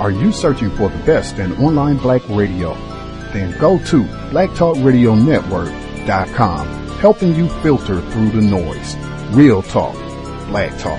Are you searching for the best in online black radio? Then go to blacktalkradionetwork.com, helping you filter through the noise. Real talk, black talk.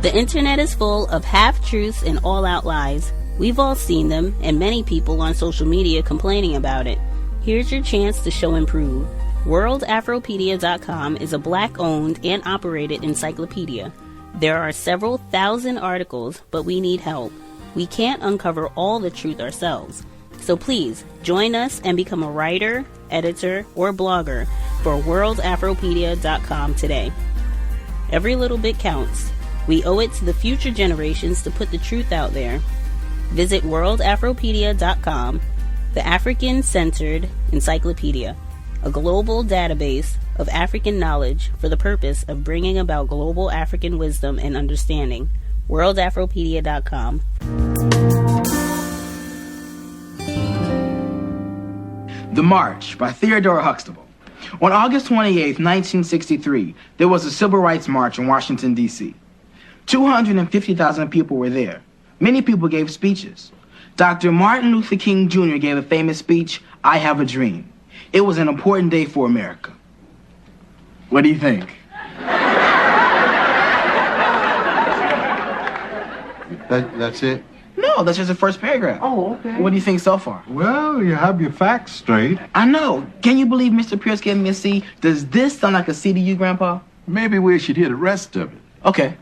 The internet is full of half-truths and all-out lies. We've all seen them, and many people on social media complaining about it. Here's your chance to show and prove. WorldAfropedia.com is a black-owned and operated encyclopedia. There are several thousand articles, but we need help. We can't uncover all the truth ourselves. So please, join us and become a writer, editor, or blogger for WorldAfropedia.com today. Every little bit counts. We owe it to the future generations to put the truth out there. Visit WorldAfropedia.com, the African-centered encyclopedia, a global database of African knowledge for the purpose of bringing about global African wisdom and understanding. WorldAfropedia.com. The March by Theodore Huxtable. On August 28, 1963, there was a civil rights march in Washington, D.C. 250,000 people were there. Many people gave speeches. Dr. Martin Luther King Jr. gave a famous speech, "I Have a Dream." It was an important day for America. What do you think? That's it? No, that's just the first paragraph. Oh, okay. What do you think so far? Well, you have your facts straight. I know. Can you believe Mr. Pierce gave me a C? Does this sound like a C to you, Grandpa? Maybe we should hear the rest of it. Okay.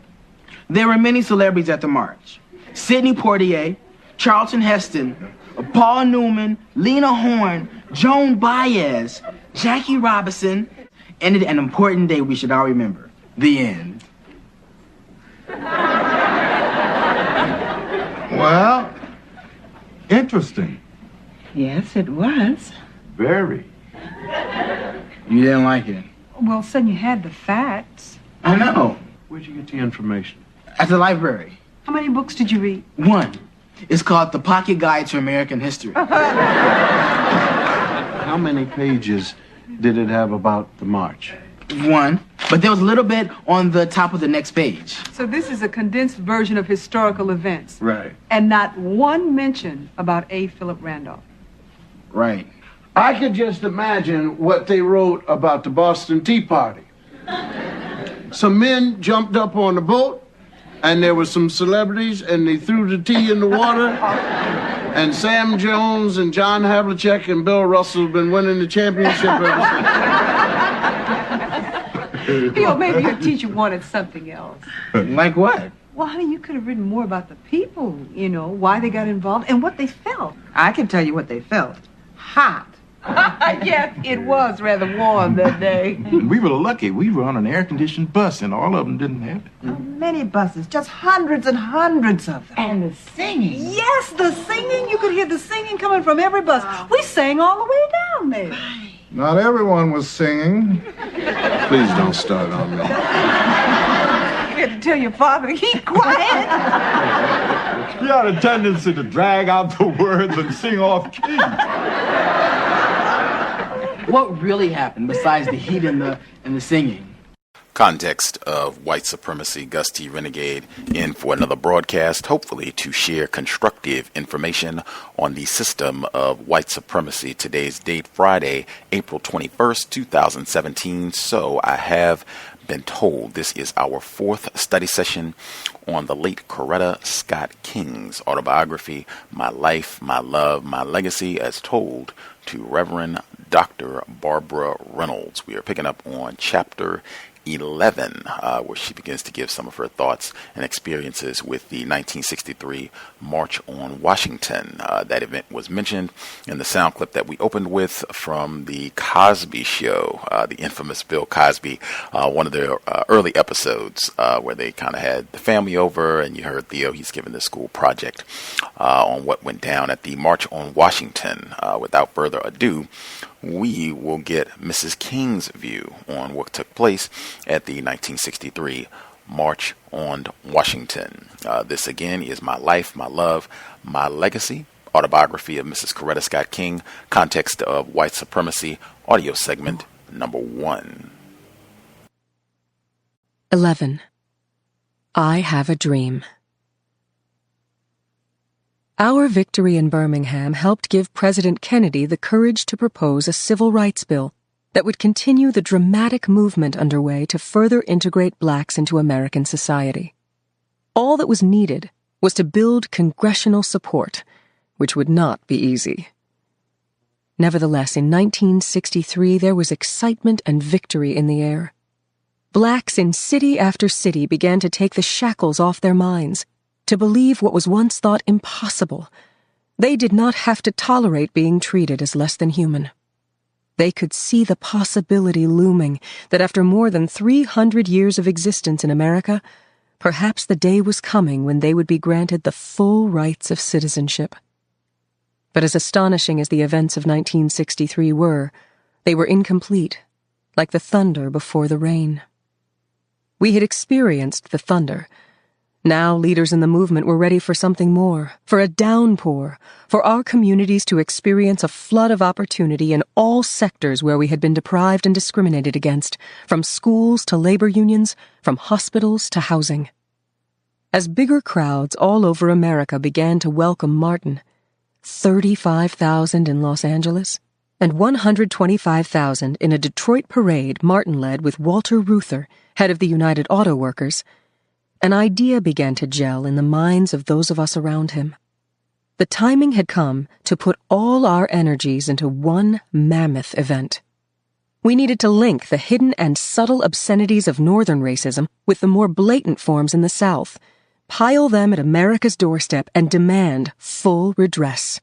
There were many celebrities at the march. Sidney Poitier, Charlton Heston, Paul Newman, Lena Horne, Joan Baez, Jackie Robinson, and an important day we should all remember. The end. Well, interesting. Yes, it was. Very. You didn't like it? Well, son, you had the facts. I know. Where'd you get the information? At the library. How many books did you read? One. It's called The Pocket Guide to American History. How many pages did it have about the march? One. But there was a little bit on the top of the next page. So this is a condensed version of historical events. Right. And not one mention about A. Philip Randolph. Right. I could just imagine what they wrote about the Boston Tea Party. Some men jumped up on the boat, and there were some celebrities, and they threw the tea in the water. And Sam Jones and John Havlicek and Bill Russell have been winning the championship ever since. You know, maybe your teacher wanted something else. Like what? Well, honey, you could have written more about the people, you know, why they got involved and what they felt. I can tell you what they felt. Hot. Yes, it was rather warm that day. We were lucky. We were on an air-conditioned bus, and all of them didn't have it. Many buses, just hundreds and hundreds of them. And the singing. Yes, the singing. You could hear the singing coming from every bus. We sang all the way down there. Not everyone was singing. Please don't start on me. You had to tell your father to keep quiet. You had a tendency to drag out the words and sing off key. What really happened besides the heat and the singing? Context of White Supremacy, Gus T Renegade, in for another broadcast, hopefully to share constructive information on the system of white supremacy. Today's date, Friday, April 21st, 2017. So I have been told this is our fourth study session on the late Coretta Scott King's autobiography, My Life, My Love, My Legacy, as told to Reverend Dr. Barbara Reynolds. We are picking up on chapter 11, where she begins to give some of her thoughts and experiences with the 1963 March on Washington. That event was mentioned in the sound clip that we opened with from the Cosby Show, the infamous Bill Cosby, one of their early episodes where they kind of had the family over, and you heard Theo, he's giving the school project on what went down at the March on Washington. Without further ado, we will get Mrs. King's view on what took place at the 1963 March on Washington. This again is My Life, My Love, My Legacy, Autobiography of Mrs. Coretta Scott King, Context of White Supremacy, audio segment number 1. 11. I Have a Dream. Our victory in Birmingham helped give President Kennedy the courage to propose a civil rights bill that would continue the dramatic movement underway to further integrate blacks into American society. All that was needed was to build congressional support, which would not be easy. Nevertheless, in 1963 there was excitement and victory in the air. Blacks in city after city began to take the shackles off their minds, to believe what was once thought impossible. They did not have to tolerate being treated as less than human. They could see the possibility looming that after more than 300 years of existence in America, perhaps the day was coming when they would be granted the full rights of citizenship. But as astonishing as the events of 1963 were, they were incomplete, like the thunder before the rain. We had experienced the thunder. Now leaders in the movement were ready for something more, for a downpour, for our communities to experience a flood of opportunity in all sectors where we had been deprived and discriminated against, from schools to labor unions, from hospitals to housing. As bigger crowds all over America began to welcome Martin, 35,000 in Los Angeles, and 125,000 in a Detroit parade Martin led with Walter Reuther, head of the United Auto Workers, an idea began to gel in the minds of those of us around him. The timing had come to put all our energies into one mammoth event. We needed to link the hidden and subtle obscenities of Northern racism with the more blatant forms in the South, pile them at America's doorstep, and demand full redress.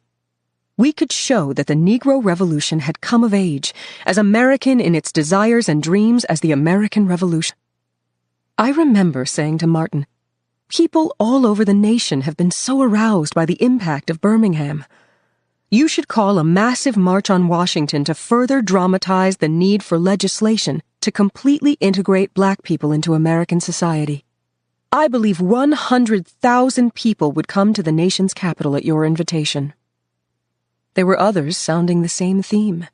We could show that the Negro Revolution had come of age, as American in its desires and dreams as the American Revolution. I remember saying to Martin, "People all over the nation have been so aroused by the impact of Birmingham. You should call a massive march on Washington to further dramatize the need for legislation to completely integrate black people into American society. I believe 100,000 people would come to the nation's capital at your invitation." There were others sounding the same theme.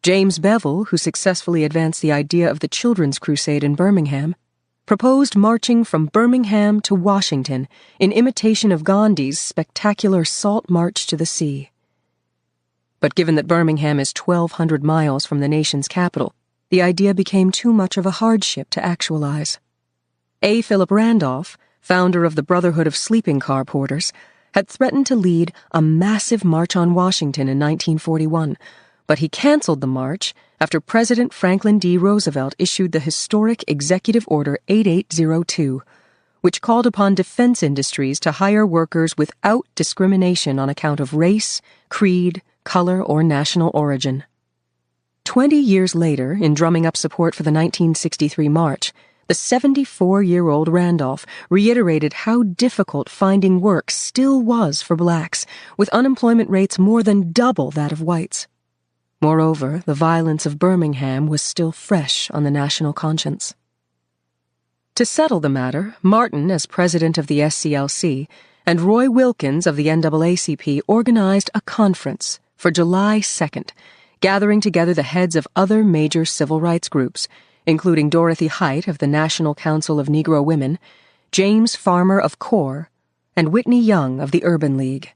James Bevel, who successfully advanced the idea of the Children's Crusade in Birmingham, proposed marching from Birmingham to Washington in imitation of Gandhi's spectacular Salt March to the Sea. But given that Birmingham is 1,200 miles from the nation's capital, the idea became too much of a hardship to actualize. A. Philip Randolph, founder of the Brotherhood of Sleeping Car Porters, had threatened to lead a massive march on Washington in 1941, but he canceled the march after President Franklin D. Roosevelt issued the historic Executive Order 8802, which called upon defense industries to hire workers without discrimination on account of race, creed, color, or national origin. 20 years later, in drumming up support for the 1963 march, the 74-year-old Randolph reiterated how difficult finding work still was for blacks, with unemployment rates more than double that of whites. Moreover, the violence of Birmingham was still fresh on the national conscience. To settle the matter, Martin, as president of the SCLC, and Roy Wilkins of the NAACP organized a conference for July 2nd, gathering together the heads of other major civil rights groups, including Dorothy Height of the National Council of Negro Women, James Farmer of CORE, and Whitney Young of the Urban League.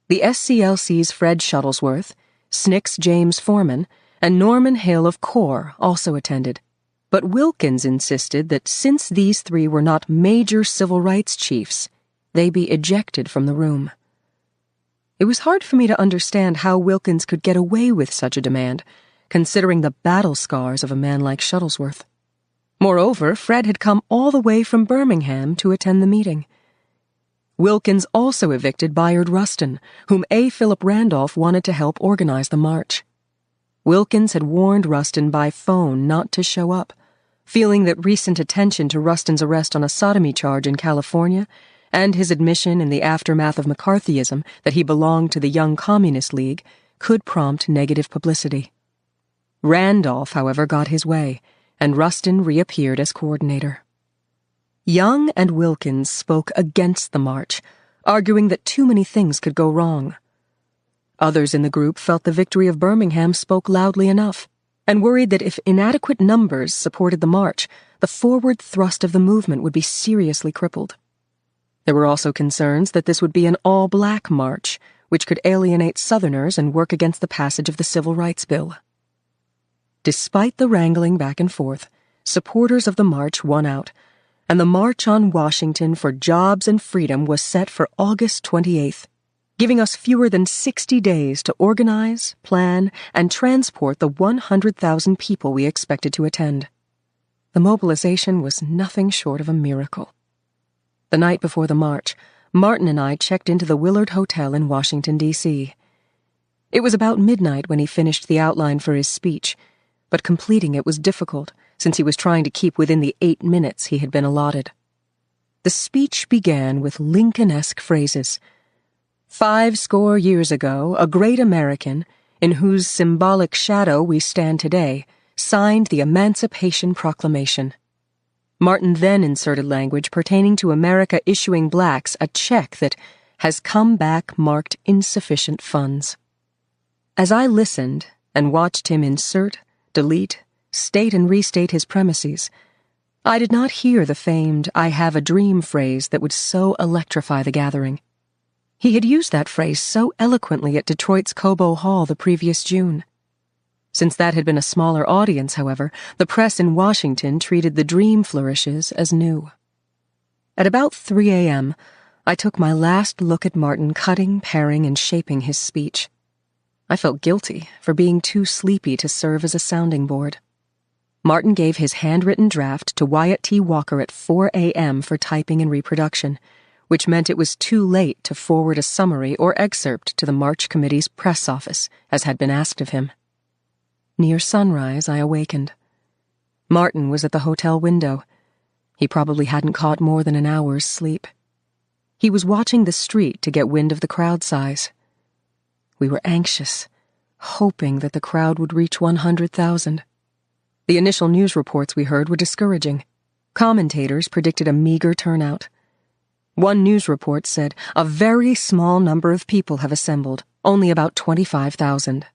The SCLC's Fred Shuttlesworth, SNCC's James Foreman, and Norman Hill of CORE also attended, but Wilkins insisted that since these three were not major civil rights chiefs, they be ejected from the room. It was hard for me to understand how Wilkins could get away with such a demand, considering the battle scars of a man like Shuttlesworth. Moreover, Fred had come all the way from Birmingham to attend the meeting. Wilkins also evicted Bayard Rustin, whom A. Philip Randolph wanted to help organize the march. Wilkins had warned Rustin by phone not to show up, feeling that recent attention to Rustin's arrest on a sodomy charge in California and his admission in the aftermath of McCarthyism that he belonged to the Young Communist League could prompt negative publicity. Randolph, however, got his way, and Rustin reappeared as coordinator. Young and Wilkins spoke against the march, arguing that too many things could go wrong. Others in the group felt the victory of Birmingham spoke loudly enough, and worried that if inadequate numbers supported the march, the forward thrust of the movement would be seriously crippled. There were also concerns that this would be an all-black march, which could alienate Southerners and work against the passage of the Civil Rights Bill. Despite the wrangling back and forth, supporters of the march won out, and the March on Washington for Jobs and Freedom was set for August 28th, giving us fewer than 60 days to organize, plan, and transport the 100,000 people we expected to attend. The mobilization was nothing short of a miracle. The night before the march, Martin and I checked into the Willard Hotel in Washington, D.C. It was about midnight when he finished the outline for his speech, but completing it was difficult since he was trying to keep within the 8 minutes he had been allotted. The speech began with Lincoln-esque phrases. 50 years ago, a great American, in whose symbolic shadow we stand today, signed the Emancipation Proclamation. Martin then inserted language pertaining to America issuing blacks a check that has come back marked insufficient funds. As I listened and watched him insert, delete, state and restate his premises, I did not hear the famed "I have a dream" phrase that would so electrify the gathering. He had used that phrase so eloquently at Detroit's Cobo Hall the previous June. Since that had been a smaller audience, however, the press in Washington treated the dream flourishes as new. At about 3 a.m., I took my last look at Martin cutting, paring, and shaping his speech. I felt guilty for being too sleepy to serve as a sounding board. Martin gave his handwritten draft to Wyatt T. Walker at 4 a.m. for typing and reproduction, which meant it was too late to forward a summary or excerpt to the March Committee's press office, as had been asked of him. Near sunrise, I awakened. Martin was at the hotel window. He probably hadn't caught more than an hour's sleep. He was watching the street to get wind of the crowd size. We were anxious, hoping that the crowd would reach 100,000. The initial news reports we heard were discouraging. Commentators predicted a meager turnout. One news report said, "A very small number of people have assembled, only about 25,000.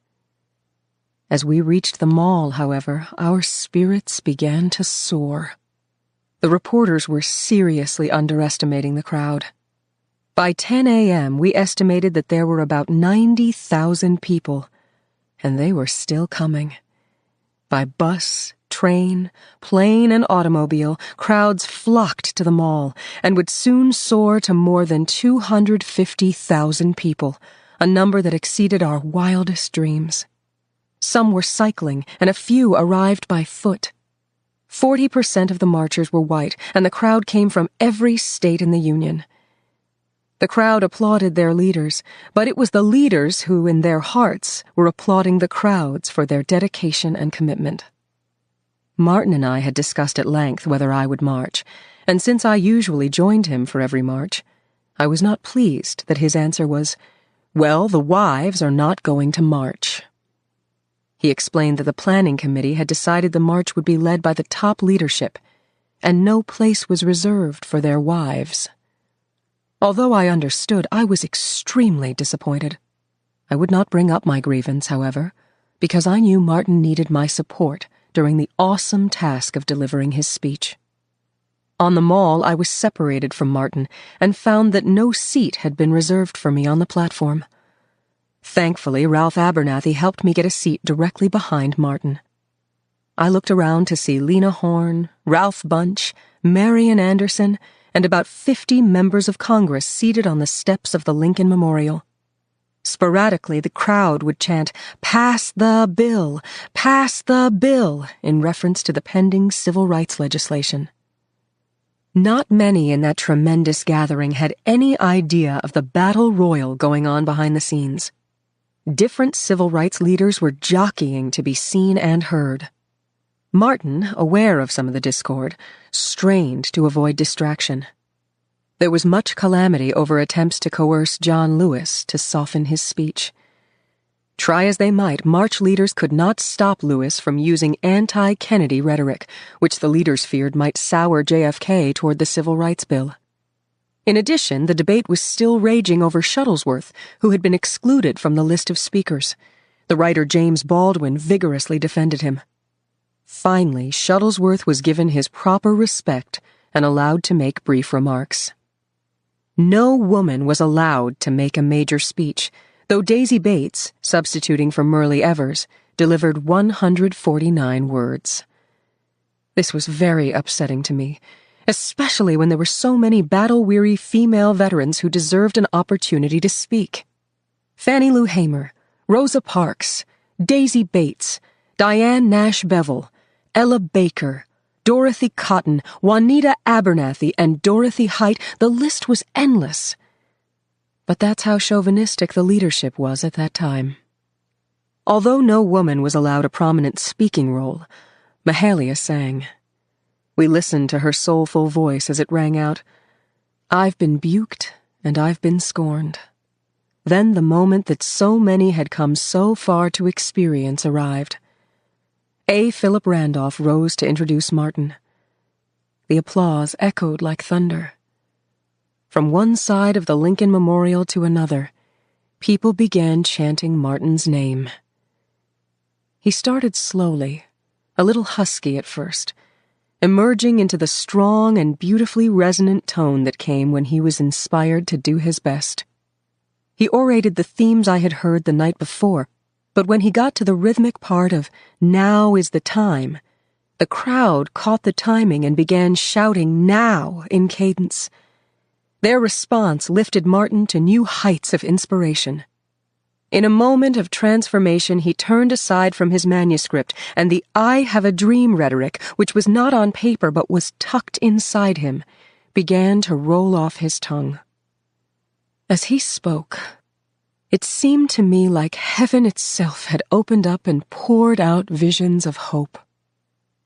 As we reached the mall, however, our spirits began to soar. The reporters were seriously underestimating the crowd. By 10 a.m., we estimated that there were about 90,000 people, and they were still coming. By bus, train, plane, and automobile, crowds flocked to the mall and would soon soar to more than 250,000 people, a number that exceeded our wildest dreams. Some were cycling, and a few arrived by foot. 40% of the marchers were white, and the crowd came from every state in the Union. The crowd applauded their leaders, but it was the leaders who, in their hearts, were applauding the crowds for their dedication and commitment. Martin and I had discussed at length whether I would march, and since I usually joined him for every march, I was not pleased that his answer was, "Well, the wives are not going to march." He explained that the planning committee had decided the march would be led by the top leadership, and no place was reserved for their wives. Although I understood, I was extremely disappointed. I would not bring up my grievance, however, because I knew Martin needed my support during the awesome task of delivering his speech. On the mall, I was separated from Martin and found that no seat had been reserved for me on the platform. Thankfully, Ralph Abernathy helped me get a seat directly behind Martin. I looked around to see Lena Horne, Ralph Bunch, Marian Anderson, and about 50 members of Congress seated on the steps of the Lincoln Memorial. Sporadically, the crowd would chant, "Pass the bill! Pass the bill!" in reference to the pending civil rights legislation. Not many in that tremendous gathering had any idea of the battle royal going on behind the scenes. Different civil rights leaders were jockeying to be seen and heard. Martin, aware of some of the discord, strained to avoid distraction. There was much calamity over attempts to coerce John Lewis to soften his speech. Try as they might, March leaders could not stop Lewis from using anti-Kennedy rhetoric, which the leaders feared might sour JFK toward the Civil Rights Bill. In addition, the debate was still raging over Shuttlesworth, who had been excluded from the list of speakers. The writer James Baldwin vigorously defended him. Finally, Shuttlesworth was given his proper respect and allowed to make brief remarks. No woman was allowed to make a major speech, though Daisy Bates, substituting for Myrlie Evers, delivered 149 words. This was very upsetting to me, especially when there were so many battle-weary female veterans who deserved an opportunity to speak. Fannie Lou Hamer, Rosa Parks, Daisy Bates, Diane Nash Bevel, Ella Baker, Dorothy Cotton, Juanita Abernathy, and Dorothy Height. The list was endless. But that's how chauvinistic the leadership was at that time. Although no woman was allowed a prominent speaking role, Mahalia sang. We listened to her soulful voice as it rang out, "I've been buked and I've been scorned." Then the moment that so many had come so far to experience arrived. A. Philip Randolph rose to introduce Martin. The applause echoed like thunder. From one side of the Lincoln Memorial to another, people began chanting Martin's name. He started slowly, a little husky at first, emerging into the strong and beautifully resonant tone that came when he was inspired to do his best. He orated the themes I had heard the night before, but when he got to the rhythmic part of "Now is the time," the crowd caught the timing and began shouting "now" in cadence. Their response lifted Martin to new heights of inspiration. In a moment of transformation, he turned aside from his manuscript, and the "I have a dream" rhetoric, which was not on paper but was tucked inside him, began to roll off his tongue. As he spoke, it seemed to me like heaven itself had opened up and poured out visions of hope.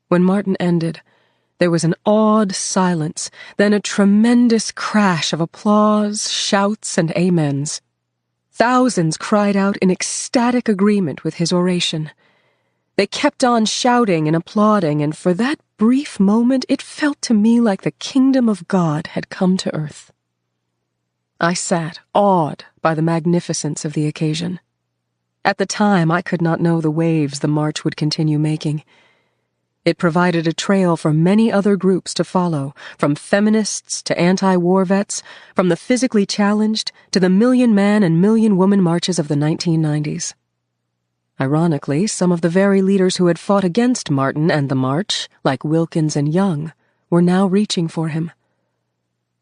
When Martin ended, there was an awed silence, then a tremendous crash of applause, shouts, and amens. Thousands cried out in ecstatic agreement with his oration. They kept on shouting and applauding, and for that brief moment it felt to me like the kingdom of God had come to earth. I sat, awed by the magnificence of the occasion. At the time, I could not know the waves the march would continue making. It provided a trail for many other groups to follow, from feminists to anti-war vets, from the physically challenged to the million-man and million-woman marches of the 1990s. Ironically, some of the very leaders who had fought against Martin and the march, like Wilkins and Young, were now reaching for him.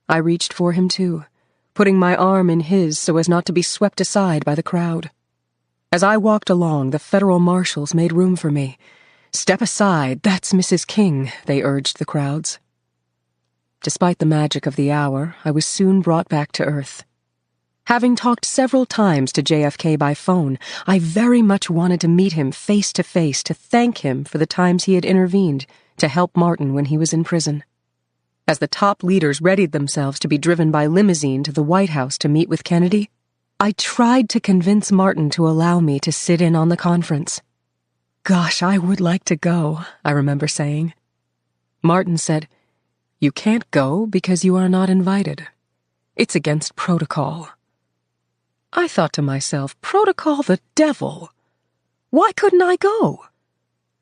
I reached for him too, putting my arm in his so as not to be swept aside by the crowd. As I walked along, the federal marshals made room for me. "Step aside, that's Mrs. King," they urged the crowds. Despite the magic of the hour, I was soon brought back to earth. Having talked several times to JFK by phone, I very much wanted to meet him face to face to thank him for the times he had intervened to help Martin when he was in prison. As the top leaders readied themselves to be driven by limousine to the White House to meet with Kennedy, I tried to convince Martin to allow me to sit in on the conference. "Gosh, I would like to go," I remember saying. Martin said, "You can't go because you are not invited. It's against protocol." I thought to myself, protocol the devil! Why couldn't I go?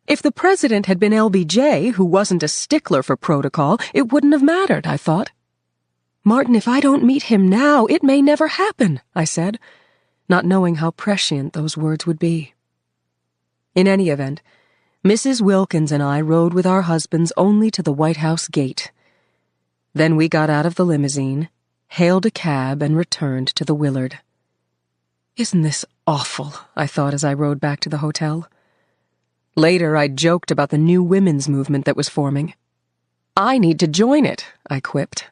If the president had been LBJ, who wasn't a stickler for protocol, it wouldn't have mattered, I thought. "Martin, if I don't meet him now, it may never happen," I said, not knowing how prescient those words would be. In any event, Mrs. Wilkins and I rode with our husbands only to the White House gate. Then we got out of the limousine, hailed a cab, and returned to the Willard. Isn't this awful, I thought as I rode back to the hotel. Later, I joked about the new women's movement that was forming. "I need to join it," I quipped.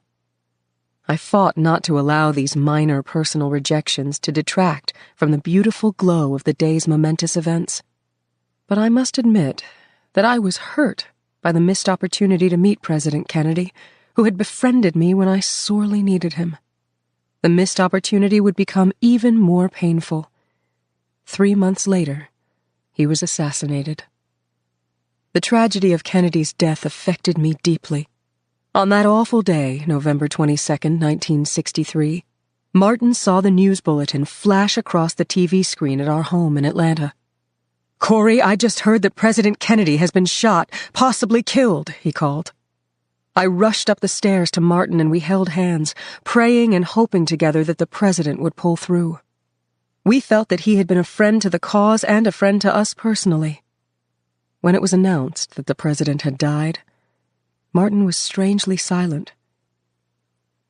I fought not to allow these minor personal rejections to detract from the beautiful glow of the day's momentous events. But I must admit that I was hurt by the missed opportunity to meet President Kennedy, who had befriended me when I sorely needed him. The missed opportunity would become even more painful. 3 months later, he was assassinated. The tragedy of Kennedy's death affected me deeply. On that awful day, November 22nd, 1963, Martin saw the news bulletin flash across the TV screen at our home in Atlanta. "Corey, I just heard that President Kennedy has been shot, possibly killed," he called. I rushed up the stairs to Martin and we held hands, praying and hoping together that the president would pull through. We felt that he had been a friend to the cause and a friend to us personally. When it was announced that the president had died, Martin was strangely silent.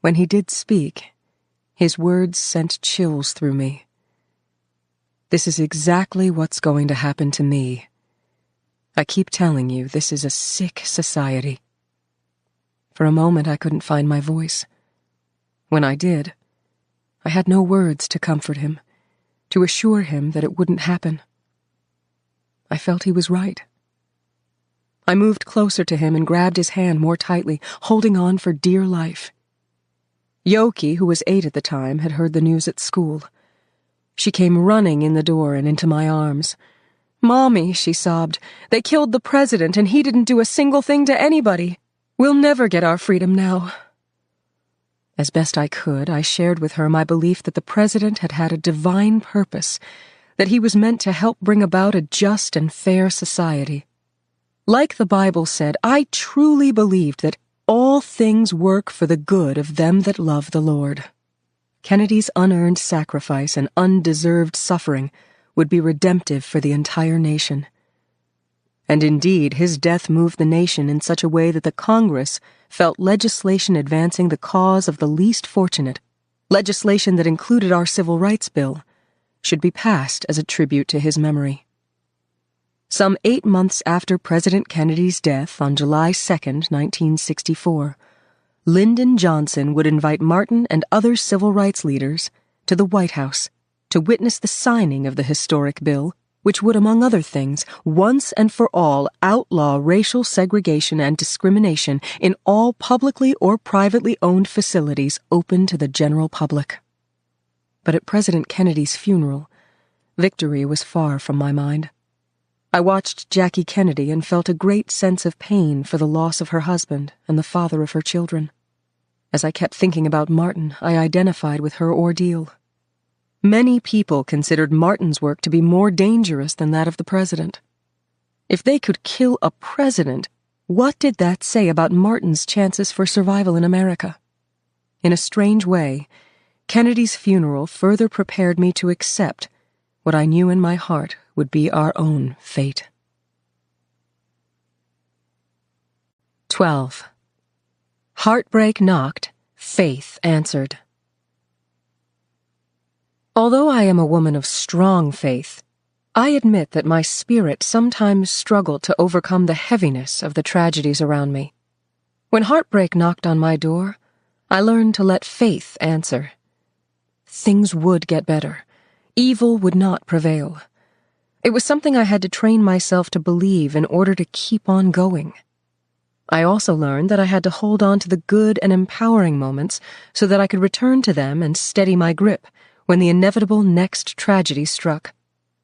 When he did speak, his words sent chills through me. "This is exactly what's going to happen to me. I keep telling you, this is a sick society." For a moment, I couldn't find my voice. When I did, I had no words to comfort him, to assure him that it wouldn't happen. I felt he was right. I moved closer to him and grabbed his hand more tightly, holding on for dear life. Yoki, who was 8 at the time, had heard the news at school. She came running in the door and into my arms. "Mommy," she sobbed, "they killed the president and he didn't do a single thing to anybody. We'll never get our freedom now." As best I could, I shared with her my belief that the president had had a divine purpose, that he was meant to help bring about a just and fair society. Like the Bible said, I truly believed that all things work for the good of them that love the Lord. Kennedy's unearned sacrifice and undeserved suffering would be redemptive for the entire nation. And indeed, his death moved the nation in such a way that the Congress felt legislation advancing the cause of the least fortunate, legislation that included our Civil Rights Bill, should be passed as a tribute to his memory. Some 8 months after President Kennedy's death on July 2nd, 1964, Lyndon Johnson would invite Martin and other civil rights leaders to the White House to witness the signing of the historic bill, which would, among other things, once and for all outlaw racial segregation and discrimination in all publicly or privately owned facilities open to the general public. But at President Kennedy's funeral, victory was far from my mind. I watched Jackie Kennedy and felt a great sense of pain for the loss of her husband and the father of her children. As I kept thinking about Martin, I identified with her ordeal. Many people considered Martin's work to be more dangerous than that of the president. If they could kill a president, what did that say about Martin's chances for survival in America? In a strange way, Kennedy's funeral further prepared me to accept what I knew in my heart would be our own fate. 12. Heartbreak knocked, faith answered. Although I am a woman of strong faith, I admit that my spirit sometimes struggled to overcome the heaviness of the tragedies around me. When heartbreak knocked on my door, I learned to let faith answer. Things would get better. Evil would not prevail. It was something I had to train myself to believe in order to keep on going. I also learned that I had to hold on to the good and empowering moments so that I could return to them and steady my grip when the inevitable next tragedy struck,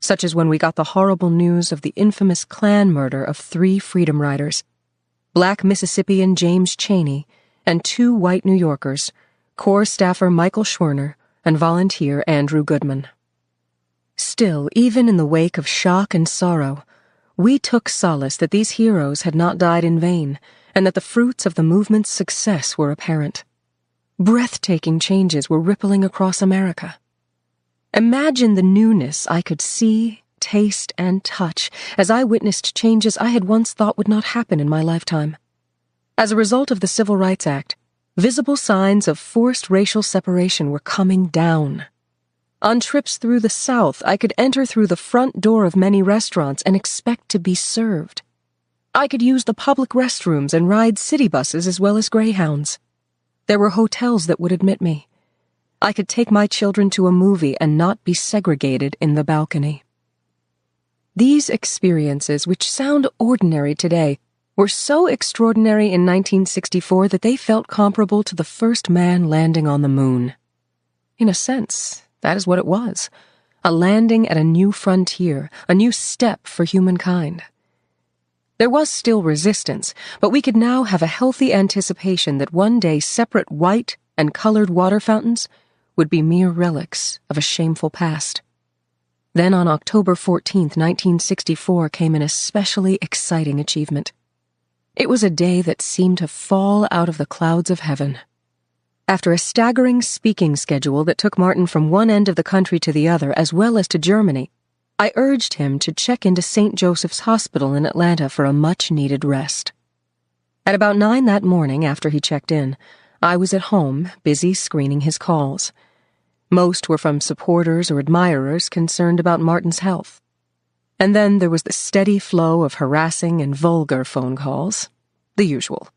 such as when we got the horrible news of the infamous Klan murder of 3 Freedom Riders, Black Mississippian James Chaney and 2 white New Yorkers, Corps staffer Michael Schwerner and volunteer Andrew Goodman. Still, even in the wake of shock and sorrow, we took solace that these heroes had not died in vain, and that the fruits of the movement's success were apparent. Breathtaking changes were rippling across America. Imagine the newness I could see, taste, and touch as I witnessed changes I had once thought would not happen in my lifetime. As a result of the Civil Rights Act, visible signs of forced racial separation were coming down. On trips through the South, I could enter through the front door of many restaurants and expect to be served. I could use the public restrooms and ride city buses as well as Greyhounds. There were hotels that would admit me. I could take my children to a movie and not be segregated in the balcony. These experiences, which sound ordinary today, were so extraordinary in 1964 that they felt comparable to the first man landing on the moon. In a sense, that is what it was, a landing at a new frontier, a new step for humankind. There was still resistance, but we could now have a healthy anticipation that one day separate white and colored water fountains would be mere relics of a shameful past. Then on October 14th, 1964 came an especially exciting achievement. It was a day that seemed to fall out of the clouds of heaven. After a staggering speaking schedule that took Martin from one end of the country to the other, as well as to Germany, I urged him to check into St. Joseph's Hospital in Atlanta for a much-needed rest. At about 9 that morning, after he checked in, I was at home, busy screening his calls. Most were from supporters or admirers concerned about Martin's health. And then there was the steady flow of harassing and vulgar phone calls, the usual.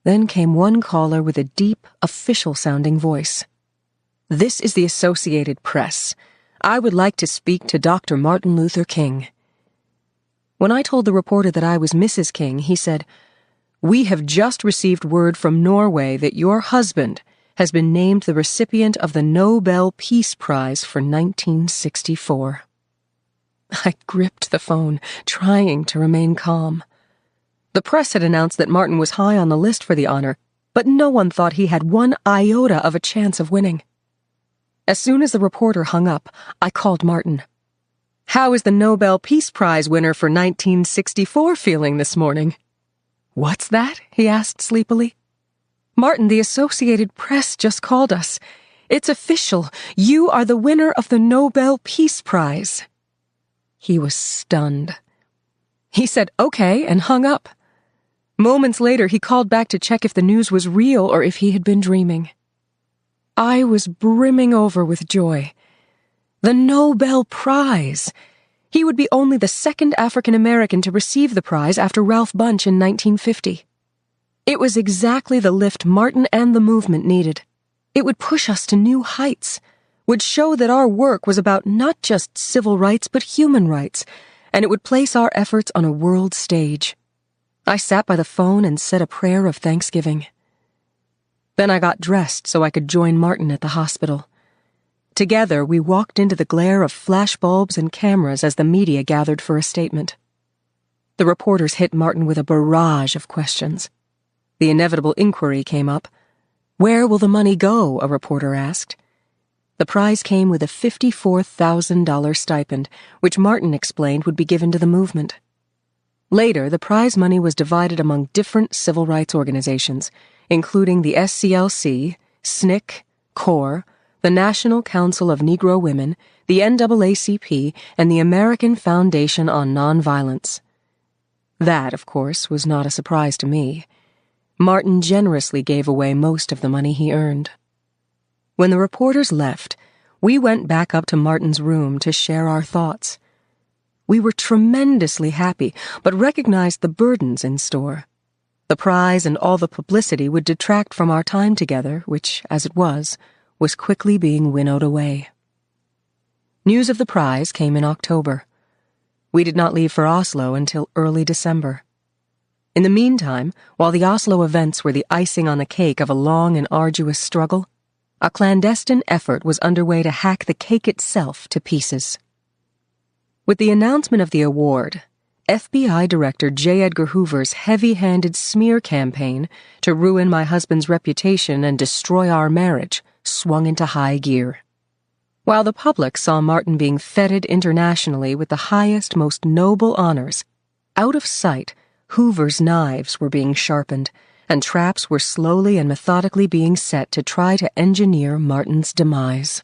Then came one caller with a deep, official-sounding voice. "This is the Associated Press. I would like to speak to Dr. Martin Luther King." When I told the reporter that I was Mrs. King, he said, "We have just received word from Norway that your husband has been named the recipient of the Nobel Peace Prize for 1964. I gripped the phone, trying to remain calm. The press had announced that Martin was high on the list for the honor, but no one thought he had one iota of a chance of winning. As soon as the reporter hung up, I called Martin. "How is the Nobel Peace Prize winner for 1964 feeling this morning?" "What's that?" he asked sleepily. "Martin, the Associated Press just called us. It's official. You are the winner of the Nobel Peace Prize." He was stunned. He said, "Okay," and hung up. Moments later, he called back to check if the news was real or if he had been dreaming. I was brimming over with joy. The Nobel Prize! He would be only the second African American to receive the prize after Ralph Bunche in 1950. It was exactly the lift Martin and the movement needed. It would push us to new heights, would show that our work was about not just civil rights but human rights, and it would place our efforts on a world stage. I sat by the phone and said a prayer of thanksgiving. Then I got dressed so I could join Martin at the hospital. Together, we walked into the glare of flashbulbs and cameras as the media gathered for a statement. The reporters hit Martin with a barrage of questions. The inevitable inquiry came up. "Where will the money go?" a reporter asked. The prize came with a $54,000 stipend, which Martin explained would be given to the movement. Later, the prize money was divided among different civil rights organizations, including the SCLC, SNCC, CORE, the National Council of Negro Women, the NAACP, and the American Foundation on Nonviolence. That, of course, was not a surprise to me. Martin generously gave away most of the money he earned. When the reporters left, we went back up to Martin's room to share our thoughts. We were tremendously happy, but recognized the burdens in store. The prize and all the publicity would detract from our time together, which, as it was quickly being winnowed away. News of the prize came in October. We did not leave for Oslo until early December. In the meantime, while the Oslo events were the icing on the cake of a long and arduous struggle, a clandestine effort was underway to hack the cake itself to pieces. With the announcement of the award, FBI Director J. Edgar Hoover's heavy-handed smear campaign to ruin my husband's reputation and destroy our marriage swung into high gear. While the public saw Martin being feted internationally with the highest, most noble honors, out of sight, Hoover's knives were being sharpened, and traps were slowly and methodically being set to try to engineer Martin's demise.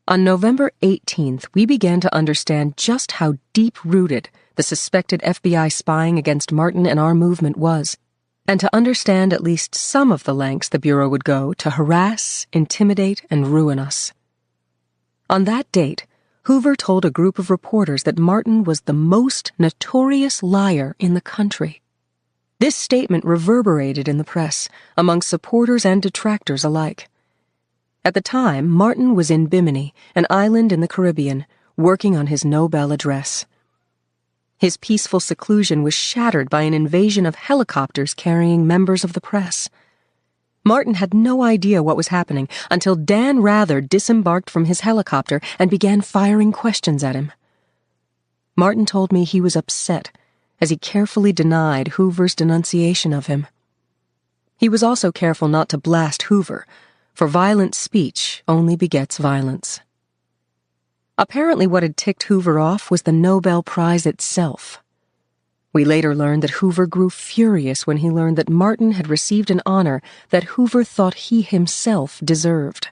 On November 18th, we began to understand just how deep-rooted the suspected FBI spying against Martin and our movement was, and to understand at least some of the lengths the Bureau would go to harass, intimidate, and ruin us. On that date, Hoover told a group of reporters that Martin was the most notorious liar in the country. This statement reverberated in the press, among supporters and detractors alike. At the time, Martin was in Bimini, an island in the Caribbean, working on his Nobel address. His peaceful seclusion was shattered by an invasion of helicopters carrying members of the press. Martin had no idea what was happening until Dan Rather disembarked from his helicopter and began firing questions at him. Martin told me he was upset as he carefully denied Hoover's denunciation of him. He was also careful not to blast Hoover, for violent speech only begets violence. Apparently what had ticked Hoover off was the Nobel Prize itself. We later learned that Hoover grew furious when he learned that Martin had received an honor that Hoover thought he himself deserved.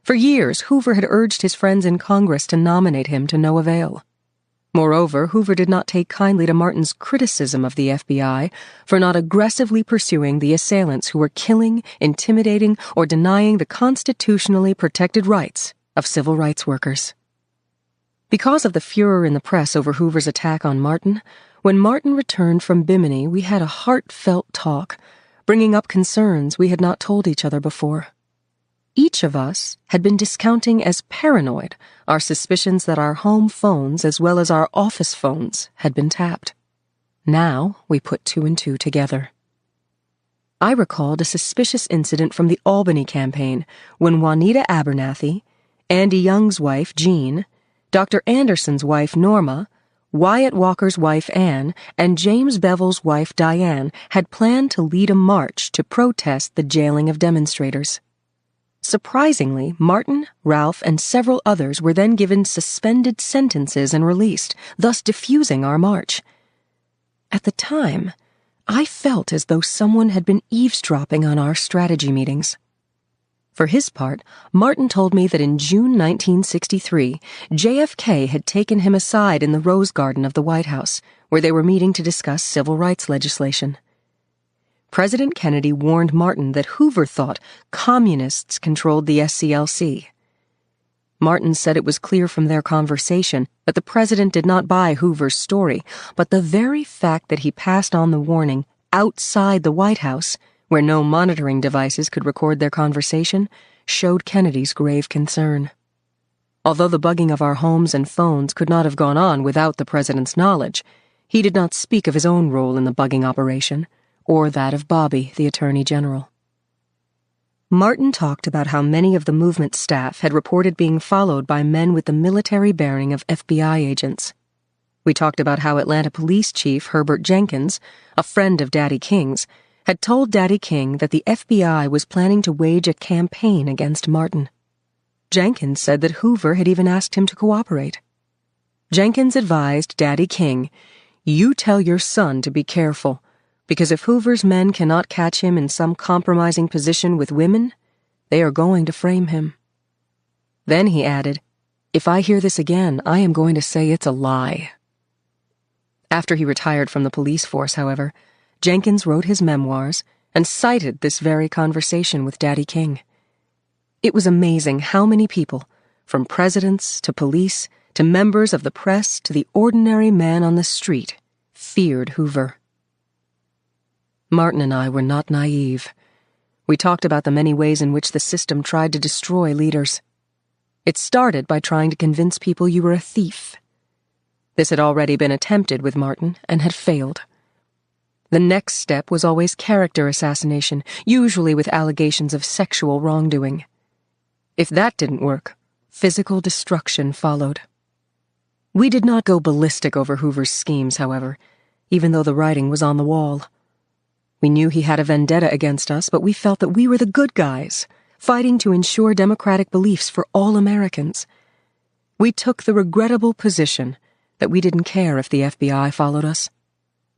For years, Hoover had urged his friends in Congress to nominate him to no avail. Moreover, Hoover did not take kindly to Martin's criticism of the FBI for not aggressively pursuing the assailants who were killing, intimidating, or denying the constitutionally protected rights of civil rights workers. Because of the furor in the press over Hoover's attack on Martin, when Martin returned from Bimini, we had a heartfelt talk, bringing up concerns we had not told each other before. Each of us had been discounting as paranoid our suspicions that our home phones as well as our office phones had been tapped. Now we put two and two together. I recalled a suspicious incident from the Albany campaign when Juanita Abernathy, Andy Young's wife Jean, Dr. Anderson's wife Norma, Wyatt Walker's wife Anne, and James Bevel's wife Diane had planned to lead a march to protest the jailing of demonstrators. Surprisingly, Martin, Ralph, and several others were then given suspended sentences and released, thus diffusing our march. At the time, I felt as though someone had been eavesdropping on our strategy meetings. For his part, Martin told me that in June 1963, JFK had taken him aside in the Rose Garden of the White House, where they were meeting to discuss civil rights legislation. President Kennedy warned Martin that Hoover thought communists controlled the SCLC. Martin said it was clear from their conversation that the president did not buy Hoover's story, but the very fact that he passed on the warning outside the White House, where no monitoring devices could record their conversation, showed Kennedy's grave concern. Although the bugging of our homes and phones could not have gone on without the president's knowledge, he did not speak of his own role in the bugging operation, or that of Bobby, the Attorney General. Martin talked about how many of the movement staff had reported being followed by men with the military bearing of FBI agents. We talked about how Atlanta Police Chief Herbert Jenkins, a friend of Daddy King's, had told Daddy King that the FBI was planning to wage a campaign against Martin. Jenkins said that Hoover had even asked him to cooperate. Jenkins advised Daddy King, "You tell your son to be careful, because if Hoover's men cannot catch him in some compromising position with women, they are going to frame him." Then he added, "If I hear this again, I am going to say it's a lie." After he retired from the police force, however, Jenkins wrote his memoirs and cited this very conversation with Daddy King. It was amazing how many people, from presidents to police to members of the press to the ordinary man on the street, feared Hoover. Martin and I were not naive. We talked about the many ways in which the system tried to destroy leaders. It started by trying to convince people you were a thief. This had already been attempted with Martin and had failed. The next step was always character assassination, usually with allegations of sexual wrongdoing. If that didn't work, physical destruction followed. We did not go ballistic over Hoover's schemes, however, even though the writing was on the wall. We knew he had a vendetta against us, but we felt that we were the good guys, fighting to ensure democratic beliefs for all Americans. We took the regrettable position that we didn't care if the FBI followed us.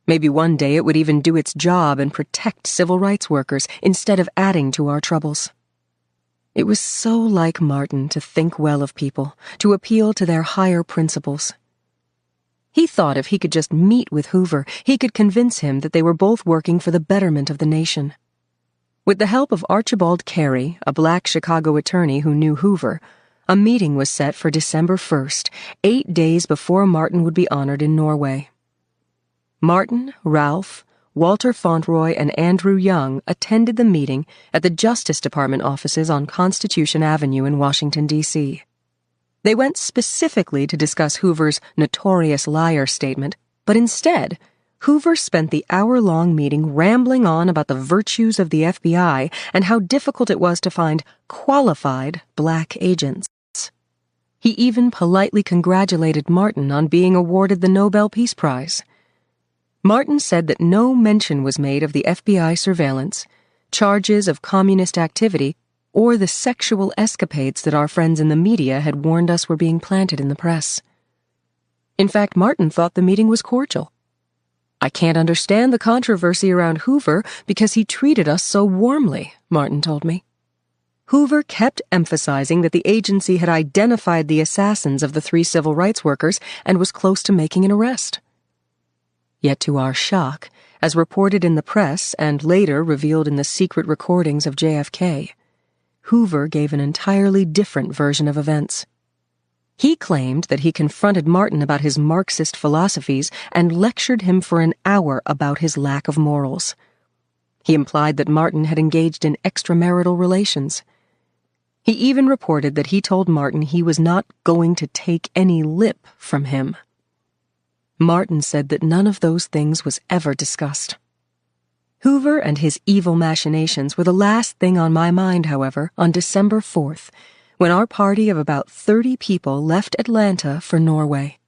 Maybe one day it would even do its job and protect civil rights workers instead of adding to our troubles. It was so like Martin to think well of people, to appeal to their higher principles. He thought if he could just meet with Hoover, he could convince him that they were both working for the betterment of the nation. With the help of Archibald Carey, a black Chicago attorney who knew Hoover, a meeting was set for December 1st, 8 days before Martin would be honored in Norway. Martin, Ralph, Walter Fauntleroy, and Andrew Young attended the meeting at the Justice Department offices on Constitution Avenue in Washington, D.C. They went specifically to discuss Hoover's notorious liar statement, but instead, Hoover spent the hour-long meeting rambling on about the virtues of the FBI and how difficult it was to find qualified black agents. He even politely congratulated Martin on being awarded the Nobel Peace Prize. Martin said that no mention was made of the FBI surveillance, charges of communist activity, or the sexual escapades that our friends in the media had warned us were being planted in the press. In fact, Martin thought the meeting was cordial. "I can't understand the controversy around Hoover because he treated us so warmly," Martin told me. Hoover kept emphasizing that the agency had identified the assassins of the 3 civil rights workers and was close to making an arrest. Yet to our shock, as reported in the press and later revealed in the secret recordings of JFK, Hoover gave an entirely different version of events. He claimed that he confronted Martin about his Marxist philosophies and lectured him for an hour about his lack of morals. He implied that Martin had engaged in extramarital relations. He even reported that he told Martin he was not going to take any lip from him. Martin said that none of those things was ever discussed. Hoover and his evil machinations were the last thing on my mind, however, on December 4th, when our party of about 30 people left Atlanta for Norway.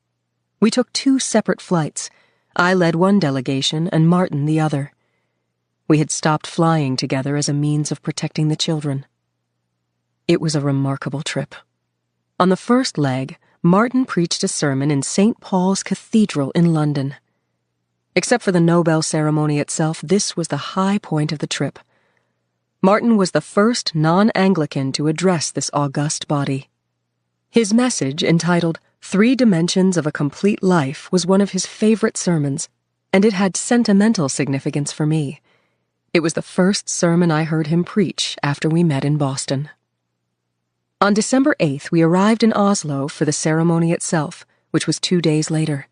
We took 2 separate flights. I led one delegation and Martin the other. We had stopped flying together as a means of protecting the children. It was a remarkable trip. On the first leg, Martin preached a sermon in St. Paul's Cathedral in London. Except for the Nobel ceremony itself, this was the high point of the trip. Martin was the first non-Anglican to address this august body. His message, entitled 3 Dimensions of a Complete Life, was one of his favorite sermons, and it had sentimental significance for me. It was the first sermon I heard him preach after we met in Boston. On December 8th, we arrived in Oslo for the ceremony itself, which was 2 days later.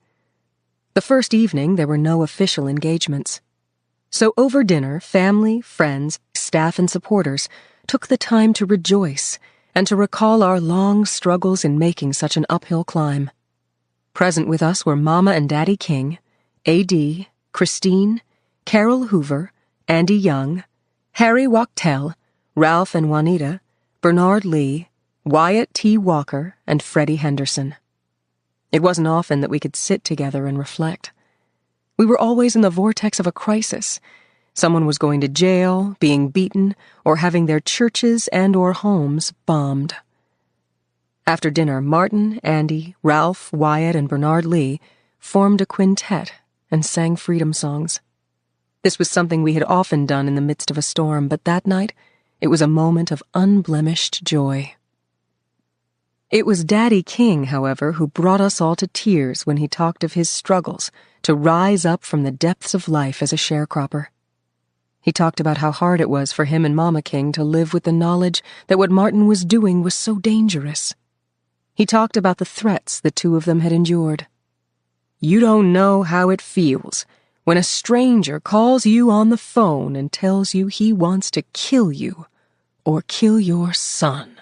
The first evening, there were no official engagements. So over dinner, family, friends, staff, and supporters took the time to rejoice and to recall our long struggles in making such an uphill climb. Present with us were Mama and Daddy King, A.D., Christine, Carol Hoover, Andy Young, Harry Wachtel, Ralph and Juanita, Bernard Lee, Wyatt T. Walker, and Freddie Henderson. It wasn't often that we could sit together and reflect. We were always in the vortex of a crisis. Someone was going to jail, being beaten, or having their churches and/or homes bombed. After dinner, Martin, Andy, Ralph, Wyatt, and Bernard Lee formed a quintet and sang freedom songs. This was something we had often done in the midst of a storm, but that night it was a moment of unblemished joy. It was Daddy King, however, who brought us all to tears when he talked of his struggles to rise up from the depths of life as a sharecropper. He talked about how hard it was for him and Mama King to live with the knowledge that what Martin was doing was so dangerous. He talked about the threats the 2 of them had endured. "You don't know how it feels when a stranger calls you on the phone and tells you he wants to kill you or kill your son."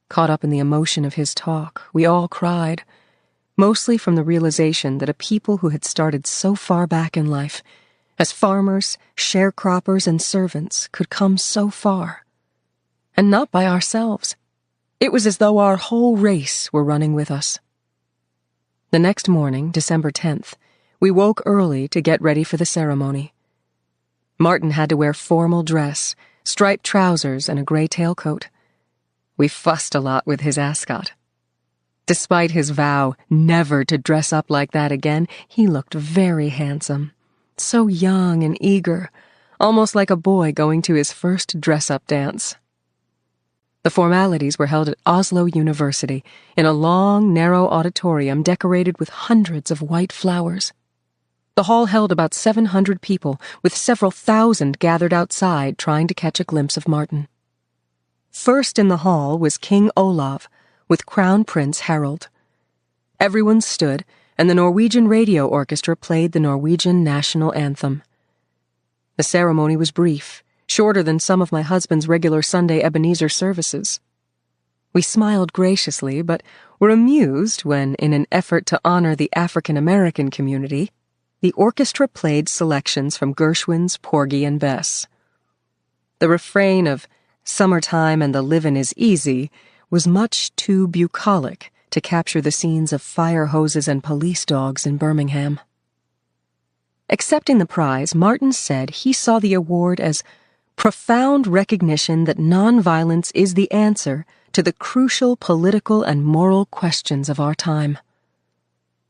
Caught up in the emotion of his talk, we all cried, mostly from the realization that a people who had started so far back in life, as farmers, sharecroppers, and servants, could come so far. And not by ourselves. It was as though our whole race were running with us. The next morning, December 10th, we woke early to get ready for the ceremony. Martin had to wear formal dress, striped trousers, and a gray tailcoat. We fussed a lot with his ascot. Despite his vow never to dress up like that again, he looked very handsome. So young and eager, almost like a boy going to his first dress-up dance. The formalities were held at Oslo University, in a long, narrow auditorium decorated with hundreds of white flowers. The hall held about 700 people, with several thousand gathered outside trying to catch a glimpse of Martin. First in the hall was King Olav, with Crown Prince Harald. Everyone stood, and the Norwegian radio orchestra played the Norwegian national anthem. The ceremony was brief, shorter than some of my husband's regular Sunday Ebenezer services. We smiled graciously, but were amused when, in an effort to honor the African-American community, the orchestra played selections from Gershwin's Porgy and Bess. The refrain of "Summertime and the livin' is easy" was much too bucolic to capture the scenes of fire hoses and police dogs in Birmingham. Accepting the prize, Martin said he saw the award as profound recognition that nonviolence is the answer to the crucial political and moral questions of our time.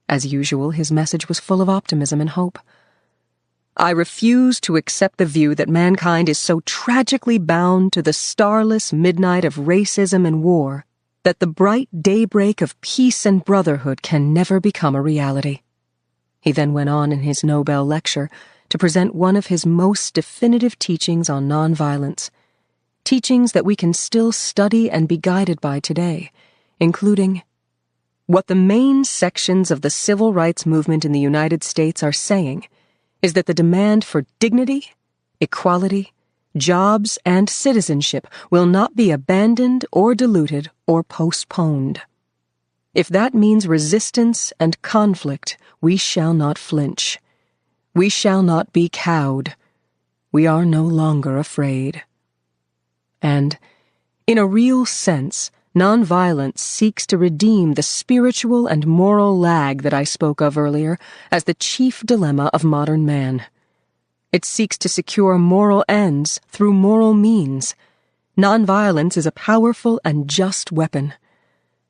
As usual, his message was full of optimism and hope. I refuse to accept the view that mankind is so tragically bound to the starless midnight of racism and war that the bright daybreak of peace and brotherhood can never become a reality. He then went on in his Nobel lecture to present one of his most definitive teachings on nonviolence, teachings that we can still study and be guided by today, including what the main sections of the civil rights movement in the United States are saying is that the demand for dignity, equality, jobs, and citizenship will not be abandoned or diluted or postponed. If that means resistance and conflict, we shall not flinch. We shall not be cowed. We are no longer afraid. And, in a real sense, nonviolence seeks to redeem the spiritual and moral lag that I spoke of earlier as the chief dilemma of modern man. It seeks to secure moral ends through moral means. Nonviolence is a powerful and just weapon.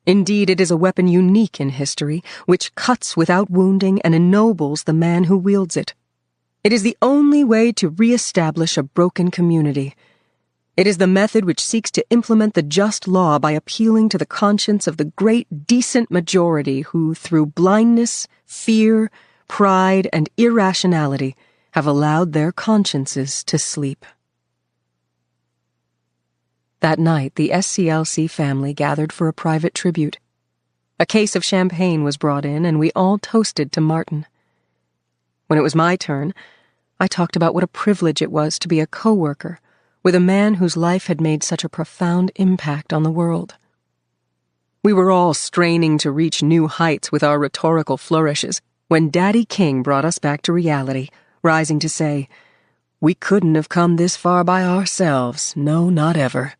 Indeed, it is a weapon unique in history, which cuts without wounding and ennobles the man who wields it. It is the only way to re-establish a broken community. It is the method which seeks to implement the just law by appealing to the conscience of the great decent majority who, through blindness, fear, pride, and irrationality, have allowed their consciences to sleep. That night, the SCLC family gathered for a private tribute. A case of champagne was brought in, and we all toasted to Martin. When it was my turn, I talked about what a privilege it was to be a co-worker with a man whose life had made such a profound impact on the world. We were all straining to reach new heights with our rhetorical flourishes when Daddy King brought us back to reality, rising to say, "We couldn't have come this far by ourselves, no, not ever.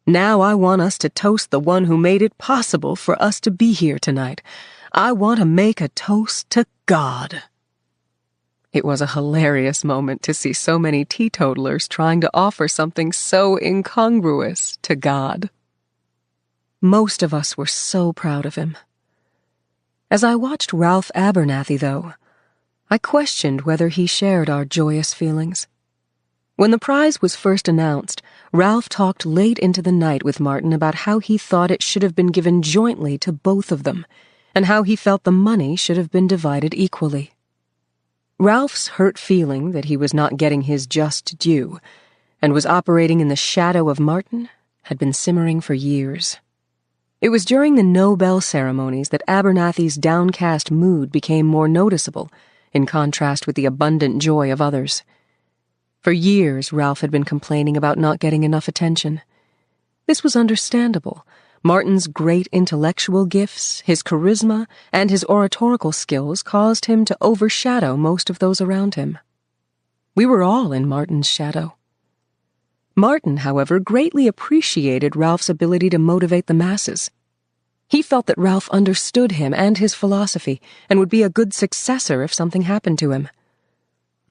Now I want us to toast the one who made it possible for us to be here tonight. I want to make a toast to God." It was a hilarious moment to see so many teetotalers trying to offer something so incongruous to God. Most of us were so proud of him. As I watched Ralph Abernathy, though, I questioned whether he shared our joyous feelings. When the prize was first announced, Ralph talked late into the night with Martin about how he thought it should have been given jointly to both of them, and how he felt the money should have been divided equally. Ralph's hurt feeling that he was not getting his just due, and was operating in the shadow of Martin, had been simmering for years. It was during the Nobel ceremonies that Abernathy's downcast mood became more noticeable, in contrast with the abundant joy of others. For years, Ralph had been complaining about not getting enough attention. This was understandable. Martin's great intellectual gifts, his charisma, and his oratorical skills caused him to overshadow most of those around him. We were all in Martin's shadow. Martin, however, greatly appreciated Ralph's ability to motivate the masses. He felt that Ralph understood him and his philosophy, and would be a good successor if something happened to him.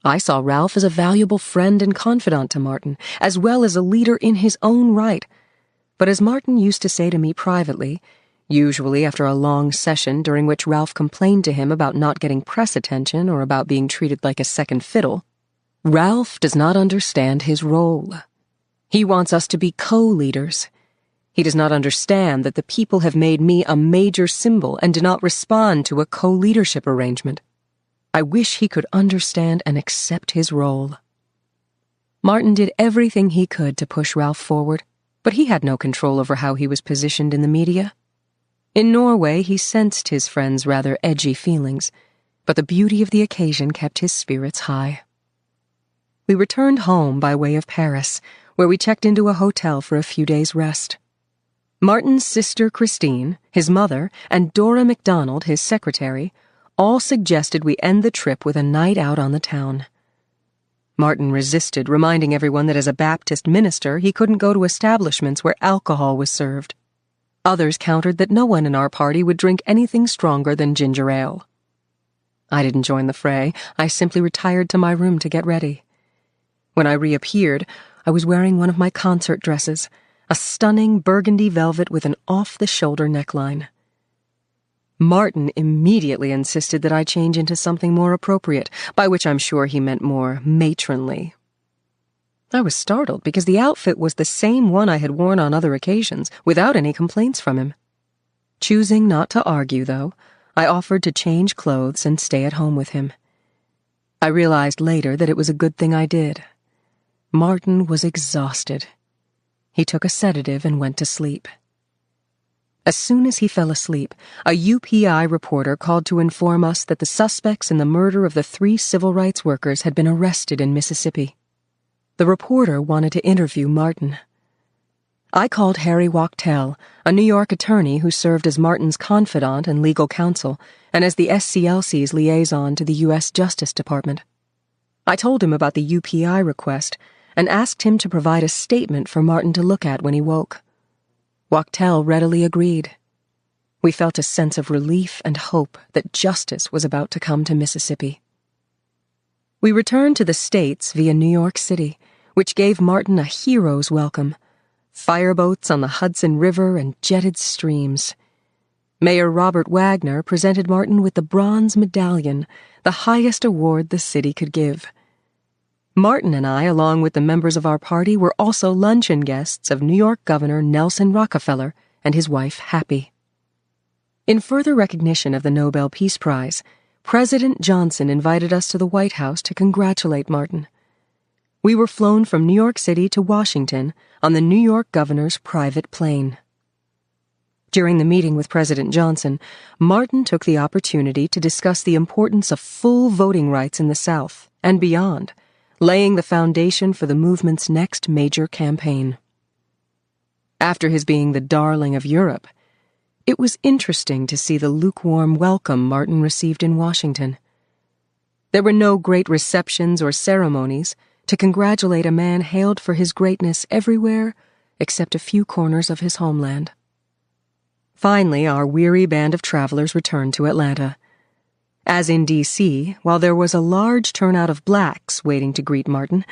I saw Ralph as a valuable friend and confidant to Martin, as well as a leader in his own right. But as Martin used to say to me privately, usually after a long session during which Ralph complained to him about not getting press attention or about being treated like a second fiddle, Ralph does not understand his role. He wants us to be co-leaders. He does not understand that the people have made me a major symbol and do not respond to a co-leadership arrangement. I wish he could understand and accept his role. Martin did everything he could to push Ralph forward, but he had no control over how he was positioned in the media. In Norway, he sensed his friend's rather edgy feelings, but the beauty of the occasion kept his spirits high. We returned home by way of Paris, where we checked into a hotel for a few days' rest. Martin's sister Christine, his mother, and Dora MacDonald, his secretary, all suggested we end the trip with a night out on the town. Martin resisted, reminding everyone that as a Baptist minister he couldn't go to establishments where alcohol was served. Others countered that no one in our party would drink anything stronger than ginger ale. I didn't join the fray. I simply retired to my room to get ready. When I reappeared, I was wearing one of my concert dresses, a stunning burgundy velvet with an off-the-shoulder neckline. Martin immediately insisted that I change into something more appropriate, by which I'm sure he meant more matronly. I was startled because the outfit was the same one I had worn on other occasions, without any complaints from him. Choosing not to argue, though, I offered to change clothes and stay at home with him. I realized later that it was a good thing I did. Martin was exhausted. He took a sedative and went to sleep. As soon as he fell asleep, a UPI reporter called to inform us that the suspects in the murder of the 3 civil rights workers had been arrested in Mississippi. The reporter wanted to interview Martin. I called Harry Wachtell, a New York attorney who served as Martin's confidant and legal counsel, and as the SCLC's liaison to the U.S. Justice Department. I told him about the UPI request and asked him to provide a statement for Martin to look at when he woke. Wachtell readily agreed. We felt a sense of relief and hope that justice was about to come to Mississippi. We returned to the States via New York City, which gave Martin a hero's welcome. Fireboats on the Hudson River and jetted streams. Mayor Robert Wagner presented Martin with the Bronze Medallion, the highest award the city could give. Martin and I, along with the members of our party, were also luncheon guests of New York Governor Nelson Rockefeller and his wife, Happy. In further recognition of the Nobel Peace Prize, President Johnson invited us to the White House to congratulate Martin. We were flown from New York City to Washington on the New York governor's private plane. During the meeting with President Johnson, Martin took the opportunity to discuss the importance of full voting rights in the South and beyond, laying the foundation for the movement's next major campaign. After his being the darling of Europe, it was interesting to see the lukewarm welcome Martin received in Washington. There were no great receptions or ceremonies to congratulate a man hailed for his greatness everywhere except a few corners of his homeland. Finally, our weary band of travelers returned to Atlanta. As in D.C., while there was a large turnout of blacks waiting to greet Martin,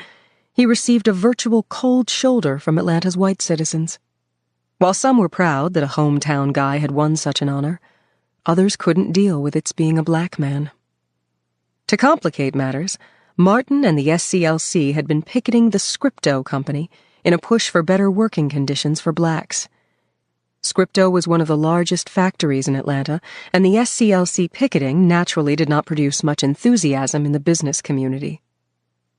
he received a virtual cold shoulder from Atlanta's white citizens. While some were proud that a hometown guy had won such an honor, others couldn't deal with its being a black man. To complicate matters, Martin and the SCLC had been picketing the Scripto Company in a push for better working conditions for blacks. Scripto was one of the largest factories in Atlanta, and the SCLC picketing naturally did not produce much enthusiasm in the business community.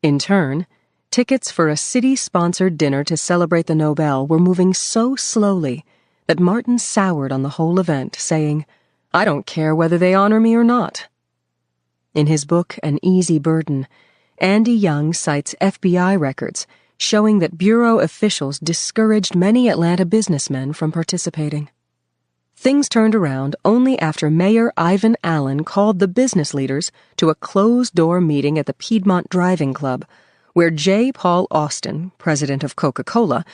In turn, tickets for a city-sponsored dinner to celebrate the Nobel were moving so slowly that Martin soured on the whole event, saying, "I don't care whether they honor me or not." In his book, An Easy Burden, Andy Young cites FBI records showing that bureau officials discouraged many Atlanta businessmen from participating. Things turned around only after Mayor Ivan Allen called the business leaders to a closed-door meeting at the Piedmont Driving Club, where J. Paul Austin, president of Coca-Cola,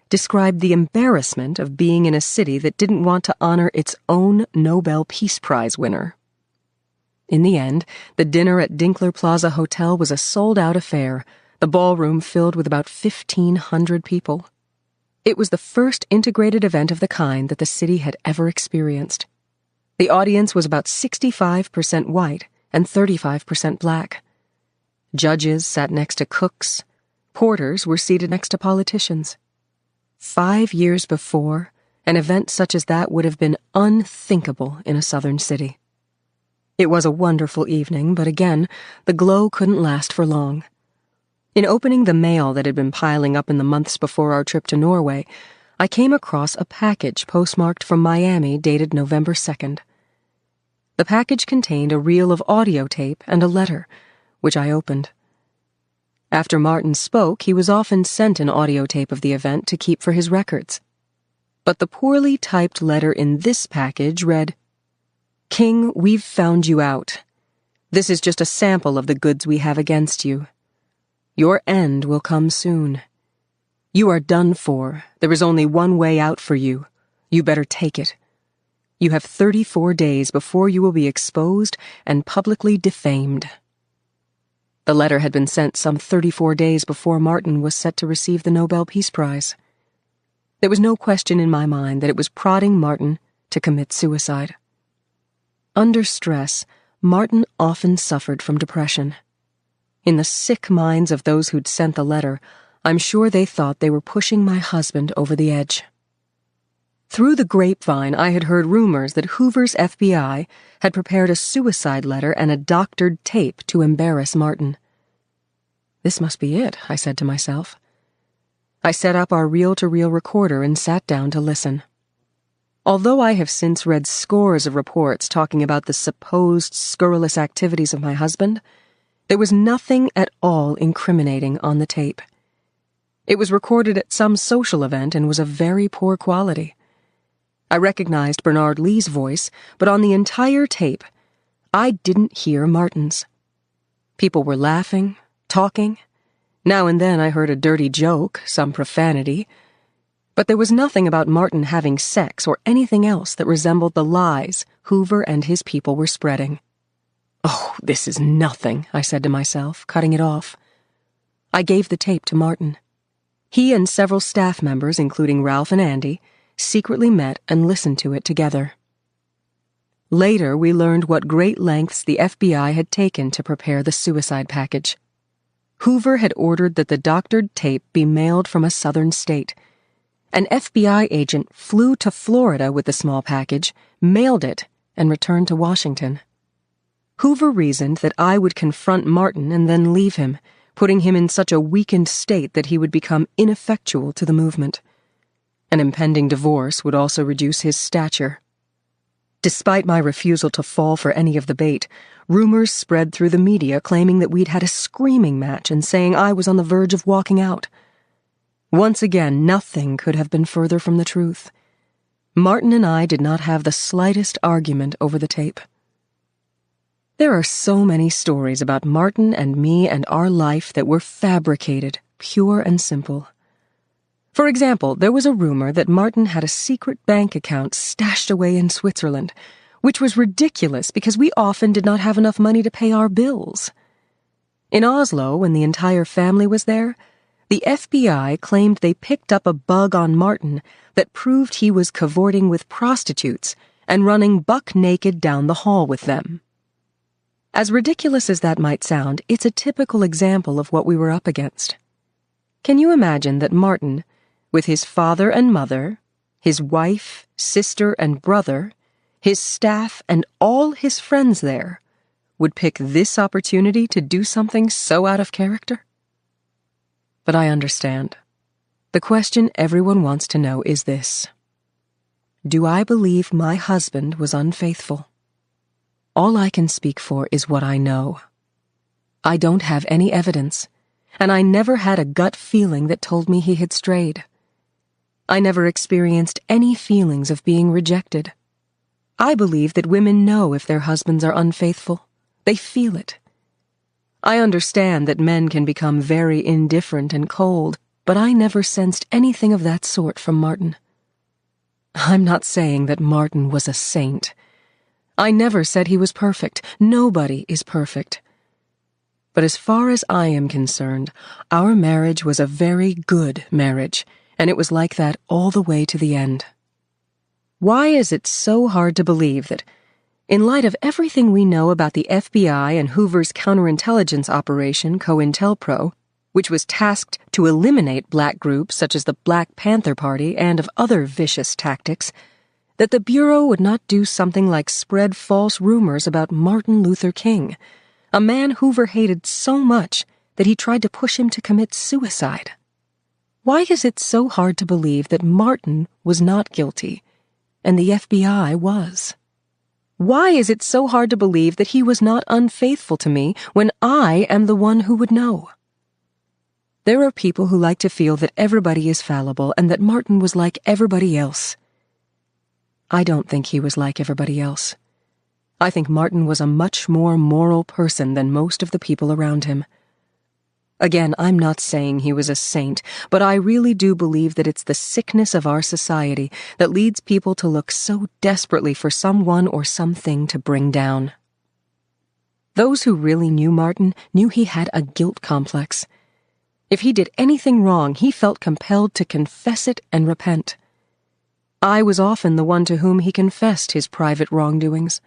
described the embarrassment of being in a city that didn't want to honor its own Nobel Peace Prize winner. In the end, the dinner at Dinkler Plaza Hotel was a sold-out affair, the ballroom filled with about 1,500 people. It was the first integrated event of the kind that the city had ever experienced. The audience was about 65% white and 35% black. Judges sat next to cooks. Porters were seated next to politicians. 5 years before, an event such as that would have been unthinkable in a southern city. It was a wonderful evening, but again, the glow couldn't last for long. In opening the mail that had been piling up in the months before our trip to Norway, I came across a package postmarked from Miami dated November 2nd. The package contained a reel of audio tape and a letter, which I opened. After Martin spoke, he was often sent an audio tape of the event to keep for his records. But the poorly typed letter in this package read, "King, we've found you out. This is just a sample of the goods we have against you. Your end will come soon. You are done for. There is only one way out for you. You better take it. You have 34 days before you will be exposed and publicly defamed. The letter had been sent some 34 days before Martin was set to receive the Nobel Peace Prize. There was no question in my mind that it was prodding Martin to commit suicide. Under stress, Martin often suffered from depression. In the sick minds of those who'd sent the letter, I'm sure they thought they were pushing my husband over the edge. Through the grapevine, I had heard rumors that Hoover's FBI had prepared a suicide letter and a doctored tape to embarrass Martin. This must be it, I said to myself. I set up our reel-to-reel recorder and sat down to listen. Although I have since read scores of reports talking about the supposed scurrilous activities of my husband, there was nothing at all incriminating on the tape. It was recorded at some social event and was of very poor quality. I recognized Bernard Lee's voice, but on the entire tape, I didn't hear Martin's. People were laughing, talking. Now and then I heard a dirty joke, some profanity. But there was nothing about Martin having sex or anything else that resembled the lies Hoover and his people were spreading. Oh, this is nothing, I said to myself, cutting it off. I gave the tape to Martin. He and several staff members, including Ralph and Andy, secretly met and listened to it together. Later, we learned what great lengths the FBI had taken to prepare the suicide package. Hoover had ordered that the doctored tape be mailed from a southern state. An FBI agent flew to Florida with the small package, mailed it, and returned to Washington. Hoover reasoned that I would confront Martin and then leave him, putting him in such a weakened state that he would become ineffectual to the movement. An impending divorce would also reduce his stature. Despite my refusal to fall for any of the bait, rumors spread through the media claiming that we'd had a screaming match and saying I was on the verge of walking out. Once again, nothing could have been further from the truth. Martin and I did not have the slightest argument over the tape. There are so many stories about Martin and me and our life that were fabricated, pure and simple. For example, there was a rumor that Martin had a secret bank account stashed away in Switzerland, which was ridiculous because we often did not have enough money to pay our bills. In Oslo, when the entire family was there, the FBI claimed they picked up a bug on Martin that proved he was cavorting with prostitutes and running buck naked down the hall with them. As ridiculous as that might sound, it's a typical example of what we were up against. Can you imagine that Martin, with his father and mother, his wife, sister, and brother, his staff, and all his friends there, would pick this opportunity to do something so out of character? But I understand. The question everyone wants to know is this: do I believe my husband was unfaithful? All I can speak for is what I know. I don't have any evidence, and I never had a gut feeling that told me he had strayed. I never experienced any feelings of being rejected. I believe that women know if their husbands are unfaithful. They feel it. I understand that men can become very indifferent and cold, but I never sensed anything of that sort from Martin. I'm not saying that Martin was a saint. I never said he was perfect. Nobody is perfect. But as far as I am concerned, our marriage was a very good marriage, and it was like that all the way to the end. Why is it so hard to believe that, in light of everything we know about the FBI and Hoover's counterintelligence operation COINTELPRO, which was tasked to eliminate black groups such as the Black Panther Party and of other vicious tactics, that the Bureau would not do something like spread false rumors about Martin Luther King, a man Hoover hated so much that he tried to push him to commit suicide? Why is it so hard to believe that Martin was not guilty, and the FBI was? Why is it so hard to believe that he was not unfaithful to me when I am the one who would know? There are people who like to feel that everybody is fallible and that Martin was like everybody else. I don't think he was like everybody else. I think Martin was a much more moral person than most of the people around him. Again, I'm not saying he was a saint, but I really do believe that it's the sickness of our society that leads people to look so desperately for someone or something to bring down. Those who really knew Martin knew he had a guilt complex. If he did anything wrong, he felt compelled to confess it and repent. I was often the one to whom he confessed his private wrongdoings.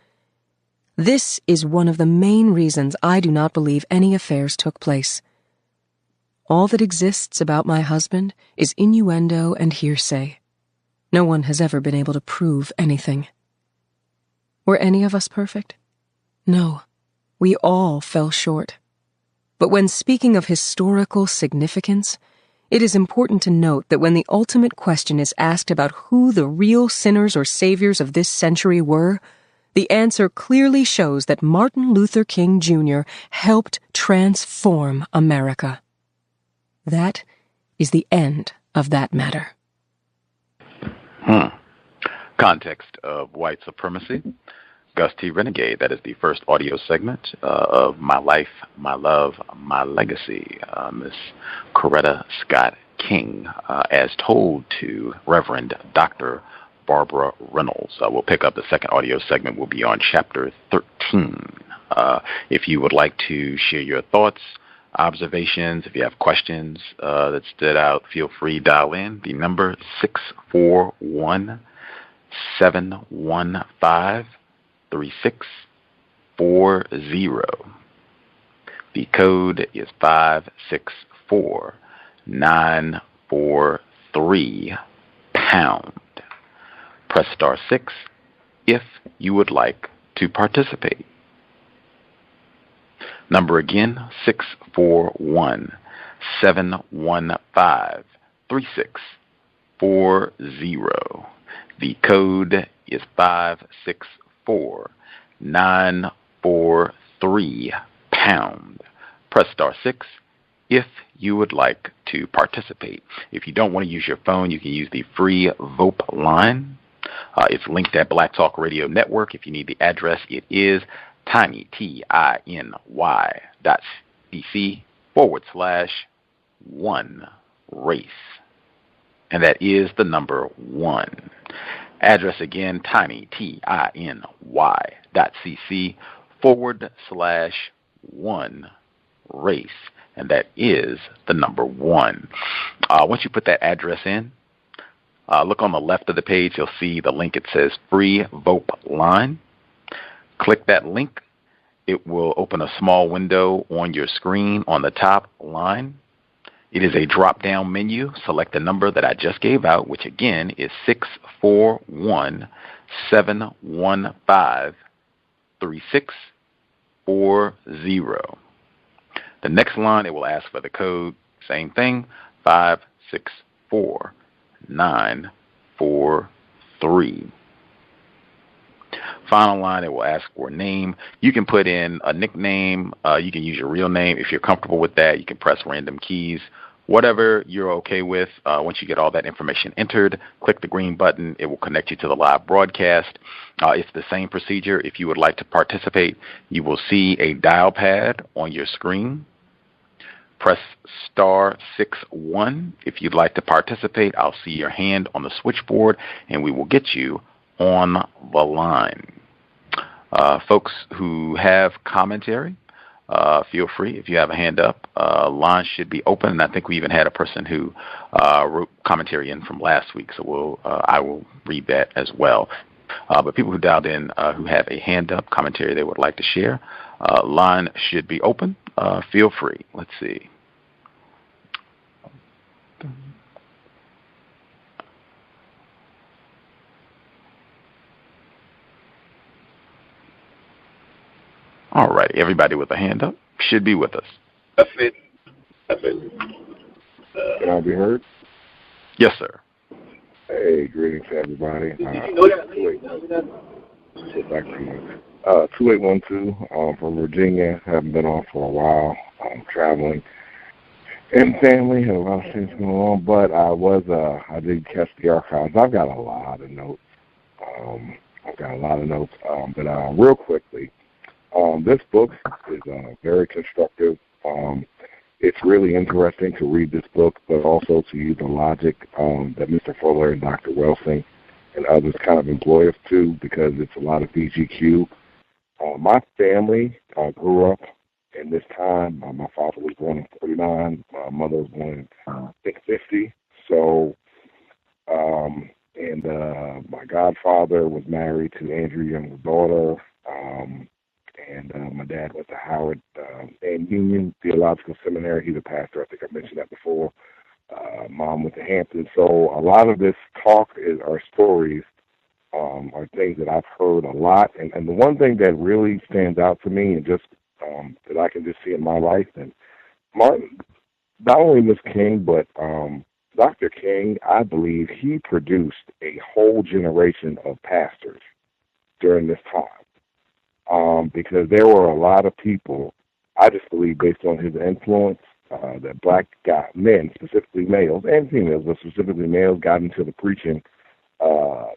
This is one of the main reasons I do not believe any affairs took place. All that exists about my husband is innuendo and hearsay. No one has ever been able to prove anything. Were any of us perfect? No. We all fell short. But when speaking of historical significance, it is important to note that when the ultimate question is asked about who the real sinners or saviors of this century were, the answer clearly shows that Martin Luther King Jr. helped transform America. That is the end of that matter. Context of White Supremacy. Gus T Renegade. That is the first audio segment of My Life, My Love, My Legacy. Miss Coretta Scott King, as told to Reverend Dr. Barbara Reynolds. We'll pick up the second audio segment. We'll be on Chapter 13. If you would like to share your thoughts, observations, if you have questions that stood out, feel free to dial in. The number 641-715-3640. The code is 564-943#. Press star 6 if you would like to participate. Number again, 641-715-3640. The code is 564-943#. Press star 6 if you would like to participate. If you don't want to use your phone, you can use the free VOP line. It's linked at Black Talk Radio Network. If you need the address, it is tiny, TINY.cc/1 race. And that is the number 1. Address again, tiny, TINY.cc/1 race. And that is the number 1. Once you put that address in, look on the left of the page. You'll see the link. It says Free VOP Line. Click that link. It will open a small window on your screen on the top line. It is a drop-down menu. Select the number that I just gave out, which again is 641-715-3640. The next line, it will ask for the code. Same thing, 564-943. Final line, it will ask for a name. You can put in a nickname. You can use your real name. If you're comfortable with that, you can press random keys. Whatever you're okay with. Once you get all that information entered, click the green button. It will connect you to the live broadcast. It's the same procedure. If you would like to participate, you will see a dial pad on your screen. Press star 61 if you'd like to participate. I'll see your hand on the switchboard, and we will get you on the line. Folks who have commentary, feel free. If you have a hand up, line should be open. And I think we even had a person who wrote commentary in from last week, so I will read that as well. But people who dialed in who have a hand up commentary they would like to share, line should be open. Feel free. Let's see. All right, everybody with a hand up should be with us. That's it. Can I be heard? Yes, sir. Hey, greetings to everybody. 2812 from Virginia. Haven't been on for a while. I'm traveling and family. Had a lot of things going on, but I did catch the archives. I've got a lot of notes. But real quickly, this book is very constructive. it's really interesting to read this book, but also to use the logic that Mr. Fuller and Dr. Welsing and others kind of employ us to, because it's a lot of VGQ. My family grew up in this time. My father was born in 49. My mother was born in, I think, 50. So, my godfather was married to Andrew Young's daughter. My dad went to Howard and Union Theological Seminary. He's a pastor. I think I mentioned that before. Mom went to Hampton. So a lot of this talk are stories, are things that I've heard a lot. And the one thing that really stands out to me, and just that I can just see in my life, and Martin, not only Miss King, but Dr. King, I believe he produced a whole generation of pastors during this time. Because there were a lot of people, I just believe, based on his influence, that black men, specifically males and females, but specifically males, got into the preaching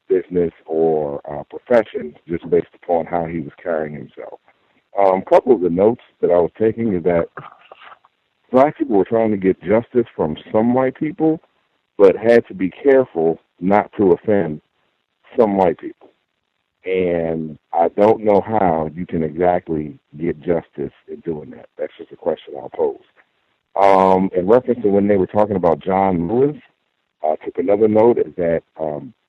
business or profession just based upon how he was carrying himself. A couple of the notes that I was taking is that black people were trying to get justice from some white people, but had to be careful not to offend some white people. And I don't know how you can exactly get justice in doing that. That's just a question I'll pose. In reference to when they were talking about John Lewis, I took another note is that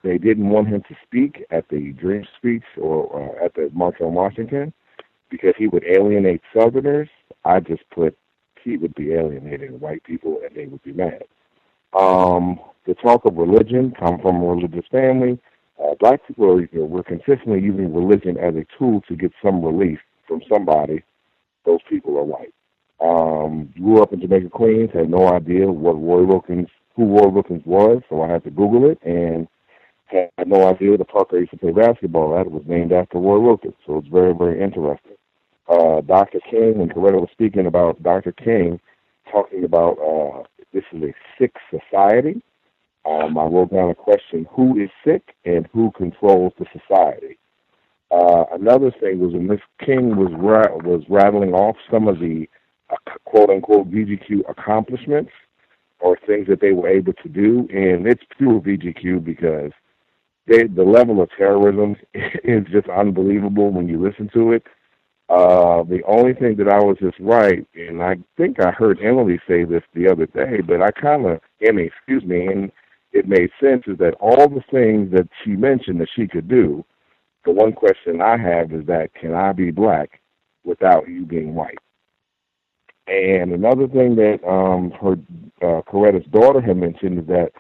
they didn't want him to speak at the Dream speech or at the March on Washington because he would alienate Southerners. I just put he would be alienating white people and they would be mad. The talk of religion come from a religious family. Black people were consistently using religion as a tool to get some relief from somebody. Those people are white. Grew up in Jamaica, Queens, had no idea who Roy Wilkins was, so I had to Google it, and had no idea the park I used to play basketball at was named after Roy Wilkins, so it's very, very interesting. Dr. King, when Coretta was speaking about Dr. King, talking about this is a sick society, I wrote down a question, who is sick and who controls the society? Another thing was when Miss King was rattling off some of the quote-unquote VGQ accomplishments or things that they were able to do, and it's pure VGQ because the level of terrorism is just unbelievable when you listen to it. The only thing that I was just right, and I think I heard Emily say this the other day, but I kind of, excuse me, and it made sense, is that all the things that she mentioned that she could do, the one question I have is that, can I be black without you being white? And another thing that Coretta's daughter had mentioned is that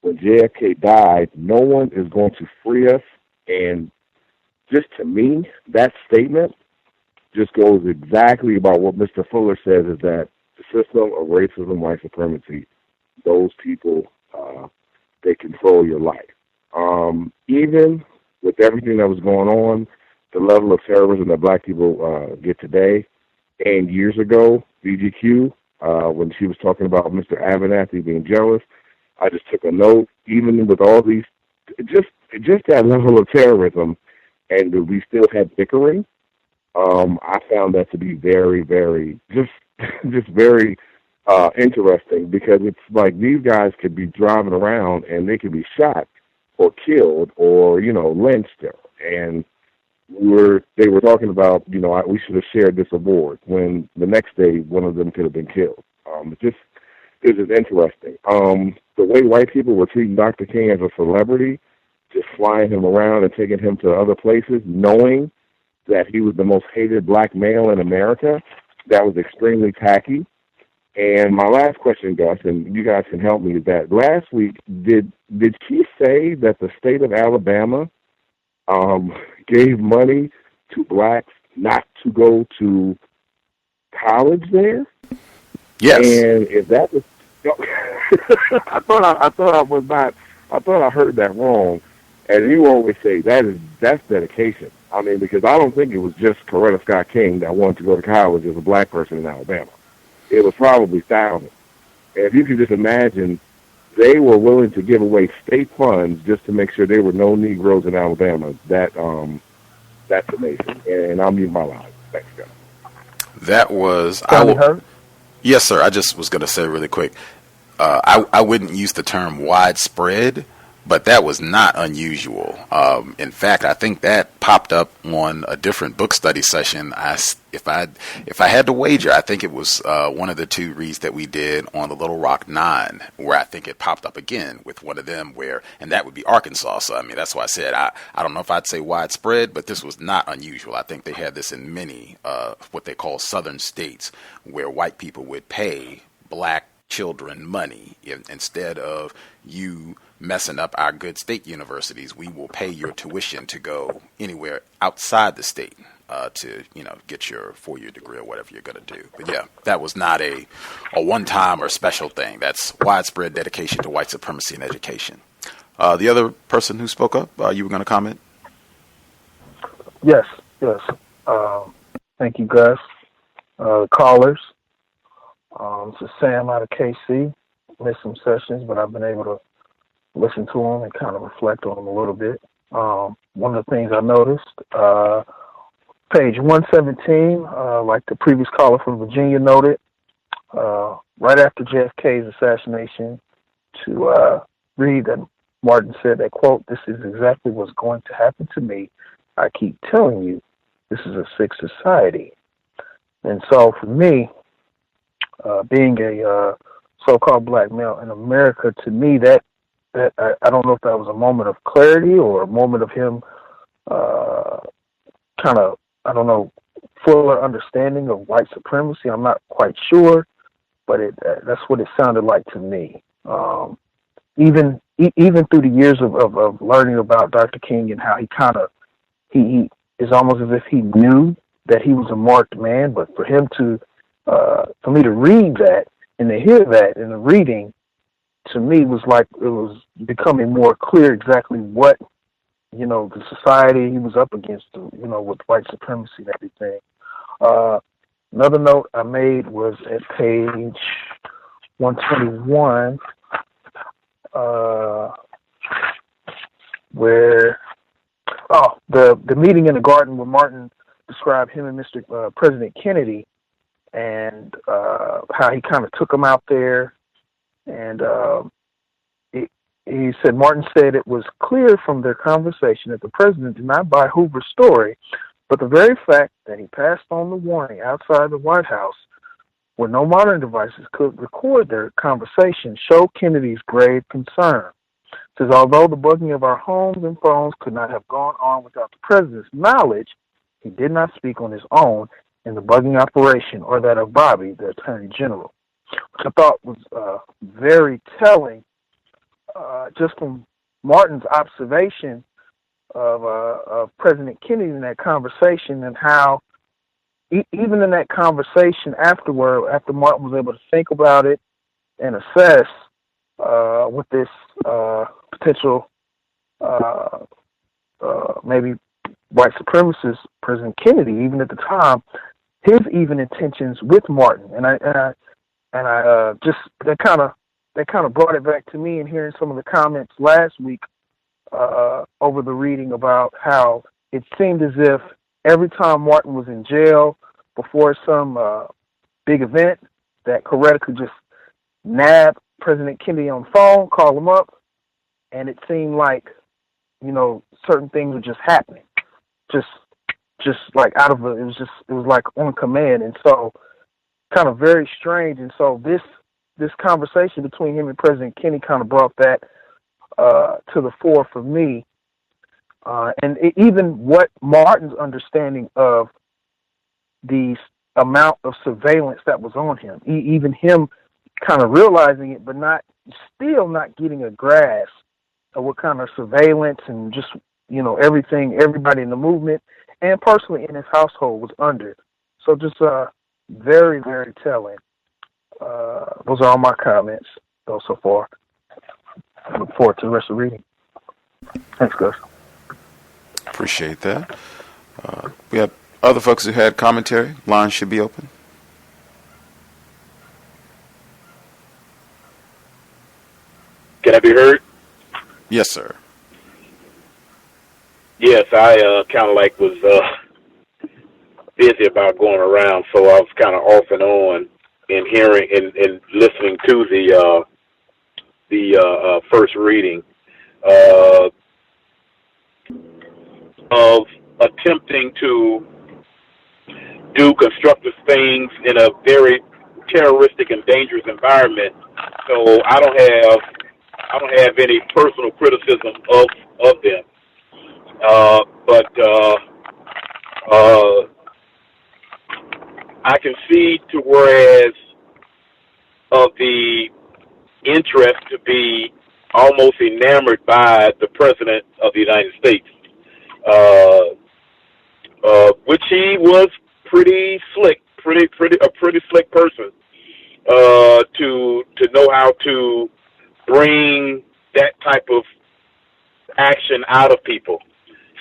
when JFK died, no one is going to free us. And just to me, that statement just goes exactly about what Mr. Fuller says, is that the system of racism, white supremacy, those people, they control your life. Even with everything that was going on, the level of terrorism that black people get today, and years ago, VGQ, when she was talking about Mr. Abernathy being jealous, I just took a note, even with all these, just that level of terrorism, and we still had bickering, I found that to be very, very, just very interesting, because it's like these guys could be driving around and they could be shot or killed or, lynched, and they were talking about, we should have shared this award, when the next day one of them could have been killed. It is interesting. The way white people were treating Dr. King as a celebrity, just flying him around and taking him to other places, knowing that he was the most hated black male in America, that was extremely tacky. And my last question, Gus, and you guys can help me with that. Last week, did she say that the state of Alabama gave money to blacks not to go to college there? Yes. And if that was, I thought I heard that wrong. And you always say that's dedication. I mean, because I don't think it was just Coretta Scott King that wanted to go to college as a black person in Alabama. It was probably thousands. And if you could just imagine, they were willing to give away state funds just to make sure there were no Negroes in Alabama. That's amazing. And I'll mute my line. Thanks, guys. That was Hurt? Yes, sir. I just was going to say really quick. I wouldn't use the term widespread, but that was not unusual. In fact, I think that popped up on a different book study session. If I had to wager, I think it was one of the two reads that we did on the Little Rock Nine, where I think it popped up again with one of them, and that would be Arkansas. So I mean, that's why I said I don't know if I'd say widespread, but this was not unusual. I think they had this in many what they call southern states, where white people would pay black children money. Instead of you messing up our good state universities, we will pay your tuition to go anywhere outside the state to get your 4-year degree or whatever you're going to do. But yeah, that was not a one-time or special thing. That's widespread dedication to white supremacy in education. The other person who spoke up, you were going to comment? Yes. Thank you, Gus. Callers. This is Sam out of KC. Missed some sessions, but I've been able to listen to them and kind of reflect on them a little bit. One of the things I noticed, page 117, like the previous caller from Virginia noted, right after JFK's assassination, to read that Martin said that, quote, "This is exactly what's going to happen to me. I keep telling you, this is a sick society." And so for me, being a so-called black male in America, to me, that I don't know if that was a moment of clarity or a moment of him kind of, I don't know, fuller understanding of white supremacy. I'm not quite sure, but that's what it sounded like to me. Even through the years of learning about Dr. King and how he is almost as if he knew that he was a marked man, but for him to for me to read that and to hear that in the reading, to me was like it was becoming more clear exactly what, the society he was up against, with white supremacy and everything. Another note I made was at page 121, where the meeting in the garden where Martin described him and Mr. President Kennedy, and how he kind of took him out there, and he said, Martin said it was clear from their conversation that the president did not buy Hoover's story, but the very fact that he passed on the warning outside the White House where no modern devices could record their conversation showed Kennedy's grave concern. It says, although the bugging of our homes and phones could not have gone on without the president's knowledge, he did not speak on his own in the bugging operation or that of Bobby, the Attorney General, which I thought was very telling, just from Martin's observation of President Kennedy in that conversation, and how even in that conversation afterward, after Martin was able to think about it and assess with this potential maybe white supremacist President Kennedy, even at the time, his even intentions with Martin, and I just that kind of brought it back to me, and hearing some of the comments last week over the reading about how it seemed as if every time Martin was in jail before some big event, that Coretta could just nab President Kennedy on the phone, call him up, and it seemed like, certain things were just happening. Just like out of it was like on command, and so kind of very strange. And so this conversation between him and President Kennedy kind of brought that to the fore for me, and even what Martin's understanding of the amount of surveillance that was on him, even him kind of realizing it, but still not getting a grasp of what kind of surveillance and just everybody in the movement and personally in his household was under. So just very, very telling. Those are all my comments so far. I look forward to the rest of the reading. Thanks, Gus. Appreciate that. We have other folks who had commentary. Lines should be open. Can I be heard? Yes, sir. Yes, I kind of was busy about going around, so I was kind of off and on. in hearing in listening to the first reading of attempting to do constructive things in a very terroristic and dangerous environment. So I don't have any personal criticism of them. But I can see to whereas of the interest to be almost enamored by the President of the United States, which he was pretty slick, a pretty slick person, to know how to bring that type of action out of people.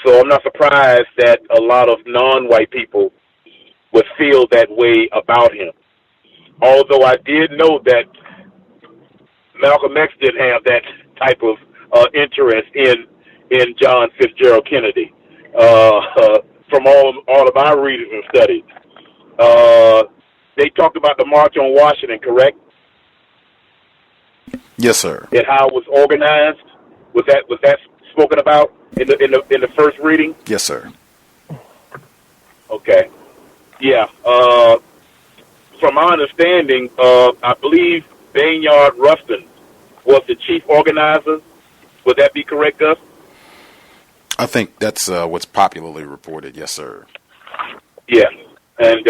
So I'm not surprised that a lot of non-white people would feel that way about him. Although I did know that Malcolm X didn't have that type of interest in John Fitzgerald Kennedy. From all of our readings and studies, they talked about the March on Washington, correct? Yes, sir. And how it was organized. Was that spoken about in the first reading? Yes, sir. Okay. Yeah. From my understanding, I believe Bayard Rustin was the chief organizer. Would that be correct, Gus? I think that's what's popularly reported. Yes, sir. Yeah. And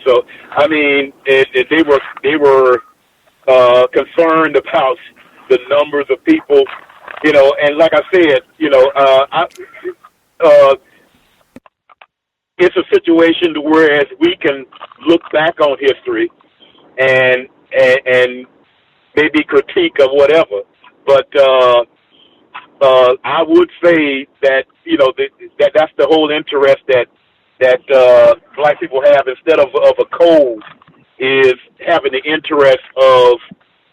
so, I mean, they were concerned about the numbers of people, you know, and like I said, you know, it's a situation to whereas we can look back on history and maybe critique of whatever, but I would say that, you know, that's the whole interest that black people have instead of a code, is having the interest of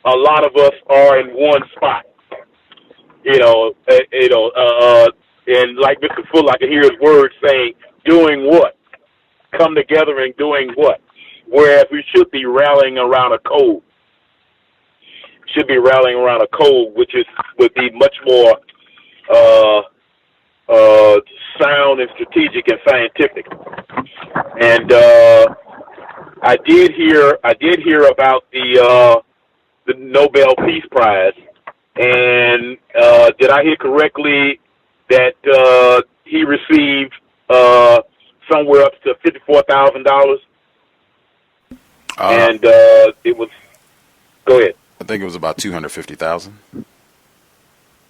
a lot of us are in one spot. And like Mr. Fuller, I can hear his words saying, doing what? Come together and doing what? Whereas we should be rallying around a code. Which would be much more sound and strategic and scientific. And I did hear about the Nobel Peace Prize. And did I hear correctly that he received somewhere up to $54,000? And it was. Go ahead. I think it was about 250,000.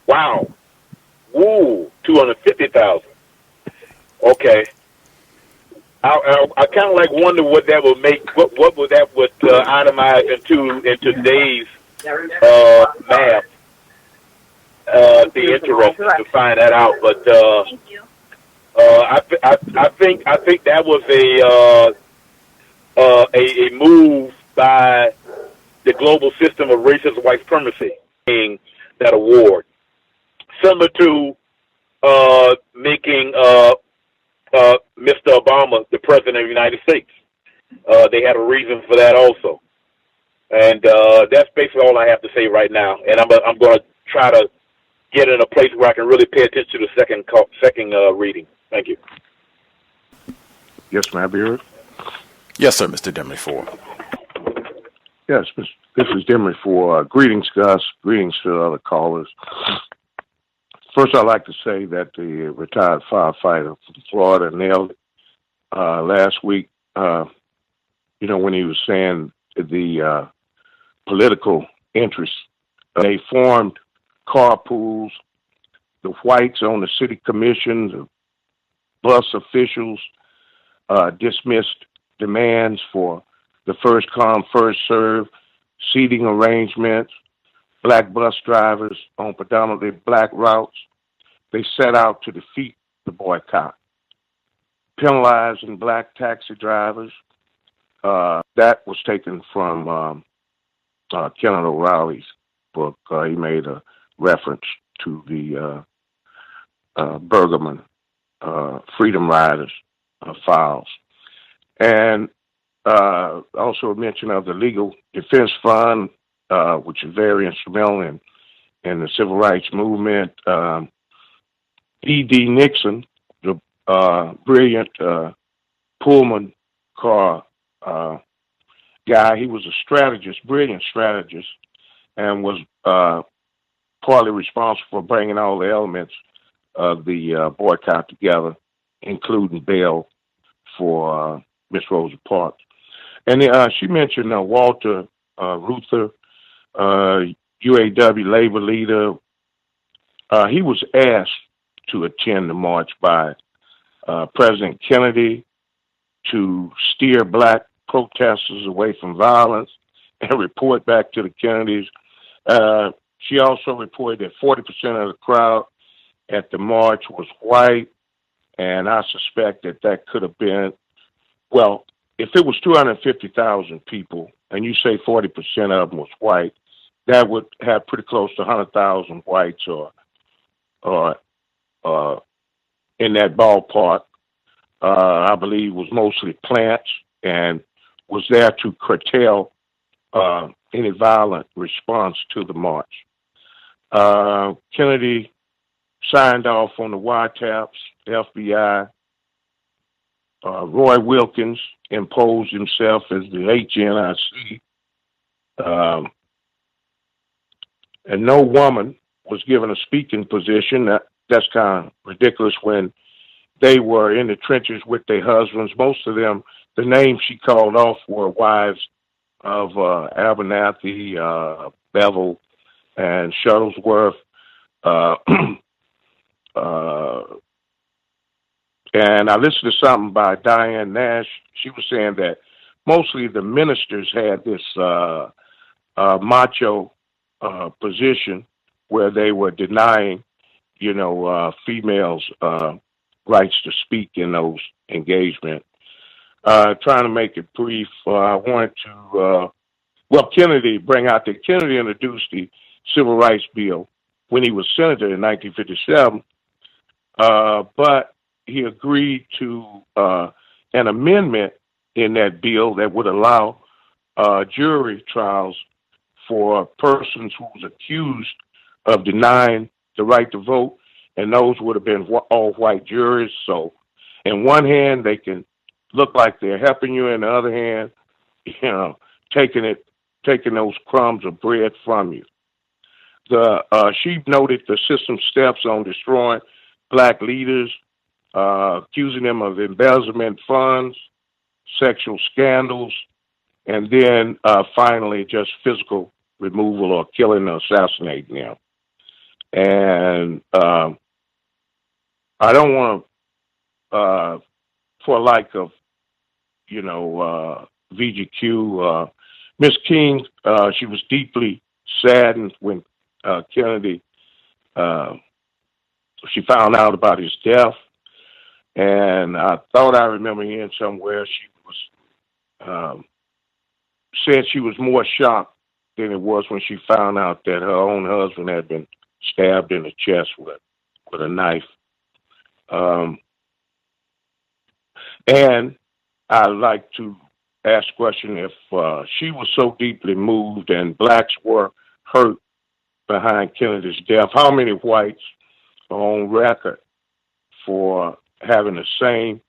Wow. Woo, 250,000. Okay. I kind of like wonder what that would make. What would that would itemize into today's math? Be interesting to find that out. But I think that was a move by the global system of racist white supremacy, that award, similar to making Mr. Obama the president of the United States. They had a reason for that also, and that's basically all I have to say right now. And I'm going to try to get in a place where I can really pay attention to the second reading. Thank you. Yes, may I be heard? Yes, sir, Mr. Dimley Ford. Yes, this is Dimley Ford. Greetings, Gus. Greetings to the other callers. First, I'd like to say that the retired firefighter from Florida nailed it last week. When he was saying the political interests, they formed carpools. The whites on the city commission, the bus officials dismissed demands for the first come, first serve seating arrangements, black bus drivers on predominantly black routes. They set out to defeat the boycott, penalizing black taxi drivers. That was taken from Kenneth O'Reilly's book. He made a reference to the Bergman Freedom Riders files. And also a mention of the Legal Defense Fund, which is very instrumental in the civil rights movement. E.D. Nixon, the brilliant Pullman car guy, he was a strategist, brilliant strategist, and was partly responsible for bringing all the elements of the boycott together, including bail for Miss Rosa Parks. And she mentioned Walter Reuther, UAW labor leader. He was asked to attend the march by President Kennedy to steer black protesters away from violence and report back to the Kennedys. She also reported that 40% of the crowd at the march was white, and I suspect that could have been, well, if it was 250,000 people, and you say 40% of them was white, that would have pretty close to 100,000 whites or in that ballpark. I believe was mostly plants and was there to curtail any violent response to the march. Kennedy signed off on the wiretaps, the FBI. Roy Wilkins imposed himself as the HNIC. And no woman was given a speaking position. That's kind of ridiculous when they were in the trenches with their husbands. Most of them, the names she called off were wives of Abernathy, Bevel, and Shuttlesworth. And I listened to something by Diane Nash. She was saying that mostly the ministers had this macho position where they were denying, females' rights to speak in those engagements. Trying to make it brief, I wanted to, Kennedy introduced the Civil Rights Bill when he was senator in 1957, but he agreed to an amendment in that bill that would allow jury trials for persons who was accused of denying the right to vote, and those would have been all white juries. So, in one hand, they can look like they're helping you, in the other hand, taking those crumbs of bread from you. She noted the system steps on destroying black leaders, accusing them of embezzlement funds, sexual scandals, and then finally just physical removal or killing or assassinating them. And I don't want to, for lack of, VGQ, Miss King, she was deeply saddened when Kennedy, she found out about his death. And I thought I remember hearing somewhere she was, said she was more shocked than it was when she found out that her own husband had been stabbed in the chest with a knife. And I'd like to ask the question, if she was so deeply moved and blacks were hurt behind Kennedy's death, how many whites are on record for having the same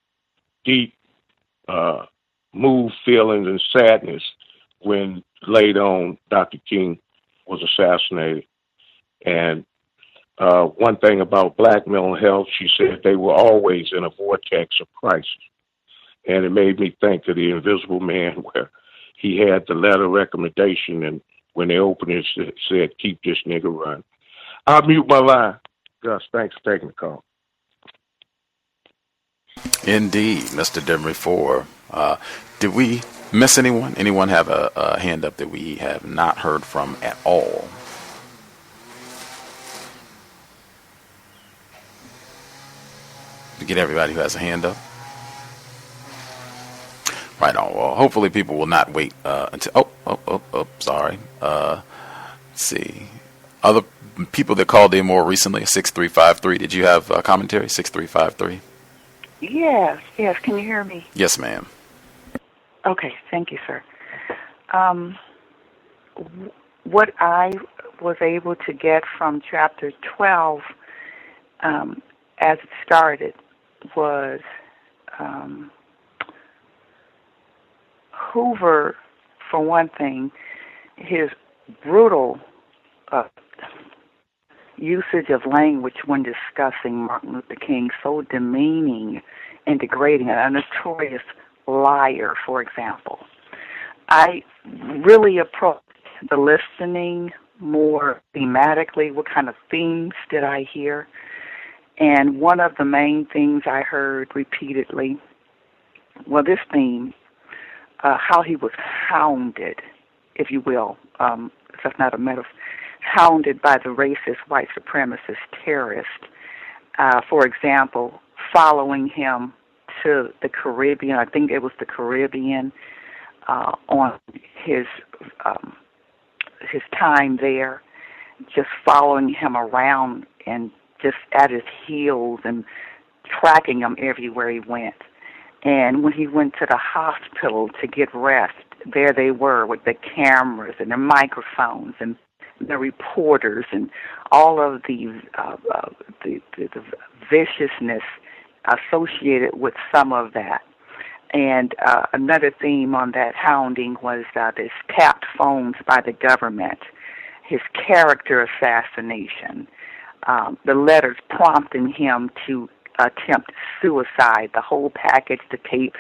deep moved feelings and sadness when later on Dr. King was assassinated? And one thing about black mental health, she said they were always in a vortex of crisis. And it made me think of The Invisible Man, where he had the letter of recommendation, and when they opened it, it said, "Keep this nigga running." I'll mute my line. Gus, thanks for taking the call. Indeed, Mr. Demery Ford. Did we miss anyone? Anyone have a hand up that we have not heard from at all? To get everybody who has a hand up. Right on. Well, hopefully people will not wait until. Sorry. Let's see. Other people that called in more recently, 6353. Did you have a commentary? 6353. Yes. Can you hear me? Yes, ma'am. Okay, thank you, sir. What I was able to get from chapter 12 as it started was Hoover, for one thing, his brutal usage of language when discussing Martin Luther King, so demeaning and degrading, a notorious liar, for example. I really approached the listening more thematically. What kind of themes did I hear? And one of the main things I heard repeatedly, well, this theme, how he was hounded, if you will, if that's not a metaphor, hounded by the racist, white supremacist terrorist. For example, following him to the Caribbean, I think it was the Caribbean, on his time there, just following him around and just at his heels and tracking him everywhere he went. And when he went to the hospital to get rest, there they were with the cameras and the microphones and the reporters and all of the viciousness associated with some of that. And another theme on that hounding was this tapped phones by the government, his character assassination, the letters prompting him to attempt suicide, the whole package, the tape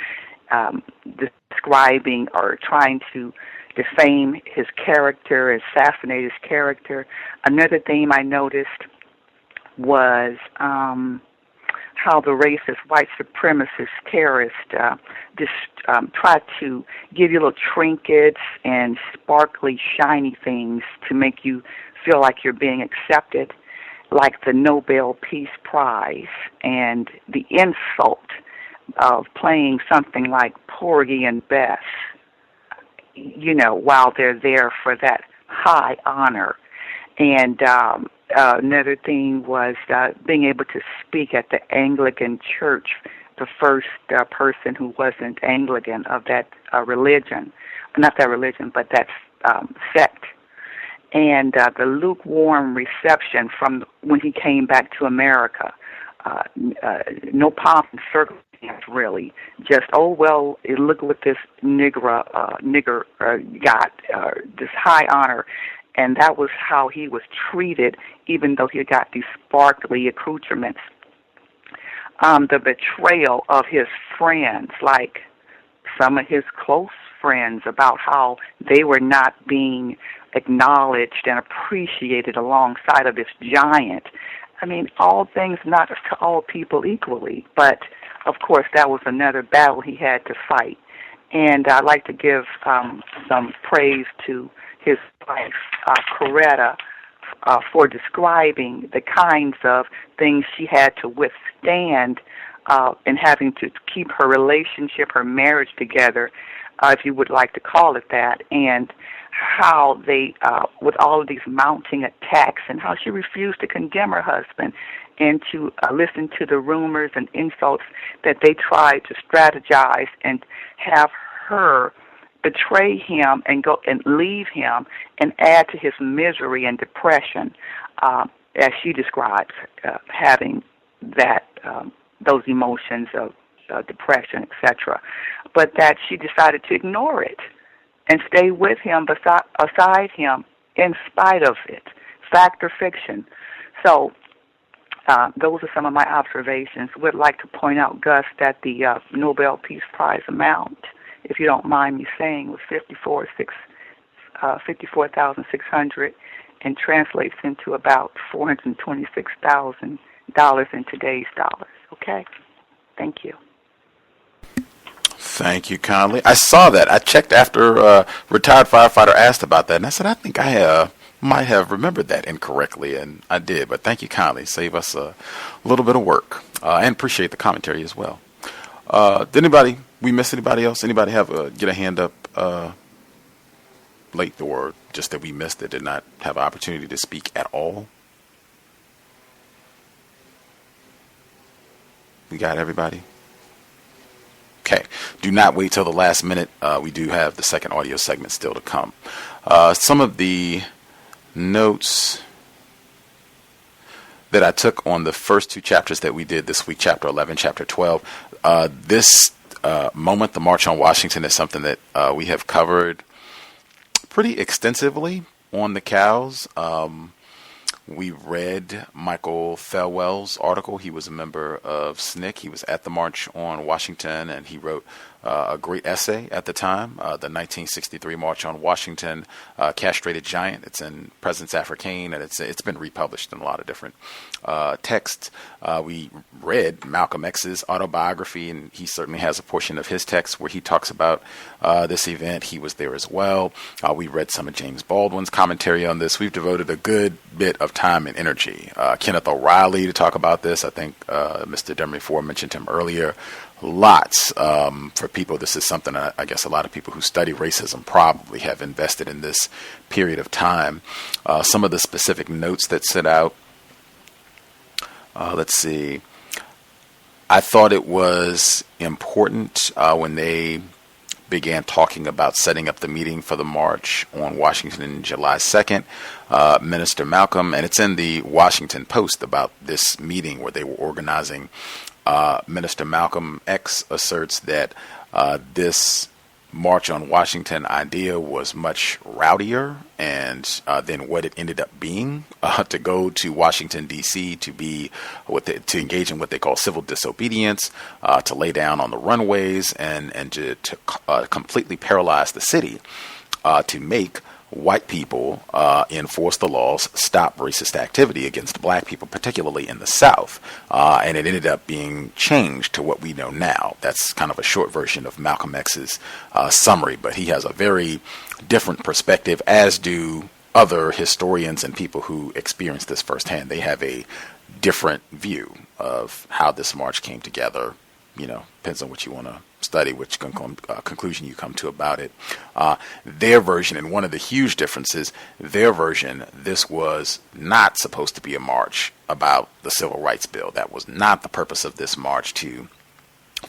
describing or trying to defame his character, assassinate his character. Another theme I noticed was how the racist, white supremacist terrorist tried to give you little trinkets and sparkly, shiny things to make you feel like you're being accepted, like the Nobel Peace Prize, and the insult of playing something like Porgy and Bess, you know, while they're there for that high honor. And another thing was being able to speak at the Anglican Church, the first person who wasn't Anglican of that religion, not that religion, but that sect. And the lukewarm reception from when he came back to America. No pomp and circumstance, really. Just, oh, well, look what this nigger got, this high honor. And that was how he was treated, even though he got these sparkly accoutrements. The betrayal of his friends, like some of his close friends, about how they were not being acknowledged and appreciated alongside of this giant. I mean, all things not to all people equally, but of course that was another battle he had to fight. And I'd like to give some praise to his wife, Coretta, for describing the kinds of things she had to withstand in having to keep her relationship, her marriage together, if you would like to call it that, and how they, with all of these mounting attacks, and how she refused to condemn her husband and to listen to the rumors and insults that they tried to strategize and have her betray him and go and leave him and add to his misery and depression, as she describes having that those emotions of depression, etc. But that she decided to ignore it and stay with him, beside him, in spite of it, fact or fiction. So those are some of my observations. Would like to point out, Gus, that the Nobel Peace Prize amount, if you don't mind me saying, was $54,600 and translates into about $426,000 in today's dollars. Okay? Thank you. Thank you kindly. I saw that. I checked after retired firefighter asked about that, and I said, I think I might have remembered that incorrectly, and I did. But thank you kindly. Save us a little bit of work, and appreciate the commentary as well. Did we miss anybody else? Anybody have get a hand up late, or just that we missed it, did not have an opportunity to speak at all? We got everybody? Okay, do not wait till the last minute. We do have the second audio segment still to come. Some of the notes that I took on the first two chapters that we did this week, chapter 11, chapter 12. This moment, the March on Washington, is something that we have covered pretty extensively on the cows. We read Michael Thelwell's article. He was a member of SNCC. He was at the March on Washington, and he wrote a great essay at the time, the 1963 March on Washington, Castrated Giant. It's in Presence Africaine, and it's been republished in a lot of different texts. We read Malcolm X's autobiography, and he certainly has a portion of his text where he talks about this event. He was there as well. We read some of James Baldwin's commentary on this. We've devoted a good bit of time and energy. Kenneth O'Reilly to talk about this. I think Mr. Demery mentioned him earlier. Lots for people. This is something I guess a lot of people who study racism probably have invested in this period of time. Some of the specific notes that sit out. Let's see. I thought it was important when they began talking about setting up the meeting for the March on Washington July 2nd. Minister Malcolm, and it's in the Washington Post about this meeting where they were organizing. Minister Malcolm X asserts that this March on Washington idea was much rowdier and than what it ended up being. To go to Washington D.C. to engage in what they call civil disobedience, to lay down on the runways and to completely paralyze the city, to make white people enforce the laws, stop racist activity against black people, particularly in the South. And it ended up being changed to what we know now. That's kind of a short version of Malcolm X's summary, but he has a very different perspective, as do other historians and people who experienced this firsthand. They have a different view of how this march came together. Depends on what you want to study, which conclusion you come to about it. Their version, and one of the huge differences, their version, this was not supposed to be a march about the Civil Rights Bill. That was not the purpose of this march, to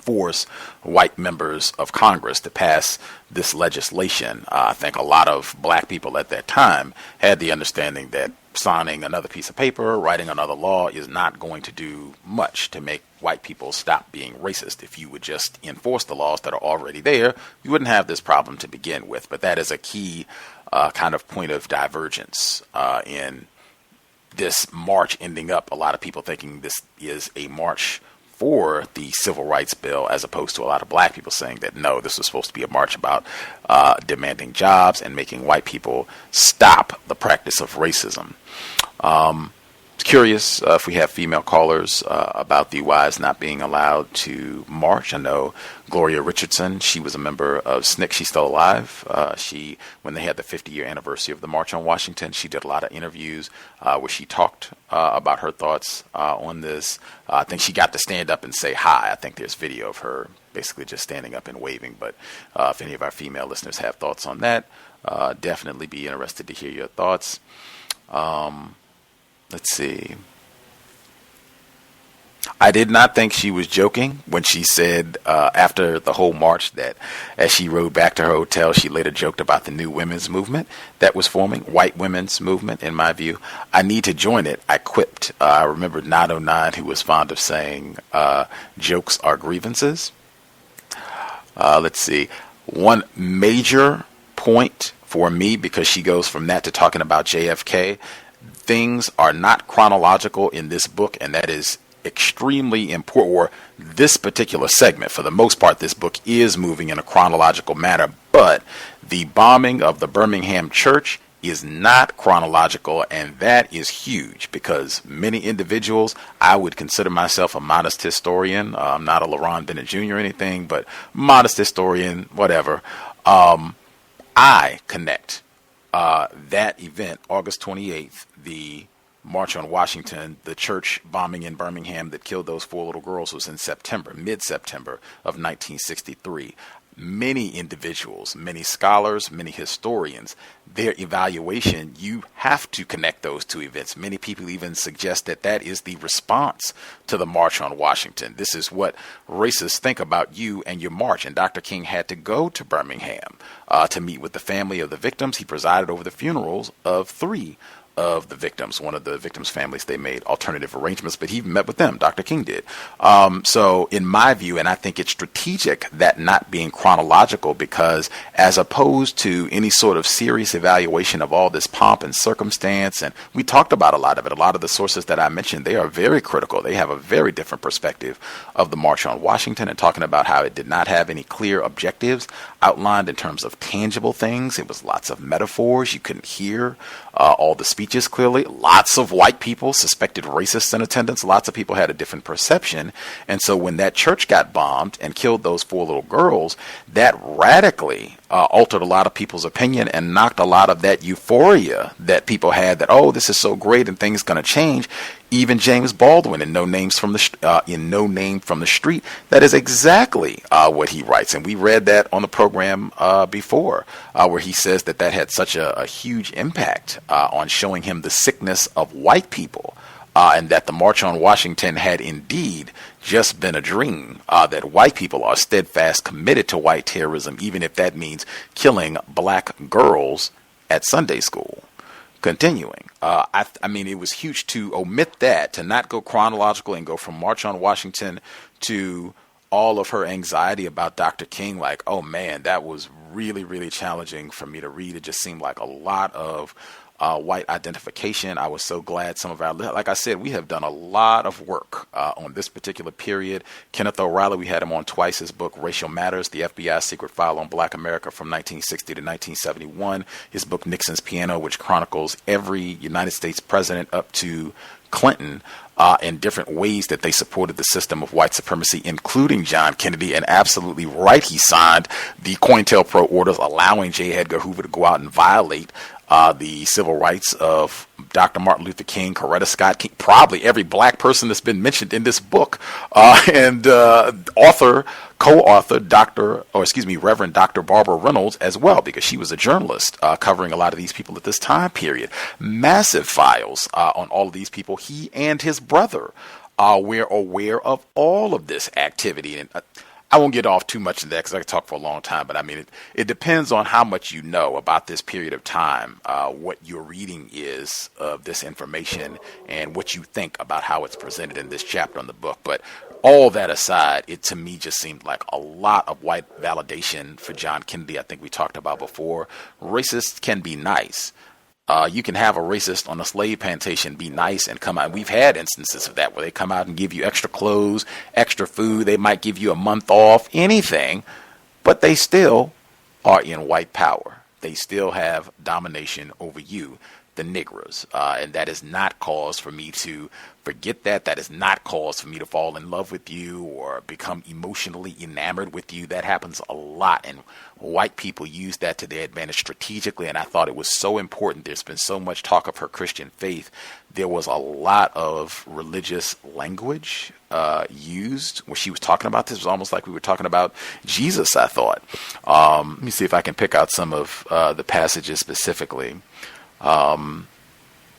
force white members of Congress to pass this legislation. I think a lot of black people at that time had the understanding that signing another piece of paper, writing another law is not going to do much to make white people stop being racist. If you would just enforce the laws that are already there, you wouldn't have this problem to begin with. But that is a key kind of point of divergence in this march, ending up a lot of people thinking this is a march for the Civil Rights Bill, as opposed to a lot of black people saying that no, this was supposed to be a march about demanding jobs and making white people stop the practice of racism. Curious if we have female callers about the wives not being allowed to march. I know Gloria Richardson, she was a member of SNCC. She's still alive. When they had the 50-year anniversary of the March on Washington, she did a lot of interviews where she talked about her thoughts on this. I think she got to stand up and say hi. I think there's video of her basically just standing up and waving. But if any of our female listeners have thoughts on that, definitely be interested to hear your thoughts. Let's see. I did not think she was joking when she said after the whole march that as she rode back to her hotel, she later joked about the new women's movement that was forming, white women's movement, in my view. I need to join it, I quipped. I remember 909, who was fond of saying jokes are grievances. Let's see. One major point for me, because she goes from that to talking about JFK, things are not chronological in this book, and that is extremely important. Or this particular segment, for the most part, this book is moving in a chronological manner, but the bombing of the Birmingham church is not chronological, and that is huge because many individuals, I would consider myself a modest historian. I'm not a LaRon Bennett Jr. or anything, but modest historian, whatever. I connect that event, August 28th, the March on Washington, the church bombing in Birmingham that killed those 4 little girls, was in September, mid-September of 1963. many individuals, many scholars, many historians, their evaluation, you have to connect those two events. Many people even suggest that that is the response to the March on Washington. This is what racists think about you and your march. And Dr. King had to go to Birmingham to meet with the family of the victims. He presided over the funerals of 3 of the victims. One of the victims' families, they made alternative arrangements, but he met with them. Dr. King did. So in my view, and I think it's strategic that not being chronological, because as opposed to any sort of serious evaluation of all this pomp and circumstance, and we talked about a lot of it, a lot of the sources that I mentioned, they are very critical. They have a very different perspective of the March on Washington and talking about how it did not have any clear objectives outlined in terms of tangible things. It was lots of metaphors. You couldn't hear all the speeches clearly. Lots of white people, suspected racists in attendance. Lots of people had a different perception. And so when that church got bombed and killed those 4 little girls, that radically altered a lot of people's opinion and knocked a lot of that euphoria that people had that, oh, this is so great and things going to change. Even James Baldwin in No Name from the Street, that is exactly what he writes. And we read that on the program before, where he says that had such a huge impact on showing him the sickness of white people, and that the March on Washington had indeed just been a dream, that white people are steadfast committed to white terrorism, even if that means killing black girls at Sunday school. Continuing, I mean, it was huge to omit that, to not go chronological and go from March on Washington to all of her anxiety about Dr. King. Like, oh man, that was really, really challenging for me to read. It just seemed like a lot of white identification. I was so glad some of our, like I said, we have done a lot of work on this particular period. Kenneth O'Reilly, we had him on twice. His book, Racial Matters, the FBI's Secret File on Black America from 1960 to 1971. His book, Nixon's Piano, which chronicles every United States president up to Clinton, in different ways that they supported the system of white supremacy, including John Kennedy. And absolutely right, he signed the COINTELPRO orders allowing J. Edgar Hoover to go out and violate the civil rights of Dr. Martin Luther King, Coretta Scott King, probably every black person that's been mentioned in this book, and co-author, Reverend Dr. Barbara Reynolds as well, because she was a journalist covering a lot of these people at this time period. Massive files on all of these people. He and his brother were aware of all of this activity. And I won't get off too much into that because I could talk for a long time, but I mean, it depends on how much you know about this period of time, what your reading is of this information, and what you think about how it's presented in this chapter in the book. But all that aside, it to me just seemed like a lot of white validation for John Kennedy. I think we talked about before. Racists can be nice. You can have a racist on a slave plantation be nice and come out. We've had instances of that where they come out and give you extra clothes, extra food. They might give you a month off, anything, but they still are in white power. They still have domination over you, the Negroes. And that is not cause for me to forget that. That is not cause for me to fall in love with you or become emotionally enamored with you. That happens a lot. And white people use that to their advantage strategically. And I thought it was so important. There's been so much talk of her Christian faith. There was a lot of religious language used where she was talking about this. It was almost like we were talking about Jesus, I thought. Let me see if I can pick out some of the passages specifically.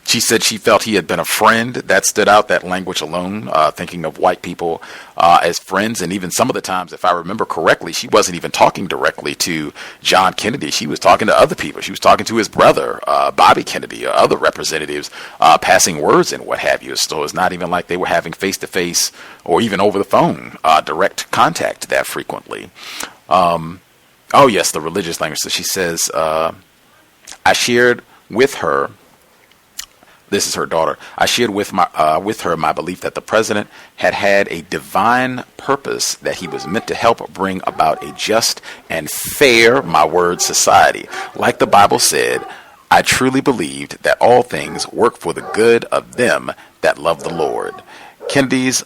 She said she felt he had been a friend. That stood out, that language alone, thinking of white people as friends. And even some of the times, if I remember correctly, she wasn't even talking directly to John Kennedy. She was talking to other people. She was talking to his brother, Bobby Kennedy, or other representatives, passing words and what have you. So it's not even like they were having face-to-face or even over the phone direct contact that frequently. Oh, yes, the religious language. So she says, I shared with her, this is her daughter, I shared with her my belief that the president had a divine purpose, that he was meant to help bring about a just and fair, my word, society. Like the Bible said, I truly believed that all things work for the good of them that love the Lord. Kennedy's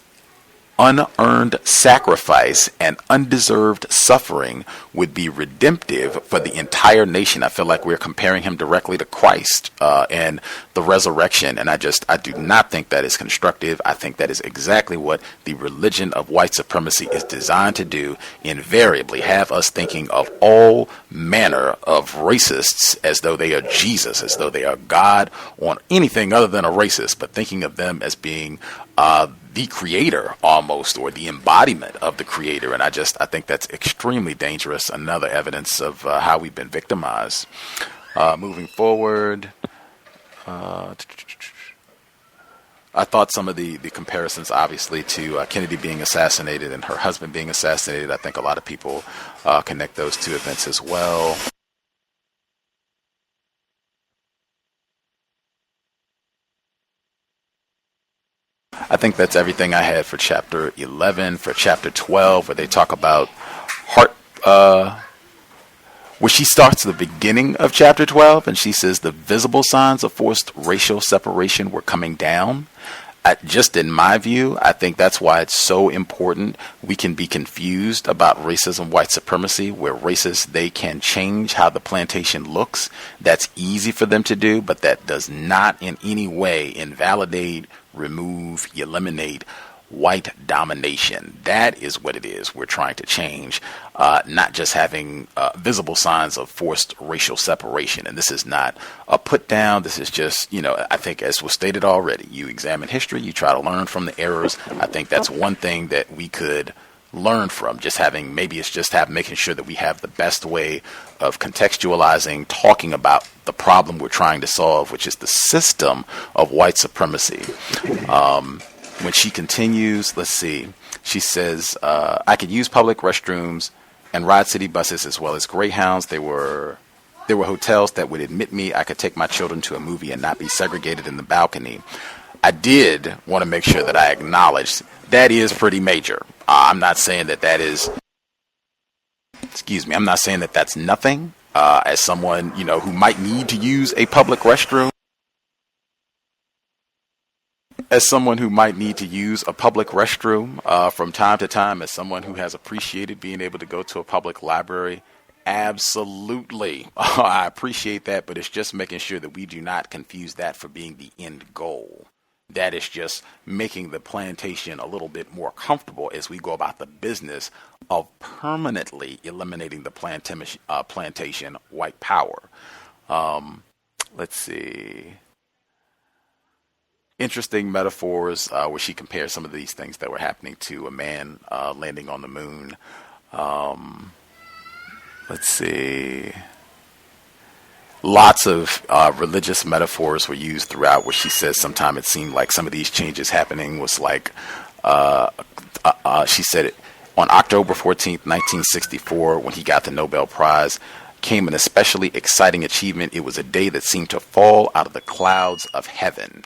unearned sacrifice and undeserved suffering would be redemptive for the entire nation. I feel like we're comparing him directly to Christ and the resurrection, and I do not think that is constructive. I think that is exactly what the religion of white supremacy is designed to do, invariably have us thinking of all manner of racists as though they are Jesus, as though they are God, on anything other than a racist, but thinking of them as being the creator almost, or the embodiment of the creator. And I think that's extremely dangerous. Another evidence of how we've been victimized. Moving forward, I thought some of the comparisons, obviously, to Kennedy being assassinated and her husband being assassinated, I think a lot of people connect those two events as well. I think that's everything I had for chapter 11. For chapter 12, where they talk about where she starts the beginning of chapter 12, and she says the visible signs of forced racial separation were coming down. Just in my view, I think that's why it's so important. We can be confused about racism, white supremacy, where racists, they can change how the plantation looks. That's easy for them to do, but that does not in any way invalidate, remove, eliminate white domination. That is what it is we're trying to change, not just having visible signs of forced racial separation. And this is not a put down. This is just, I think, as was stated already, you examine history, you try to learn from the errors. I think that's one thing that we could learn from, making sure that we have the best way of contextualizing, talking about the problem we're trying to solve, which is the system of white supremacy. When she continues, let's see, she says, I could use public restrooms and ride city buses as well as Greyhounds. There were hotels that would admit me. I could take my children to a movie and not be segregated in the balcony. I did want to make sure that I acknowledge that is pretty major. I'm not saying that is, I'm not saying that that's nothing. As someone, who might need to use a public restroom, from time to time, as someone who has appreciated being able to go to a public library, absolutely, I appreciate that, but it's just making sure that we do not confuse that for being the end goal. That is just making the plantation a little bit more comfortable as we go about the business of permanently eliminating the plantation white power. Let's see. Interesting metaphors where she compares some of these things that were happening to a man landing on the moon. Let's see. Lots of religious metaphors were used throughout, where she says sometime it seemed like some of these changes happening was like, she said it, on October 14th, 1964, when he got the Nobel Prize, came an especially exciting achievement. It was a day that seemed to fall out of the clouds of heaven.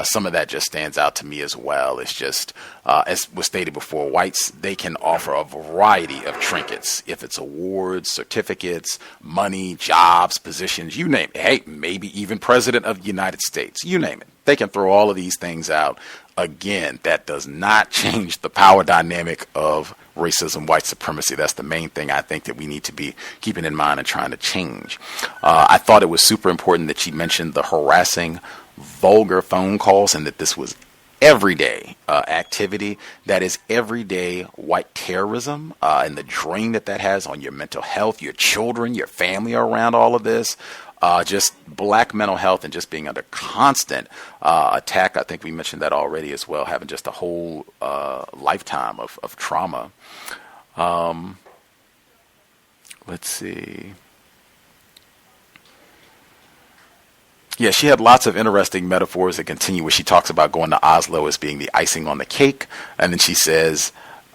Some of that just stands out to me as well. It's just, as was stated before, whites, they can offer a variety of trinkets. If it's awards, certificates, money, jobs, positions, you name it. Hey, maybe even president of the United States, you name it. They can throw all of these things out. Again, that does not change the power dynamic of racism, white supremacy. That's the main thing I think that we need to be keeping in mind and trying to change. I thought it was super important that she mentioned the harassing, vulgar phone calls, and that this was everyday activity. That is everyday white terrorism, and the drain that has on your mental health, your children, your family are around all of this. Just black mental health and just being under constant attack. I think we mentioned that already as well, having just a whole lifetime of trauma. Let's see. Yeah, she had lots of interesting metaphors that continue, where she talks about going to Oslo as being the icing on the cake. And then she says,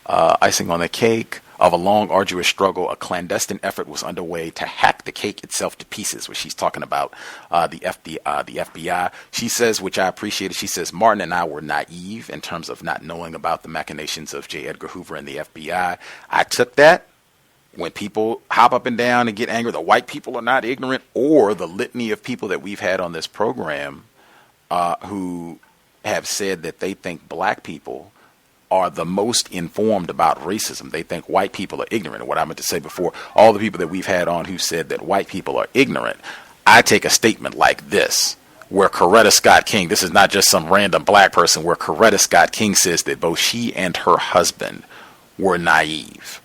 icing on the cake of a long, arduous struggle, a clandestine effort was underway to hack the cake itself to pieces, where she's talking about the FBI. She says, which I appreciated, she says, Martin and I were naive in terms of not knowing about the machinations of J. Edgar Hoover and the FBI. I took that. When people hop up and down and get angry, the white people are not ignorant, or the litany of people that we've had on this program who have said that they think black people are the most informed about racism. They think white people are ignorant. And what I meant to say before, all the people that we've had on who said that white people are ignorant, I take a statement like this, where Coretta Scott King, this is not just some random black person, where Coretta Scott King says that both she and her husband were naive.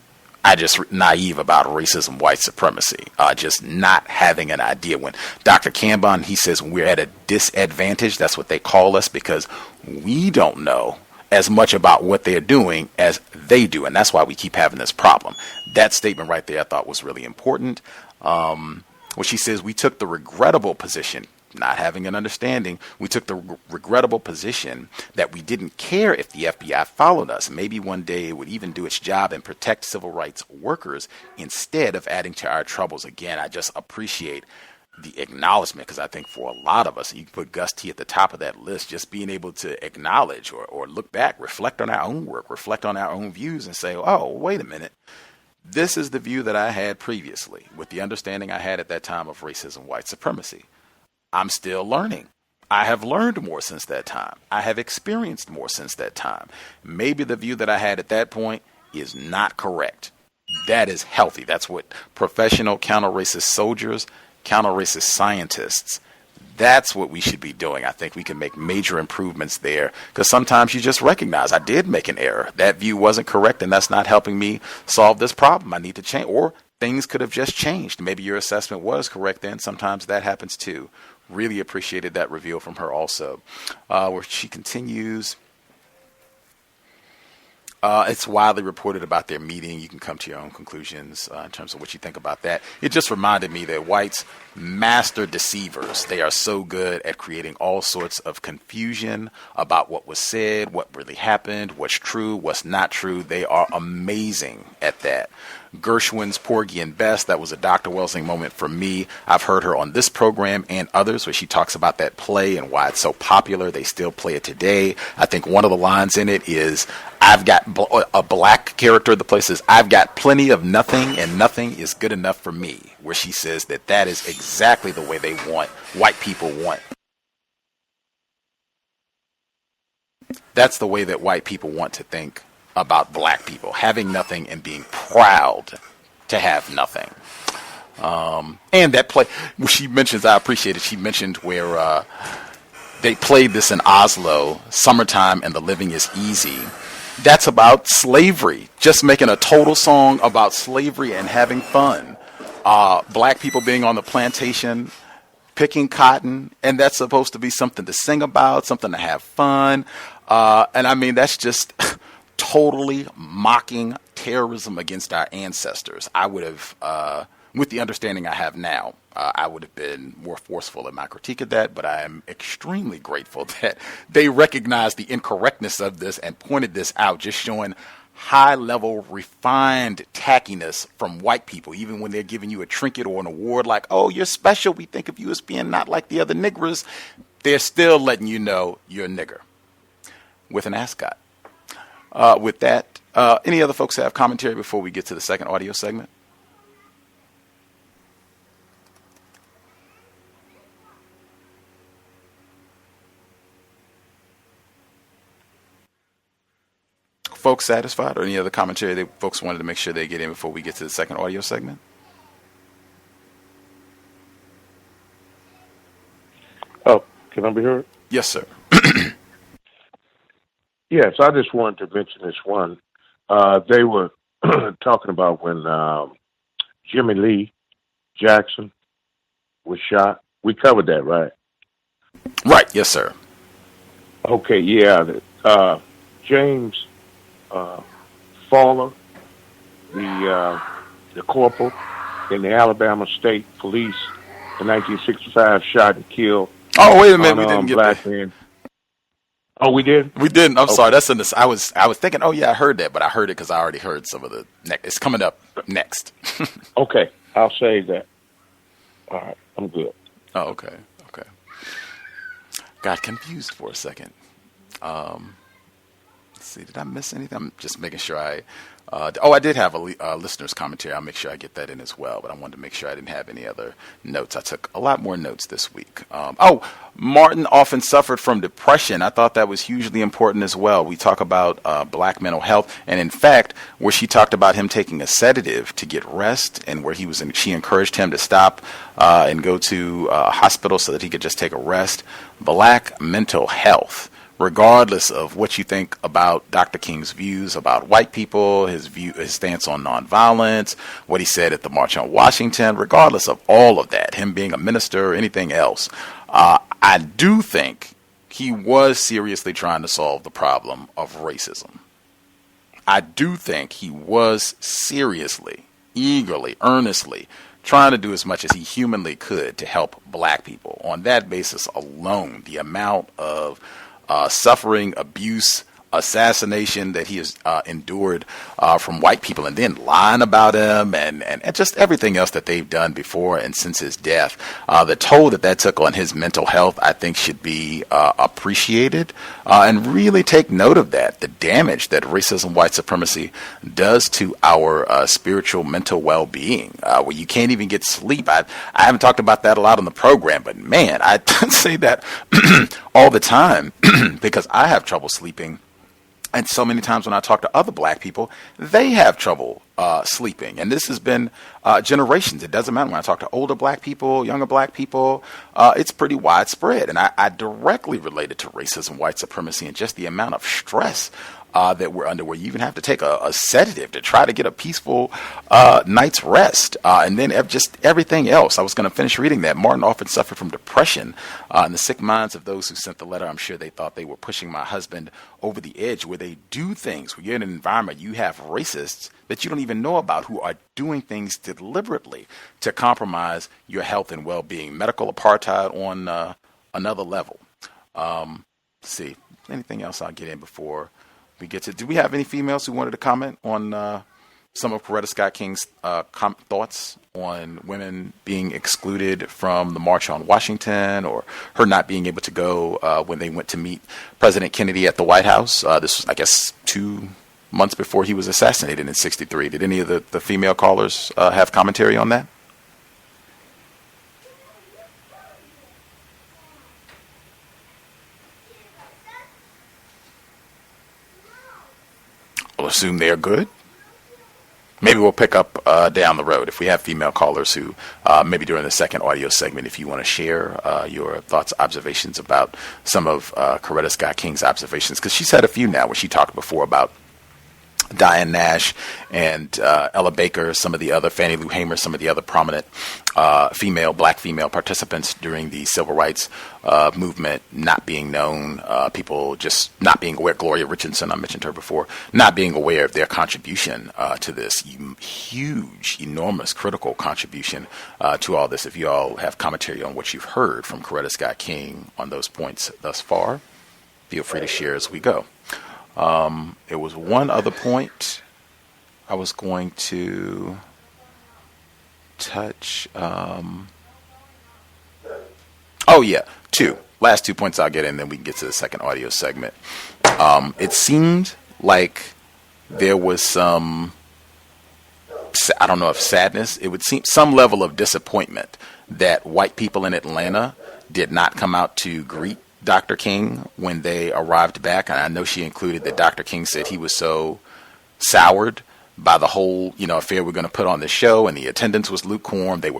Naive about racism, white supremacy, just not having an idea. When Dr. Cambon, he says we're at a disadvantage, that's what they call us, because we don't know as much about what they're doing as they do, and that's why we keep having this problem. That statement right there I thought was really important. Where she says we took the regrettable position, not having an understanding, we took the regrettable position that we didn't care if the FBI followed us. Maybe one day it would even do its job and protect civil rights workers instead of adding to our troubles. Again, I just appreciate the acknowledgement, because I think for a lot of us, you put Gus T at the top of that list, just being able to acknowledge or look back, reflect on our own work, reflect on our own views and say, oh, wait a minute. This is the view that I had previously with the understanding I had at that time of racism, white supremacy. I'm still learning. I have learned more since that time. I have experienced more since that time. Maybe the view that I had at that point is not correct. That is healthy. That's what professional counter-racist soldiers, counter-racist scientists, that's what we should be doing. I think we can make major improvements there, because sometimes you just recognize I did make an error. That view wasn't correct, and that's not helping me solve this problem. I need to change, or things could have just changed. Maybe your assessment was correct then. Sometimes that happens too. Really appreciated that reveal from her also, where she continues. It's widely reported about their meeting. You can come to your own conclusions in terms of what you think about that. It just reminded me that whites, master deceivers. They are so good at creating all sorts of confusion about what was said, what really happened, what's true, what's not true. They are amazing at that. Gershwin's Porgy and Bess, that was a Dr. Welsing moment for me. I've heard her on this program and others where she talks about that play and why it's so popular. They still play it today. I think one of the lines in it is, I've got a black character that places, I've got plenty of nothing and nothing is good enough for me, where she says that that is exactly the way they want, white people want. That's the way that white people want to think about black people, having nothing and being proud to have nothing. And that play, she mentions, I appreciate it, she mentioned where they played this in Oslo, Summertime and the Living is Easy. That's about slavery, just making a total song about slavery and having fun. Black people being on the plantation, picking cotton, and that's supposed to be something to sing about, something to have fun. And I mean, that's just totally mocking terrorism against our ancestors. I would have, with the understanding I have now, I would have been more forceful in my critique of that, but I am extremely grateful that they recognized the incorrectness of this and pointed this out, just showing high-level, refined tackiness from white people, even when they're giving you a trinket or an award like, oh, you're special, we think of you as being not like the other niggers, they're still letting you know you're a nigger with an ascot. With that, any other folks have commentary before we get to the second audio segment? Folks satisfied, or any other commentary that folks wanted to make sure they get in before we get to the second audio segment? Oh, can I be heard? Yes, sir. Yes, I just wanted to mention this one. They were talking about when Jimmy Lee Jackson was shot. We covered that, right? Right, yes, sir. Okay, yeah. James Fowler, the corporal in the Alabama State Police in 1965, shot and killed. Oh, wait a minute, we didn't get that. Man. Oh, we did? We didn't. I'm sorry. That's in this. I was thinking, oh yeah, I heard that, but I heard it because I already heard some of the. It's coming up next. Okay, I'll save that. All right, I'm good. Oh, okay. Got confused for a second. Let's see, did I miss anything? I'm just making sure I I did have a listener's commentary. I'll make sure I get that in as well, but I wanted to make sure I didn't have any other notes. I took a lot more notes this week. Martin often suffered from depression. I thought that was hugely important as well. We talk about black mental health, and in fact, where she talked about him taking a sedative to get rest, and where she encouraged him to stop and go to a hospital so that he could just take a rest. Black mental health. Regardless of what you think about Dr. King's views about white people, his stance on nonviolence, what he said at the March on Washington, regardless of all of that, him being a minister or anything else, I do think he was seriously trying to solve the problem of racism. I do think he was seriously, eagerly, earnestly trying to do as much as he humanly could to help black people. On that basis alone, the amount of suffering, abuse, assassination that he has endured from white people, and then lying about him and just everything else that they've done before and since his death. The toll that took on his mental health, I think, should be appreciated and really take note of that. The damage that racism, white supremacy does to our spiritual, mental well-being, where you can't even get sleep. I haven't talked about that a lot on the program, but man, I say that all the time because I have trouble sleeping. And so many times when I talk to other black people, they have trouble sleeping. And this has been generations. It doesn't matter when I talk to older black people, younger black people. It's pretty widespread. And I directly relate it to racism, white supremacy, and just the amount of stress that we're under, where you even have to take a sedative to try to get a peaceful night's rest. And then just everything else. I was going to finish reading that. Martin often suffered from depression. In the sick minds of those who sent the letter, I'm sure they thought they were pushing my husband over the edge, where they do things. When you're in an environment, you have racists that you don't even know about who are doing things deliberately to compromise your health and well-being. Medical apartheid on another level. Let's see. Anything else I'll get in before we get to? Do we have any females who wanted to comment on some of Coretta Scott King's thoughts on women being excluded from the March on Washington, or her not being able to go when they went to meet President Kennedy at the White House? This was, I guess, 2 months before he was assassinated in '63. Did any of the female callers have commentary on that? I'll assume they are good. Maybe we'll pick up down the road if we have female callers who maybe during the second audio segment, if you want to share your thoughts, observations about some of Coretta Scott King's observations, because she's had a few now where she talked before about Diane Nash and Ella Baker, some of the other, Fannie Lou Hamer, some of the other prominent black female participants during the civil rights movement not being known, people just not being aware. Gloria Richardson, I mentioned her before, not being aware of their contribution to this huge, enormous, critical contribution to all this. If you all have commentary on what you've heard from Coretta Scott King on those points thus far, feel free to share as we go. There was one other point I was going to touch. Last 2 points I'll get in, then we can get to the second audio segment. It seemed like there was some, I don't know if sadness, it would seem some level of disappointment that white people in Atlanta did not come out to greet Dr. King when they arrived back. And I know she included that Dr. King said he was so soured by the whole, affair we're going to put on the show, and the attendance was lukewarm. They were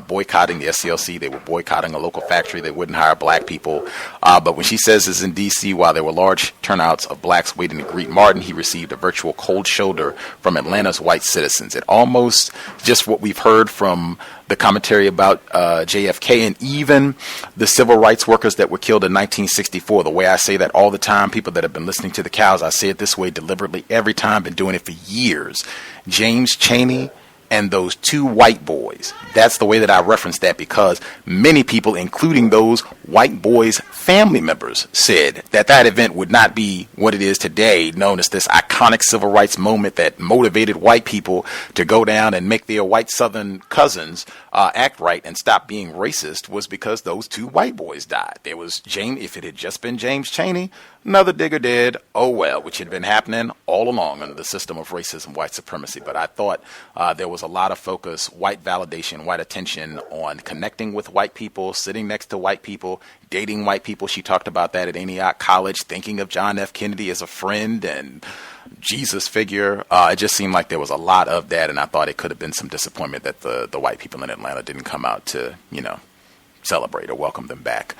boycotting the SCLC. They were boycotting a local factory. They wouldn't hire black people. But when she says this in D.C., while there were large turnouts of blacks waiting to greet Martin, he received a virtual cold shoulder from Atlanta's white citizens. It almost just what we've heard from the commentary about JFK and even the civil rights workers that were killed in 1964. The way I say that all the time, people that have been listening to the cows, I say it this way deliberately every time, been doing it for years. James Chaney and those two white boys. That's the way that I reference that, because many people, including those white boys' family members, said that event would not be what it is today, known as this iconic civil rights moment that motivated white people to go down and make their white Southern cousins act right and stop being racist, was because those two white boys died. There was if it had just been James Chaney, Another digger did, oh well, which had been happening all along under the system of racism, white supremacy. But I thought there was a lot of focus, white validation, white attention on connecting with white people, sitting next to white people, dating white people. She talked about that at Antioch College, thinking of John F. Kennedy as a friend and Jesus figure. It just seemed like there was a lot of that, and I thought it could have been some disappointment that the white people in Atlanta didn't come out to, celebrate or welcome them back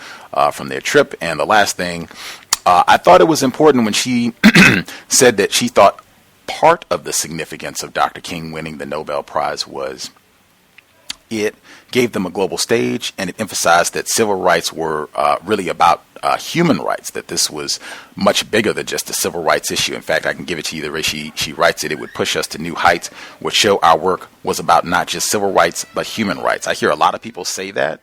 from their trip. And the last thing, I thought it was important when she said that she thought part of the significance of Dr. King winning the Nobel Prize was it gave them a global stage, and it emphasized that civil rights were really about human rights, that this was much bigger than just a civil rights issue. In fact, I can give it to you the way she writes it. It would push us to new heights, would show our work was about not just civil rights, but human rights. I hear a lot of people say that,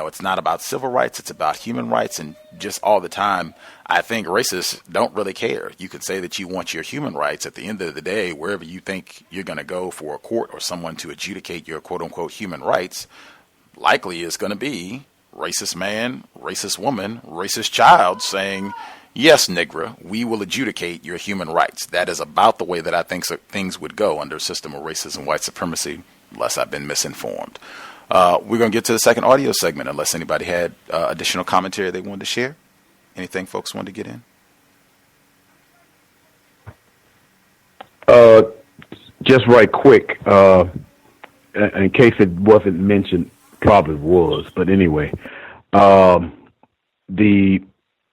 it's not about civil rights, it's about human rights. And just all the time, I think racists don't really care. You could say that you want your human rights. At the end of the day, wherever you think you're going to go for a court or someone to adjudicate your quote unquote human rights, likely is going to be racist man, racist woman, racist child saying, yes, Negra, we will adjudicate your human rights. That is about the way that I think things would go under a system of racism, white supremacy, unless I've been misinformed. We're going to get to the second audio segment unless anybody had additional commentary they wanted to share. Anything folks wanted to get in? Just right quick, in case it wasn't mentioned, probably was, but anyway, the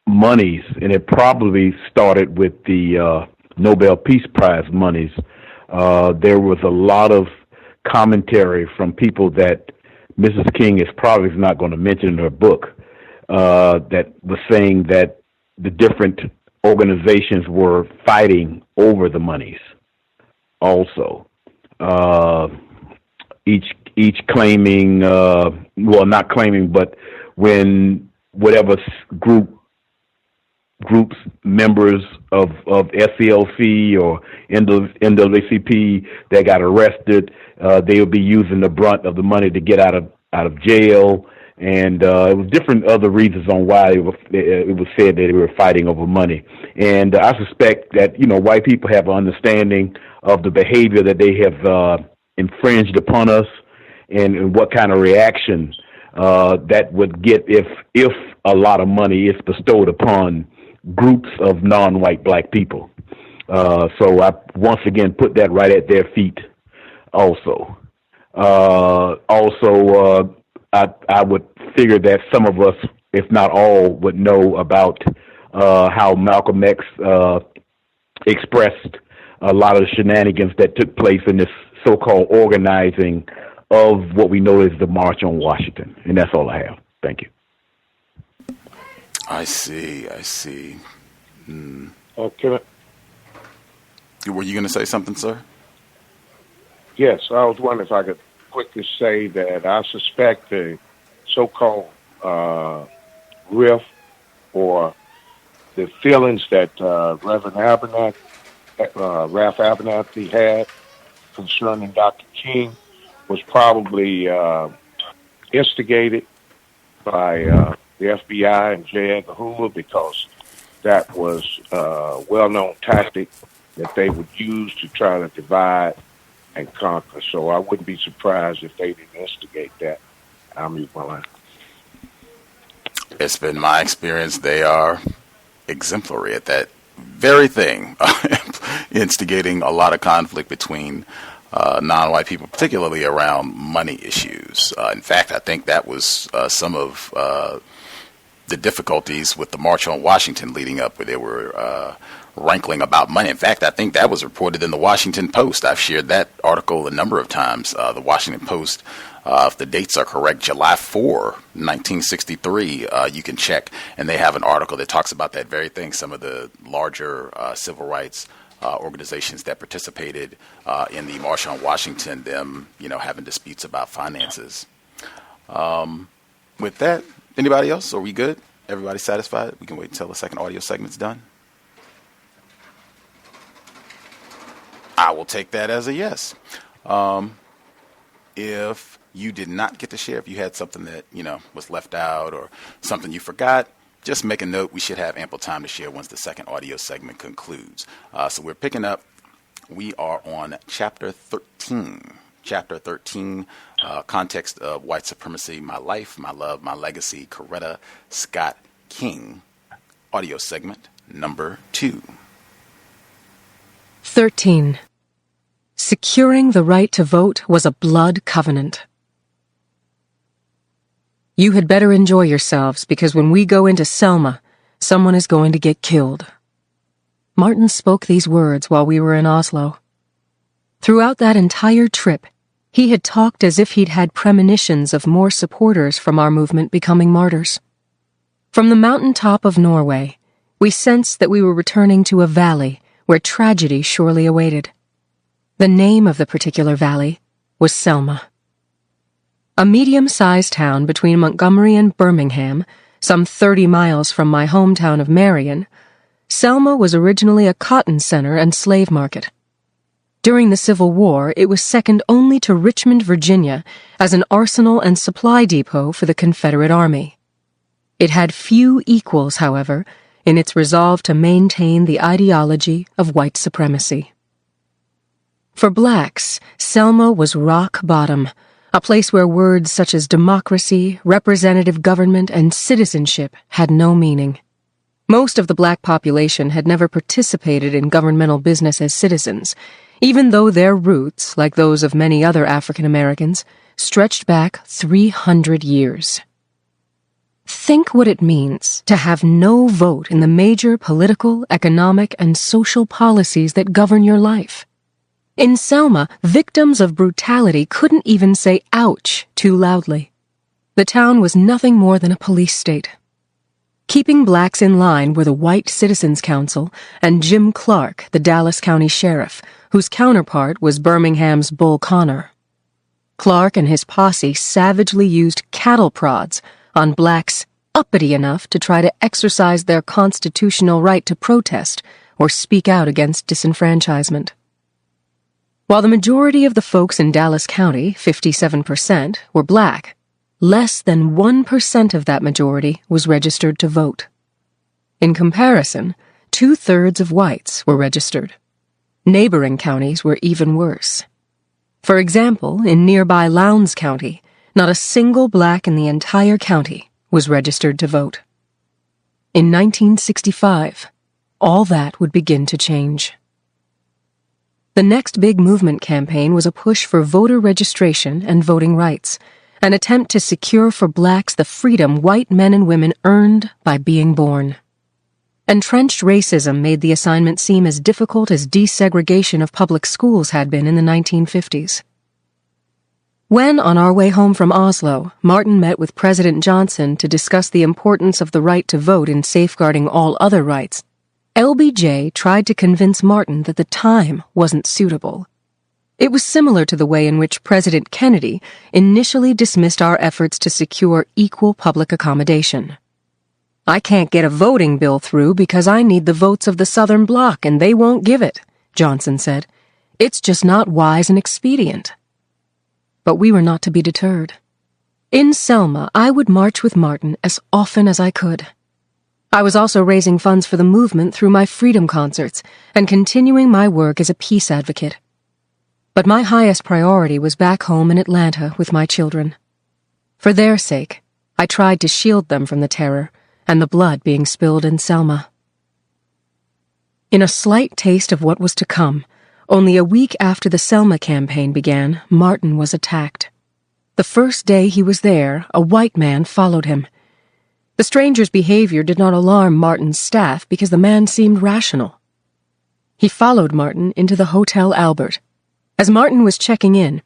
monies, and it probably started with the Nobel Peace Prize monies. There was a lot of commentary from people that Mrs. King is probably not going to mention in her book, that was saying that the different organizations were fighting over the monies also. Each claiming, not claiming, but when whatever groups, members of SCLC or NAACP that got arrested, they'll be using the brunt of the money to get out of jail. And it was different other reasons on why it was said that they were fighting over money. And I suspect that, white people have an understanding of the behavior that they have infringed upon us and what kind of reaction that would get if a lot of money is bestowed upon groups of non-white black people. So I once again put that right at their feet also. I would figure that some of us, if not all, would know about how Malcolm X expressed a lot of the shenanigans that took place in this so-called organizing of what we know as the March on Washington. And that's all I have. Thank you. I see. Okay. Were you going to say something, sir? Yes, I was wondering if I could quickly say that I suspect the so-called rift or the feelings that Reverend Ralph Abernathy had concerning Dr. King was probably instigated by the FBI and J. Edgar Hoover, because that was a well-known tactic that they would use to try to divide and conquer. So I wouldn't be surprised if they didn't instigate that. I'll mute my line. It's been my experience they are exemplary at that very thing, instigating a lot of conflict between non-white people, particularly around money issues. In fact, I think that was some of the difficulties with the March on Washington leading up, where they were rankling about money. In fact, I think that was reported in the Washington Post. I've shared that article a number of times. The Washington Post, if the dates are correct, July 4, 1963, you can check, and they have an article that talks about that very thing. Some of the larger civil rights organizations that participated in the March on Washington, them, having disputes about finances. With that, anybody else? Are we good? Everybody satisfied? We can wait until the second audio segment's done. I will take that as a yes. If you did not get to share, if you had something that, was left out or something you forgot, just make a note, we should have ample time to share once the second audio segment concludes. So we're picking up. We are on Chapter 13. Chapter 13, Context of White Supremacy, My Life, My Love, My Legacy, Coretta Scott King, audio segment number 2. 13. Securing the right to vote was a blood covenant. You had better enjoy yourselves, because when we go into Selma, someone is going to get killed. Martin spoke these words while we were in Oslo. Throughout that entire trip, he had talked as if he'd had premonitions of more supporters from our movement becoming martyrs. From the mountaintop of Norway, we sensed that we were returning to a valley where tragedy surely awaited. The name of the particular valley was Selma. A medium-sized town between Montgomery and Birmingham, some 30 miles from my hometown of Marion, Selma was originally a cotton center and slave market. During the Civil War, it was second only to Richmond, Virginia, as an arsenal and supply depot for the Confederate Army. It had few equals, however, in its resolve to maintain the ideology of white supremacy. For blacks, Selma was rock bottom, a place where words such as democracy, representative government, and citizenship had no meaning. Most of the black population had never participated in governmental business as citizens, even though their roots, like those of many other African Americans, stretched back 300 years. Think what it means to have no vote in the major political, economic, and social policies that govern your life. In Selma, victims of brutality couldn't even say ouch too loudly. The town was nothing more than a police state. Keeping blacks in line were the White Citizens Council and Jim Clark, the Dallas County Sheriff, whose counterpart was Birmingham's Bull Connor. Clark and his posse savagely used cattle prods on blacks uppity enough to try to exercise their constitutional right to protest or speak out against disenfranchisement. While the majority of the folks in Dallas County, 57%, were black, less than 1% of that majority was registered to vote. In comparison, 2/3 of whites were registered. Neighboring counties were even worse. For example, in nearby Lowndes County, not a single black in the entire county was registered to vote. In 1965, all that would begin to change. The next big movement campaign was a push for voter registration and voting rights, an attempt to secure for blacks the freedom white men and women earned by being born. Entrenched racism made the assignment seem as difficult as desegregation of public schools had been in the 1950s. When, on our way home from Oslo, Martin met with President Johnson to discuss the importance of the right to vote in safeguarding all other rights, LBJ tried to convince Martin that the time wasn't suitable. It was similar to the way in which President Kennedy initially dismissed our efforts to secure equal public accommodation. "I can't get a voting bill through because I need the votes of the Southern Bloc and they won't give it," Johnson said. "It's just not wise and expedient." But we were not to be deterred. In Selma, I would march with Martin as often as I could. I was also raising funds for the movement through my freedom concerts and continuing my work as a peace advocate. But my highest priority was back home in Atlanta with my children. For their sake, I tried to shield them from the terror and the blood being spilled in Selma. In a slight taste of what was to come, only a week after the Selma campaign began, Martin was attacked. The first day he was there, a white man followed him. The stranger's behavior did not alarm Martin's staff because the man seemed rational. He followed Martin into the Hotel Albert. As Martin was checking in,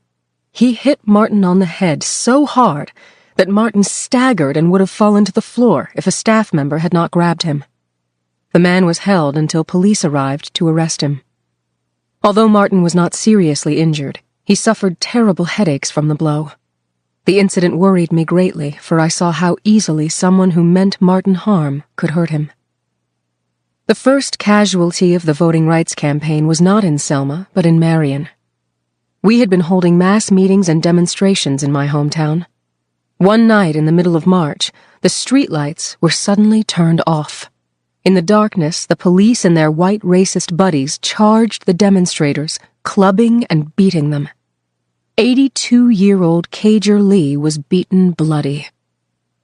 he hit Martin on the head so hard that Martin staggered and would have fallen to the floor if a staff member had not grabbed him. The man was held until police arrived to arrest him. Although Martin was not seriously injured, he suffered terrible headaches from the blow. The incident worried me greatly, for I saw how easily someone who meant Martin harm could hurt him. The first casualty of the voting rights campaign was not in Selma, but in Marion. We had been holding mass meetings and demonstrations in my hometown. One night in the middle of March, the streetlights were suddenly turned off. In the darkness, the police and their white racist buddies charged the demonstrators, clubbing and beating them. 82-year-old Cager Lee was beaten bloody.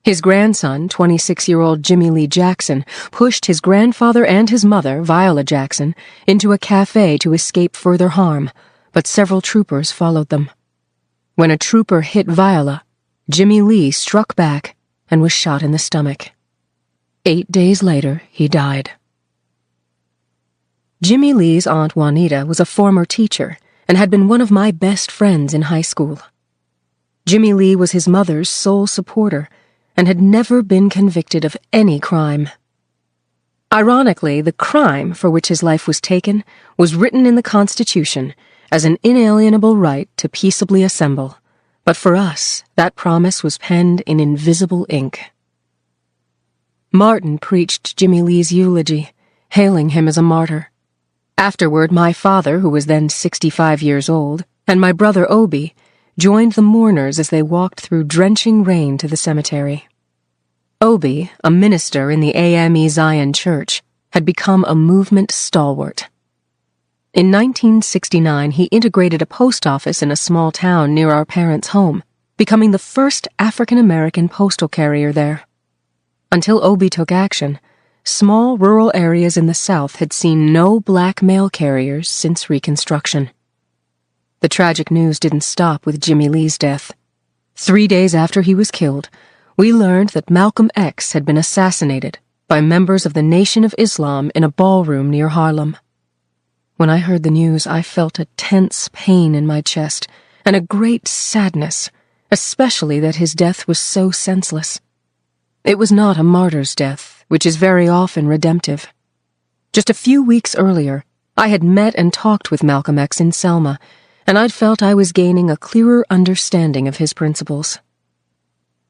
His grandson, 26-year-old Jimmy Lee Jackson, pushed his grandfather and his mother, Viola Jackson, into a cafe to escape further harm, but several troopers followed them. When a trooper hit Viola, Jimmy Lee struck back and was shot in the stomach. 8 days later, he died. Jimmy Lee's Aunt Juanita was a former teacher and had been one of my best friends in high school. Jimmy Lee was his mother's sole supporter and had never been convicted of any crime. Ironically, the crime for which his life was taken was written in the Constitution as an inalienable right to peaceably assemble, but for us, that promise was penned in invisible ink. Martin preached Jimmy Lee's eulogy, hailing him as a martyr. Afterward, my father, who was then 65 years old, and my brother Obi joined the mourners as they walked through drenching rain to the cemetery. Obi, a minister in the AME Zion Church, had become a movement stalwart. In 1969, he integrated a post office in a small town near our parents' home, becoming the first African-American postal carrier there. Until Obi took action, small rural areas in the South had seen no black mail carriers since Reconstruction. The tragic news didn't stop with Jimmy Lee's death. 3 days after he was killed, we learned that Malcolm X had been assassinated by members of the Nation of Islam in a ballroom near Harlem. When I heard the news, I felt a tense pain in my chest and a great sadness, especially that his death was so senseless. It was not a martyr's death, which is very often redemptive. Just a few weeks earlier, I had met and talked with Malcolm X in Selma, and I'd felt I was gaining a clearer understanding of his principles.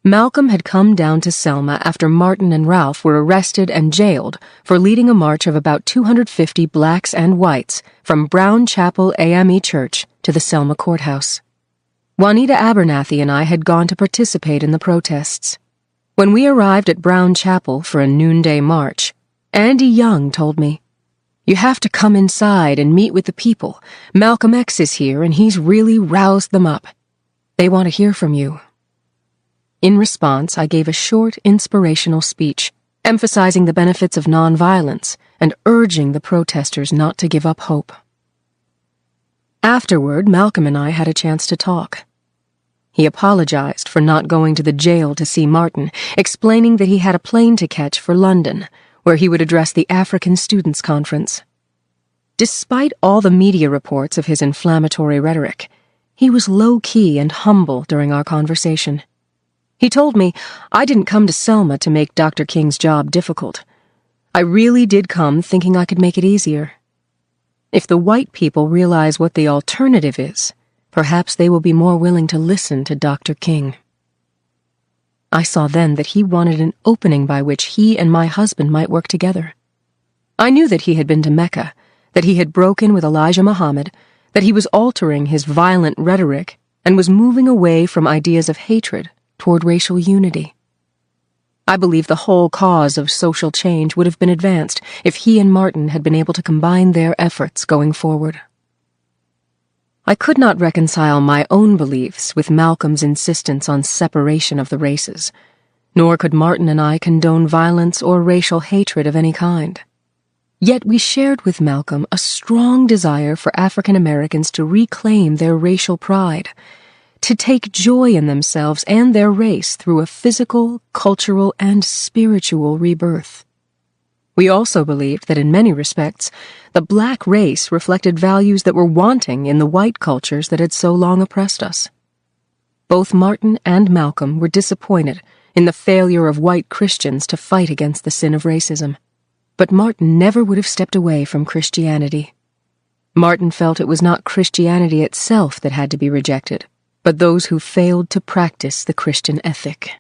Malcolm had come down to Selma after Martin and Ralph were arrested and jailed for leading a march of about 250 blacks and whites from Brown Chapel AME Church to the Selma courthouse. Juanita Abernathy and I had gone to participate in the protests. When we arrived at Brown Chapel for a noonday march, Andy Young told me, "You have to come inside and meet with the people. Malcolm X is here and he's really roused them up. They want to hear from you." In response, I gave a short, inspirational speech, emphasizing the benefits of nonviolence and urging the protesters not to give up hope. Afterward, Malcolm and I had a chance to talk. He apologized for not going to the jail to see Martin, explaining that he had a plane to catch for London, where he would address the African Students' Conference. Despite all the media reports of his inflammatory rhetoric, he was low-key and humble during our conversation. He told me, "I didn't come to Selma to make Dr. King's job difficult. I really did come thinking I could make it easier. If the white people realize what the alternative is, perhaps they will be more willing to listen to Dr. King." I saw then that he wanted an opening by which he and my husband might work together. I knew that he had been to Mecca, that he had broken with Elijah Muhammad, that he was altering his violent rhetoric and was moving away from ideas of hatred toward racial unity. I believe the whole cause of social change would have been advanced if he and Martin had been able to combine their efforts going forward. I could not reconcile my own beliefs with Malcolm's insistence on separation of the races, nor could Martin and I condone violence or racial hatred of any kind. Yet we shared with Malcolm a strong desire for African Americans to reclaim their racial pride, to take joy in themselves and their race through a physical, cultural, and spiritual rebirth. We also believed that in many respects, the black race reflected values that were wanting in the white cultures that had so long oppressed us. Both Martin and Malcolm were disappointed in the failure of white Christians to fight against the sin of racism. But Martin never would have stepped away from Christianity. Martin felt it was not Christianity itself that had to be rejected, but those who failed to practice the Christian ethic.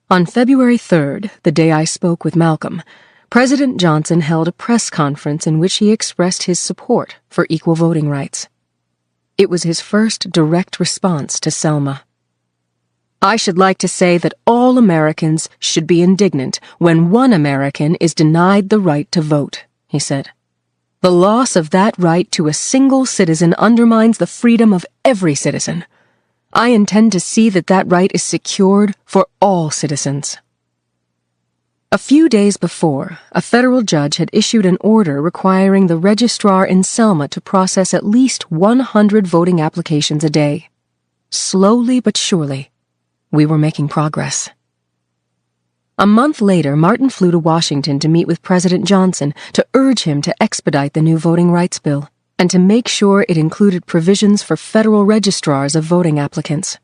On February 3rd, the day I spoke with Malcolm, President Johnson held a press conference in which he expressed his support for equal voting rights. It was his first direct response to Selma. I should like to say that all Americans should be indignant when one American is denied the right to vote, he said. The loss of that right to a single citizen undermines the freedom of every citizen. I intend to see that that right is secured for all citizens. A few days before, a federal judge had issued an order requiring the registrar in Selma to process at least 100 voting applications a day. Slowly but surely, we were making progress. A month later, Martin flew to Washington to meet with President Johnson to urge him to expedite the new voting rights bill and to make sure it included provisions for federal registrars of voting applicants.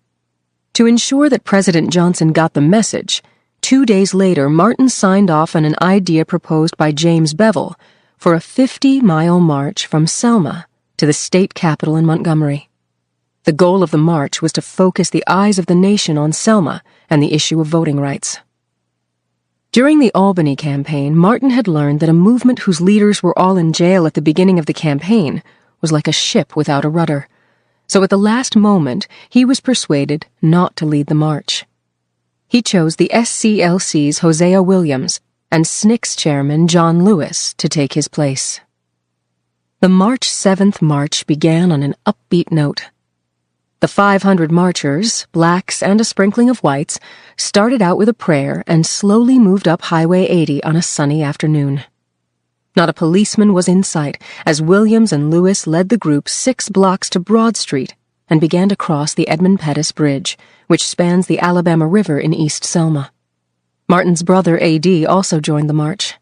To ensure that President Johnson got the message, 2 days later, Martin signed off on an idea proposed by James Bevel for a 50-mile march from Selma to the state capitol in Montgomery. The goal of the march was to focus the eyes of the nation on Selma and the issue of voting rights. During the Albany campaign, Martin had learned that a movement whose leaders were all in jail at the beginning of the campaign was like a ship without a rudder. So at the last moment, he was persuaded not to lead the march. He chose the SCLC's Hosea Williams and SNCC's chairman John Lewis to take his place. The March 7th march began on an upbeat note. The 500 marchers, blacks and a sprinkling of whites, started out with a prayer and slowly moved up Highway 80 on a sunny afternoon. Not a policeman was in sight as Williams and Lewis led the group 6 blocks to Broad Street and began to cross the Edmund Pettus Bridge, which spans the Alabama River in East Selma. Martin's brother, A.D., also joined the march.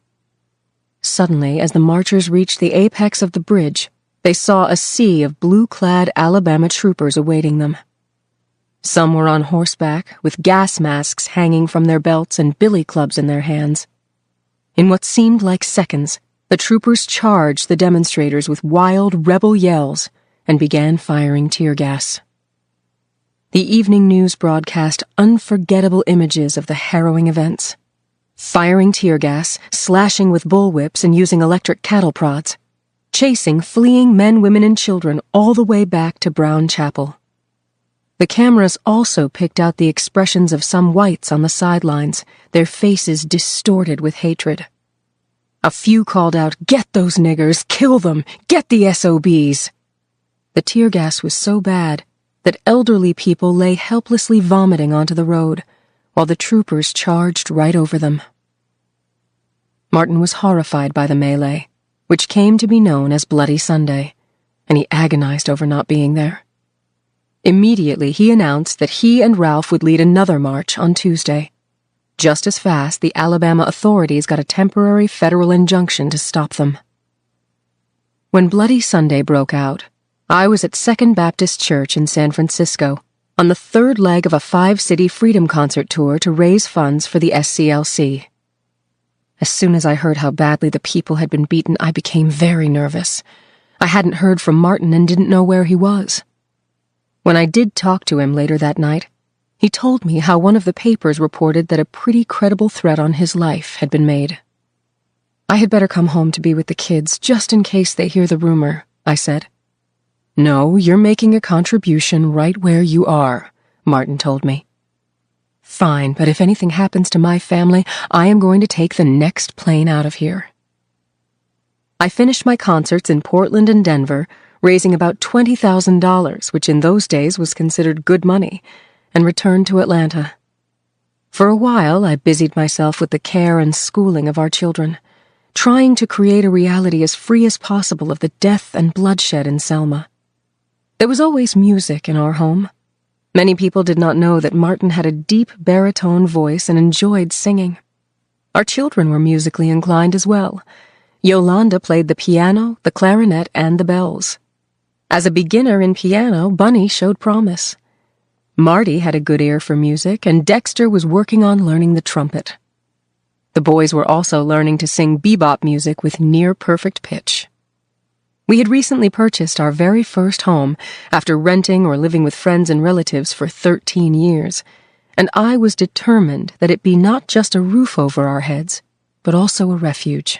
Suddenly, as the marchers reached the apex of the bridge, they saw a sea of blue-clad Alabama troopers awaiting them. Some were on horseback, with gas masks hanging from their belts and billy clubs in their hands. In what seemed like seconds, the troopers charged the demonstrators with wild rebel yells and began firing tear gas. The evening news broadcast unforgettable images of the harrowing events. Firing tear gas, slashing with bullwhips and using electric cattle prods. Chasing fleeing men, women, and children all the way back to Brown Chapel. The cameras also picked out the expressions of some whites on the sidelines, their faces distorted with hatred. A few called out, "Get those niggers! Kill them! Get the SOBs!" The tear gas was so bad that elderly people lay helplessly vomiting onto the road, while the troopers charged right over them. Martin was horrified by the melee, which came to be known as Bloody Sunday, and he agonized over not being there. Immediately, he announced that he and Ralph would lead another march on Tuesday. Just as fast, the Alabama authorities got a temporary federal injunction to stop them. When Bloody Sunday broke out, I was at Second Baptist Church in San Francisco on the third leg of a 5-city Freedom Concert tour to raise funds for the SCLC. As soon as I heard how badly the people had been beaten, I became very nervous. I hadn't heard from Martin and didn't know where he was. When I did talk to him later that night, he told me how one of the papers reported that a pretty credible threat on his life had been made. "I had better come home to be with the kids, just in case they hear the rumor," I said. "No, you're making a contribution right where you are," Martin told me. "Fine, but if anything happens to my family, I am going to take the next plane out of here." I finished my concerts in Portland and Denver, raising about $20,000, which in those days was considered good money, and returned to Atlanta. For a while, I busied myself with the care and schooling of our children, trying to create a reality as free as possible of the death and bloodshed in Selma. There was always music in our home. Many people did not know that Martin had a deep baritone voice and enjoyed singing. Our children were musically inclined as well. Yolanda played the piano, the clarinet, and the bells. As a beginner in piano, Bunny showed promise. Marty had a good ear for music, and Dexter was working on learning the trumpet. The boys were also learning to sing bebop music with near-perfect pitch. We had recently purchased our very first home after renting or living with friends and relatives for 13 years, and I was determined that it be not just a roof over our heads, but also a refuge.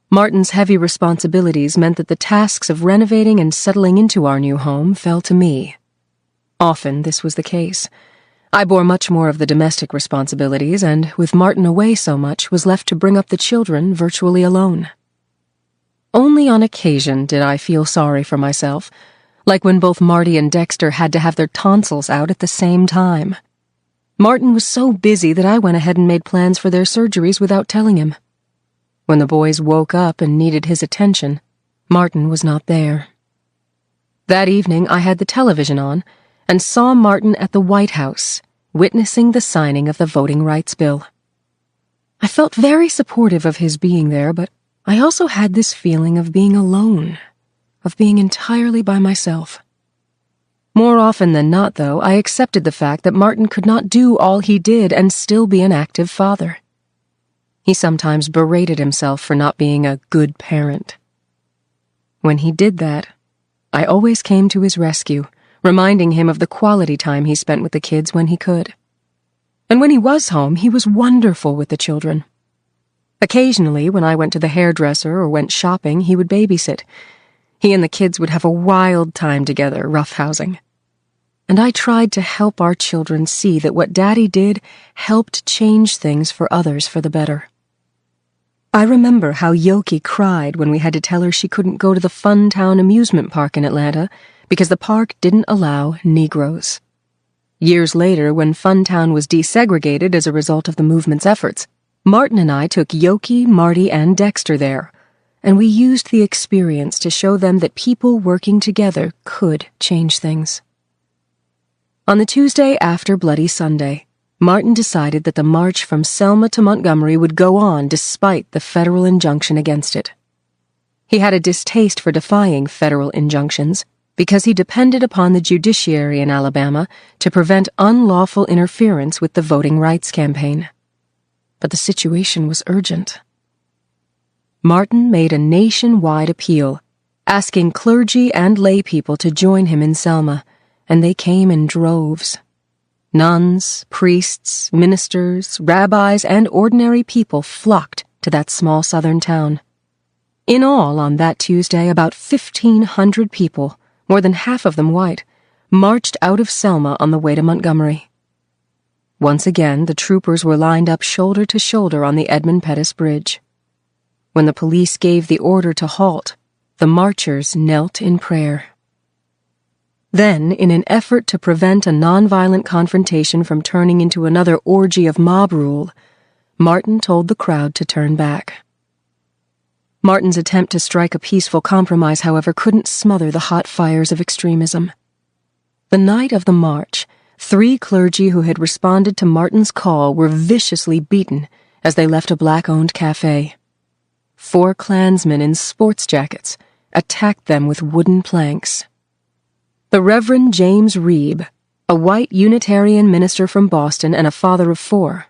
Martin's heavy responsibilities meant that the tasks of renovating and settling into our new home fell to me. Often this was the case, I bore much more of the domestic responsibilities, and, with Martin away so much, was left to bring up the children virtually alone. Only on occasion did I feel sorry for myself, like when both Marty and Dexter had to have their tonsils out at the same time. Martin was so busy that I went ahead and made plans for their surgeries without telling him. When the boys woke up and needed his attention, Martin was not there. That evening I had the television on and saw Martin at the White House, witnessing the signing of the voting rights bill. I felt very supportive of his being there, but I also had this feeling of being alone, of being entirely by myself. More often than not, though, I accepted the fact that Martin could not do all he did and still be an active father. He sometimes berated himself for not being a good parent. When he did that, I always came to his rescue, reminding him of the quality time he spent with the kids when he could. And when he was home, he was wonderful with the children. Occasionally, when I went to the hairdresser or went shopping, he would babysit. He and the kids would have a wild time together, roughhousing. And I tried to help our children see that what Daddy did helped change things for others for the better. I remember how Yoki cried when we had to tell her she couldn't go to the Fun Town amusement park in Atlanta because the park didn't allow Negroes. Years later, when Fun Town was desegregated as a result of the movement's efforts, Martin and I took Yoki, Marty, and Dexter there, and we used the experience to show them that people working together could change things. On the Tuesday after Bloody Sunday, Martin decided that the march from Selma to Montgomery would go on despite the federal injunction against it. He had a distaste for defying federal injunctions because he depended upon the judiciary in Alabama to prevent unlawful interference with the voting rights campaign. But the situation was urgent. Martin made a nationwide appeal, asking clergy and lay people to join him in Selma, and they came in droves. Nuns, priests, ministers, rabbis, and ordinary people flocked to that small southern town. In all, on that Tuesday, about 1,500 people, more than half of them white, marched out of Selma on the way to Montgomery. Once again, the troopers were lined up shoulder to shoulder on the Edmund Pettus Bridge. When the police gave the order to halt, the marchers knelt in prayer. Then, in an effort to prevent a nonviolent confrontation from turning into another orgy of mob rule, Martin told the crowd to turn back. Martin's attempt to strike a peaceful compromise, however, couldn't smother the hot fires of extremism. The night of the march, 3 clergy who had responded to Martin's call were viciously beaten as they left a black-owned cafe. 4 Klansmen in sports jackets attacked them with wooden planks. The Reverend James Reeb, a white Unitarian minister from Boston and a father of 4,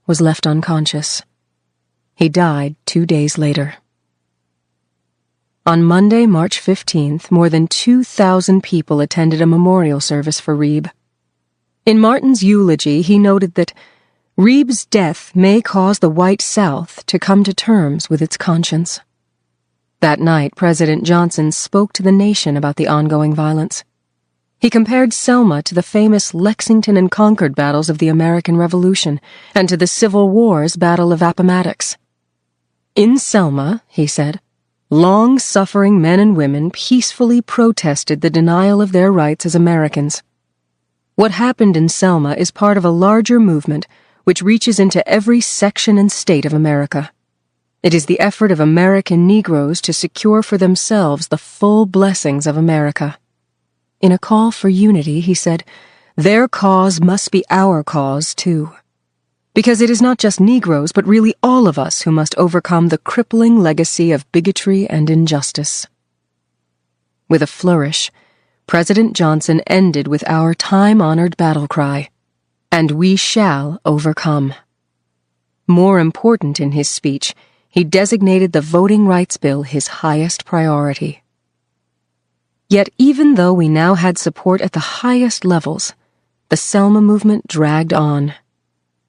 was left unconscious. He died 2 days later. On Monday, March 15th, more than 2,000 people attended a memorial service for Reeb. In Martin's eulogy, he noted that Reeb's death may cause the white South to come to terms with its conscience. That night, President Johnson spoke to the nation about the ongoing violence. He compared Selma to the famous Lexington and Concord battles of the American Revolution and to the Civil War's Battle of Appomattox. In Selma, he said, long-suffering men and women peacefully protested the denial of their rights as Americans. What happened in Selma is part of a larger movement which reaches into every section and state of America. It is the effort of American Negroes to secure for themselves the full blessings of America. In a call for unity, he said, their cause must be our cause, too. Because it is not just Negroes, but really all of us who must overcome the crippling legacy of bigotry and injustice. With a flourish, President Johnson ended with our time-honored battle cry, and we shall overcome. More important in his speech, he designated the Voting Rights Bill his highest priority. Yet even though we now had support at the highest levels, the Selma movement dragged on.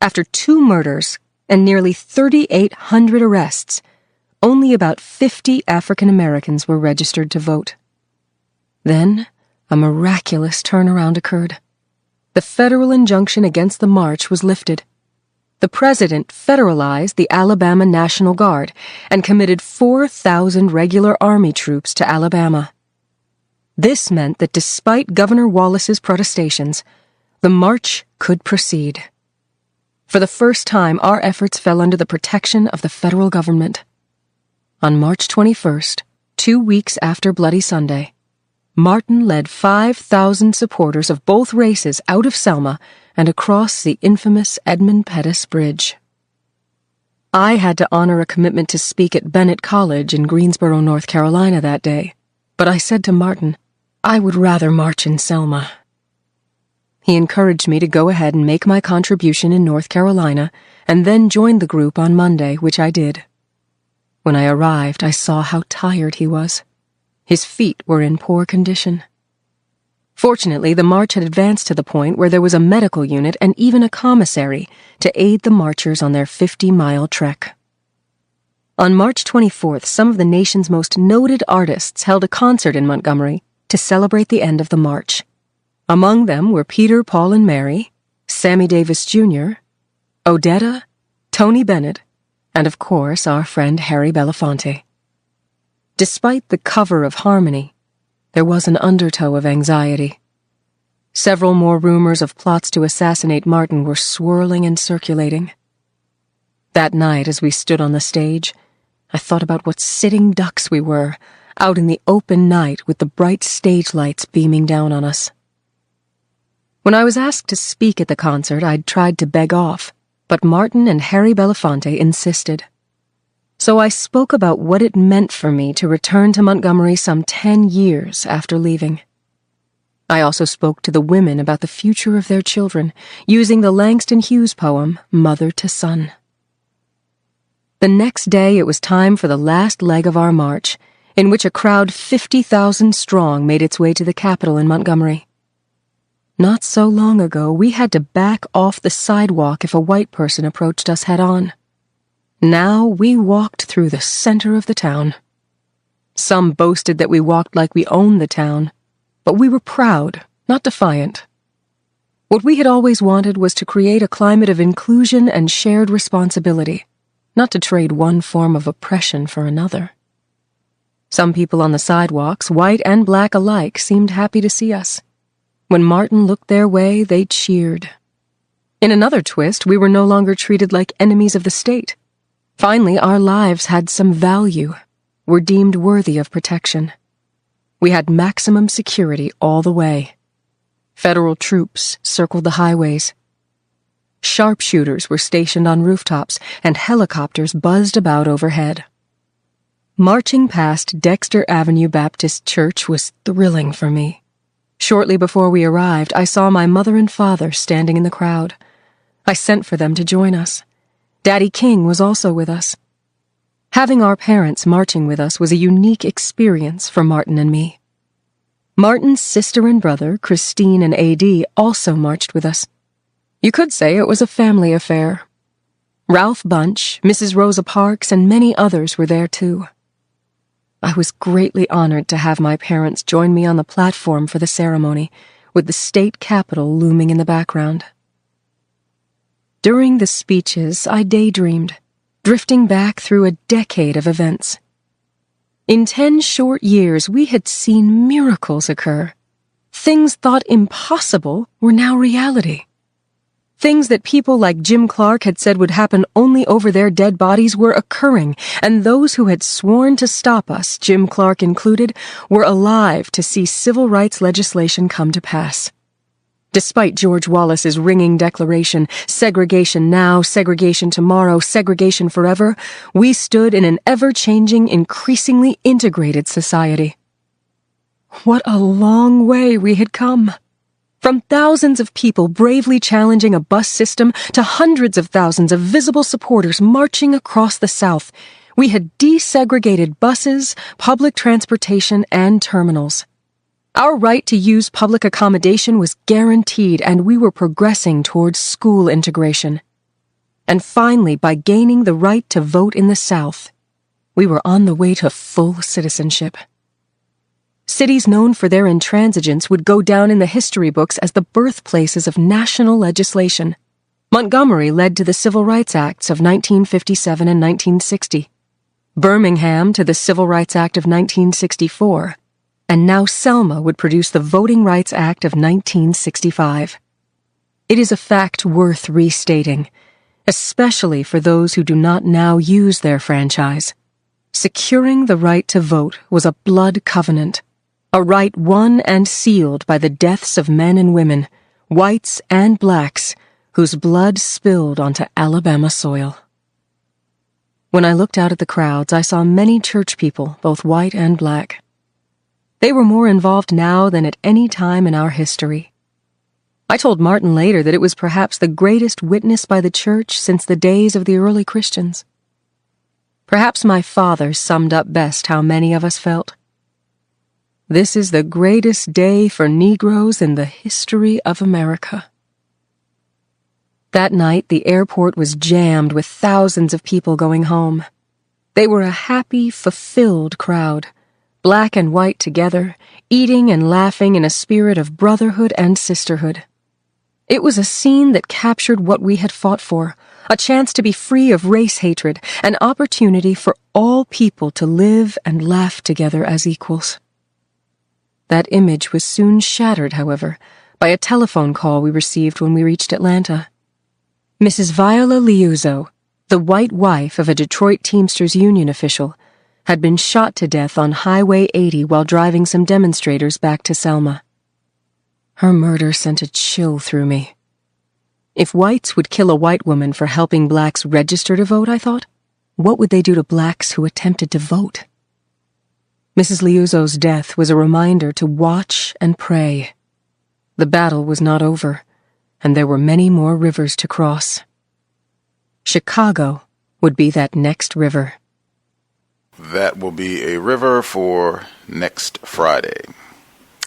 After 2 murders and nearly 3,800 arrests, only about 50 African Americans were registered to vote. Then, a miraculous turnaround occurred. The federal injunction against the march was lifted. The president federalized the Alabama National Guard and committed 4,000 regular Army troops to Alabama. This meant that despite Governor Wallace's protestations, the march could proceed. For the first time, our efforts fell under the protection of the federal government. On March 21st, 2 weeks after Bloody Sunday, Martin led 5,000 supporters of both races out of Selma and across the infamous Edmund Pettus Bridge. I had to honor a commitment to speak at Bennett College in Greensboro, North Carolina that day, but I said to Martin, I would rather march in Selma. He encouraged me to go ahead and make my contribution in North Carolina and then joined the group on Monday, which I did. When I arrived, I saw how tired he was. His feet were in poor condition. Fortunately, the march had advanced to the point where there was a medical unit and even a commissary to aid the marchers on their 50-mile trek. On March 24th, some of the nation's most noted artists held a concert in Montgomery to celebrate the end of the march. Among them were Peter, Paul, and Mary, Sammy Davis Jr., Odetta, Tony Bennett, and of course our friend Harry Belafonte. Despite the cover of harmony, there was an undertow of anxiety. Several more rumors of plots to assassinate Martin were swirling and circulating. That night, as we stood on the stage, I thought about what sitting ducks we were, out in the open night with the bright stage lights beaming down on us. When I was asked to speak at the concert, I'd tried to beg off, but Martin and Harry Belafonte insisted. So I spoke about what it meant for me to return to Montgomery some 10 years after leaving. I also spoke to the women about the future of their children, using the Langston Hughes poem, Mother to Son. The next day it was time for the last leg of our march, in which a crowd 50,000 strong made its way to the Capitol in Montgomery. Not so long ago, we had to back off the sidewalk if a white person approached us head-on. Now we walked through the center of the town. Some boasted that we walked like we owned the town, but we were proud, not defiant. What we had always wanted was to create a climate of inclusion and shared responsibility, not to trade one form of oppression for another. Some people on the sidewalks, white and black alike, seemed happy to see us. When Martin looked their way, they cheered. In another twist, we were no longer treated like enemies of the state. Finally, our lives had some value, were deemed worthy of protection. We had maximum security all the way. Federal troops circled the highways. Sharpshooters were stationed on rooftops, and helicopters buzzed about overhead. Marching past Dexter Avenue Baptist Church was thrilling for me. Shortly before we arrived, I saw my mother and father standing in the crowd. I sent for them to join us. Daddy King was also with us. Having our parents marching with us was a unique experience for Martin and me. Martin's sister and brother, Christine and A.D., also marched with us. You could say it was a family affair. Ralph Bunch, Mrs. Rosa Parks, and many others were there too. I was greatly honored to have my parents join me on the platform for the ceremony, with the state capitol looming in the background. During the speeches, I daydreamed, drifting back through a decade of events. In 10 short years, we had seen miracles occur. Things thought impossible were now reality. Things that people like Jim Clark had said would happen only over their dead bodies were occurring, and those who had sworn to stop us, Jim Clark included, were alive to see civil rights legislation come to pass. Despite George Wallace's ringing declaration, segregation now, segregation tomorrow, segregation forever, we stood in an ever-changing, increasingly integrated society. What a long way we had come. From thousands of people bravely challenging a bus system to hundreds of thousands of visible supporters marching across the South, we had desegregated buses, public transportation, and terminals. Our right to use public accommodation was guaranteed, and we were progressing towards school integration. And finally, by gaining the right to vote in the South, we were on the way to full citizenship. Cities known for their intransigence would go down in the history books as the birthplaces of national legislation. Montgomery led to the Civil Rights Acts of 1957 and 1960, Birmingham to the Civil Rights Act of 1964, and now Selma would produce the Voting Rights Act of 1965. It is a fact worth restating, especially for those who do not now use their franchise. Securing the right to vote was a blood covenant, a right won and sealed by the deaths of men and women, whites and blacks, whose blood spilled onto Alabama soil. When I looked out at the crowds, I saw many church people, both white and black. They were more involved now than at any time in our history. I told Martin later that it was perhaps the greatest witness by the church since the days of the early Christians. Perhaps my father summed up best how many of us felt. This is the greatest day for Negroes in the history of America. That night, the airport was jammed with thousands of people going home. They were a happy, fulfilled crowd, black and white together, eating and laughing in a spirit of brotherhood and sisterhood. It was a scene that captured what we had fought for, a chance to be free of race hatred, an opportunity for all people to live and laugh together as equals. That image was soon shattered, however, by a telephone call we received when we reached Atlanta. Mrs. Viola Liuzzo, the white wife of a Detroit Teamsters Union official, had been shot to death on Highway 80 while driving some demonstrators back to Selma. Her murder sent a chill through me. If whites would kill a white woman for helping blacks register to vote, I thought, what would they do to blacks who attempted to vote? Mrs. Liuzzo's death was a reminder to watch and pray. The battle was not over, and there were many more rivers to cross. Chicago would be that next river. That will be a river for next Friday.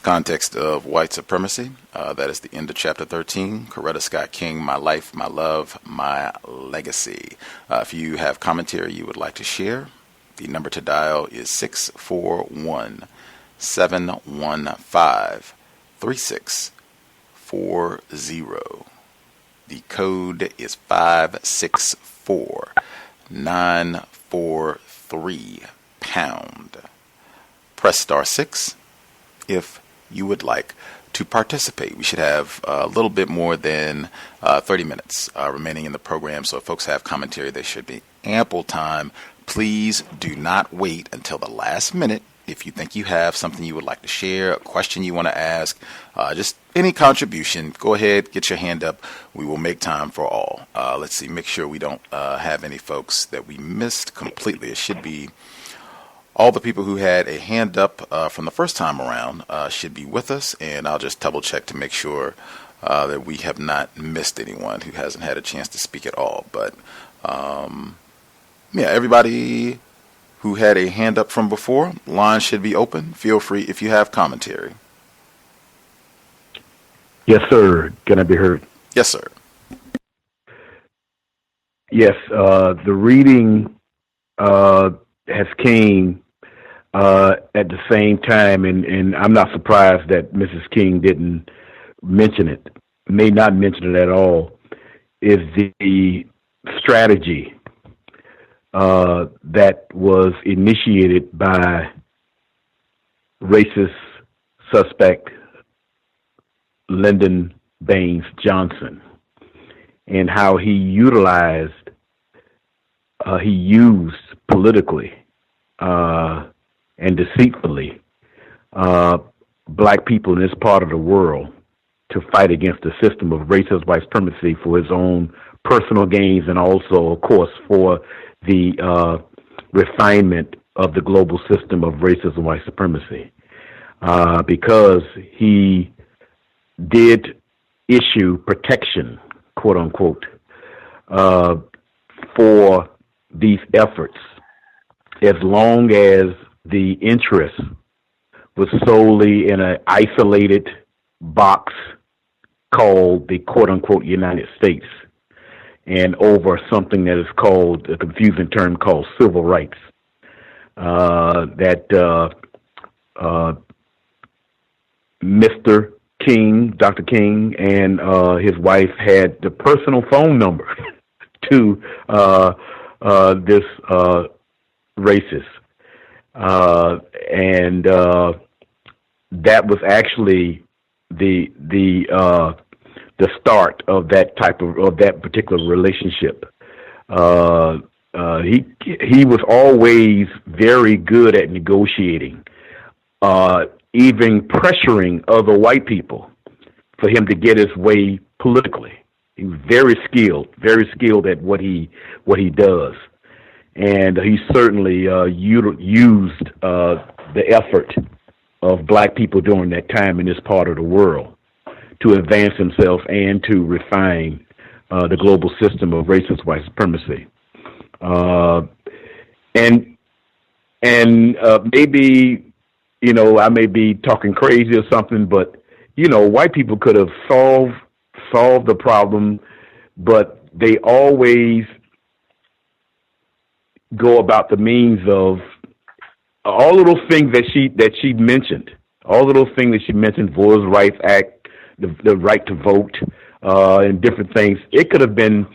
Context of White Supremacy. That is the end of Chapter 13. Coretta Scott King, My Life, My Love, My Legacy. If you have commentary you would like to share, the number to dial is 641-715-3640. The code is 564-943#. Press *6 if you would like to participate. We should have a little bit more than 30 minutes remaining in the program, so if folks have commentary, there should be ample time. Please do not wait until the last minute. If you think you have something you would like to share, a question you want to ask, just any contribution, go ahead, get your hand up. We will make time for all. Let's see, make sure we don't have any folks that we missed completely. It should be all the people who had a hand up from the first time around should be with us, and I'll just double check to make sure that we have not missed anyone who hasn't had a chance to speak at all. But yeah, everybody who had a hand up from before, line should be open. Feel free if you have commentary. Yes, sir. Can I be heard? Yes, sir. Yes, the reading has came at the same time, and I'm not surprised that Mrs. King didn't mention it, may not mention it at all, is the strategy that was initiated by racist suspect Lyndon Baines Johnson, and how he used politically and deceitfully black people in this part of the world to fight against the system of racist white supremacy for his own personal gains, and also, of course, for the refinement of the global system of racism, white supremacy, because he did issue protection, quote unquote, for these efforts, as long as the interest was solely in an isolated box called the quote unquote United States, and over something that is called, a confusing term called civil rights, that Mr. King, Dr. King, and his wife had the personal phone number to this racist. And that was actually the start of that that particular relationship. He was always very good at negotiating, even pressuring other white people for him to get his way politically. He was very skilled at what he does, and he certainly used the effort of black people during that time in this part of the world to advance himself and to refine the global system of racist white supremacy. And maybe, I may be talking crazy or something, but, white people could have solved the problem, but they always go about the means of all of those things that she mentioned, Voters' Rights Act, the right to vote, and different things. It could have been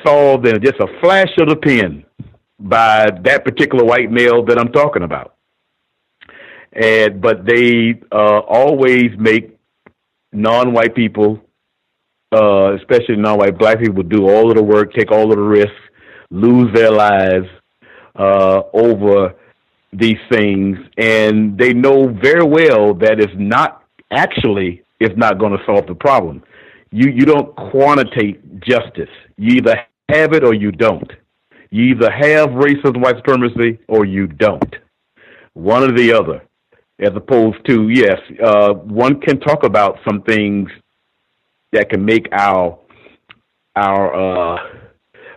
solved in just a flash of the pen by that particular white male that I'm talking about. But they always make non-white people, especially non-white black people, do all of the work, take all of the risks, lose their lives over these things, and they know very well that it's not going to solve the problem. You don't quantitate justice. You either have it or you don't. You either have racist white supremacy or you don't. One or the other. As opposed to, yes, one can talk about some things that can make our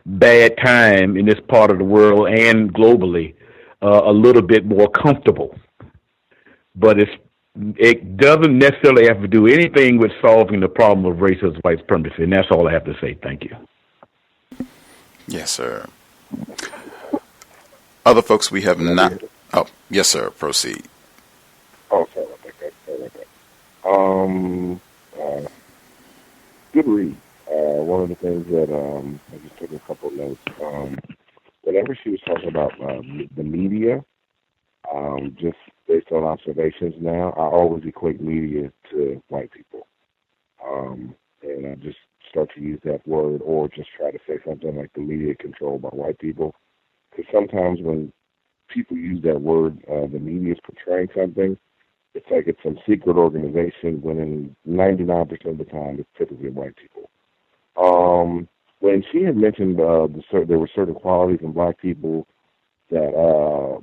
bad time in this part of the world and globally a little bit more comfortable. But it doesn't necessarily have to do anything with solving the problem of racist white supremacy, and that's all I have to say. Thank you. Yes, sir. Other folks we have not. Oh, yes, sir. Proceed. Oh, sorry about that. Good read. One of the things that I just took a couple of notes. Whenever she was talking about the media, just based on observations now, I always equate media to white people. And I just start to use that word or just try to say something like the media controlled by white people. Because sometimes when people use that word, the media is portraying something, it's like it's some secret organization when in 99% of the time it's typically white people. When she had mentioned there were certain qualities in black people that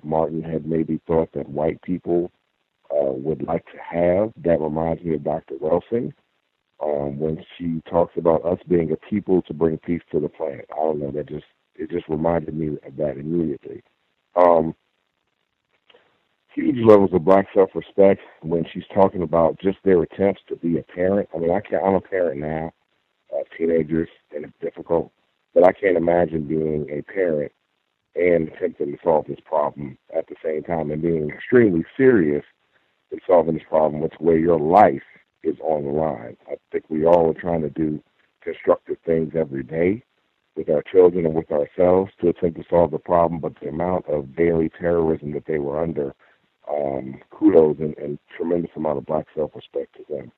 Martin had maybe thought that white people would like to have, that reminds me of Dr. Welsing, when she talks about us being a people to bring peace to the planet. I don't know, it just reminded me of that immediately. Huge levels of black self-respect when she's talking about just their attempts to be a parent. I mean, I'm a parent now, teenagers, and it's difficult, but I can't imagine being a parent and attempting to solve this problem at the same time and being extremely serious in solving this problem, which where your life is on the line. I think we all are trying to do constructive things every day with our children and with ourselves to attempt to solve the problem, but the amount of daily terrorism that they were under, kudos and tremendous amount of black self-respect to them.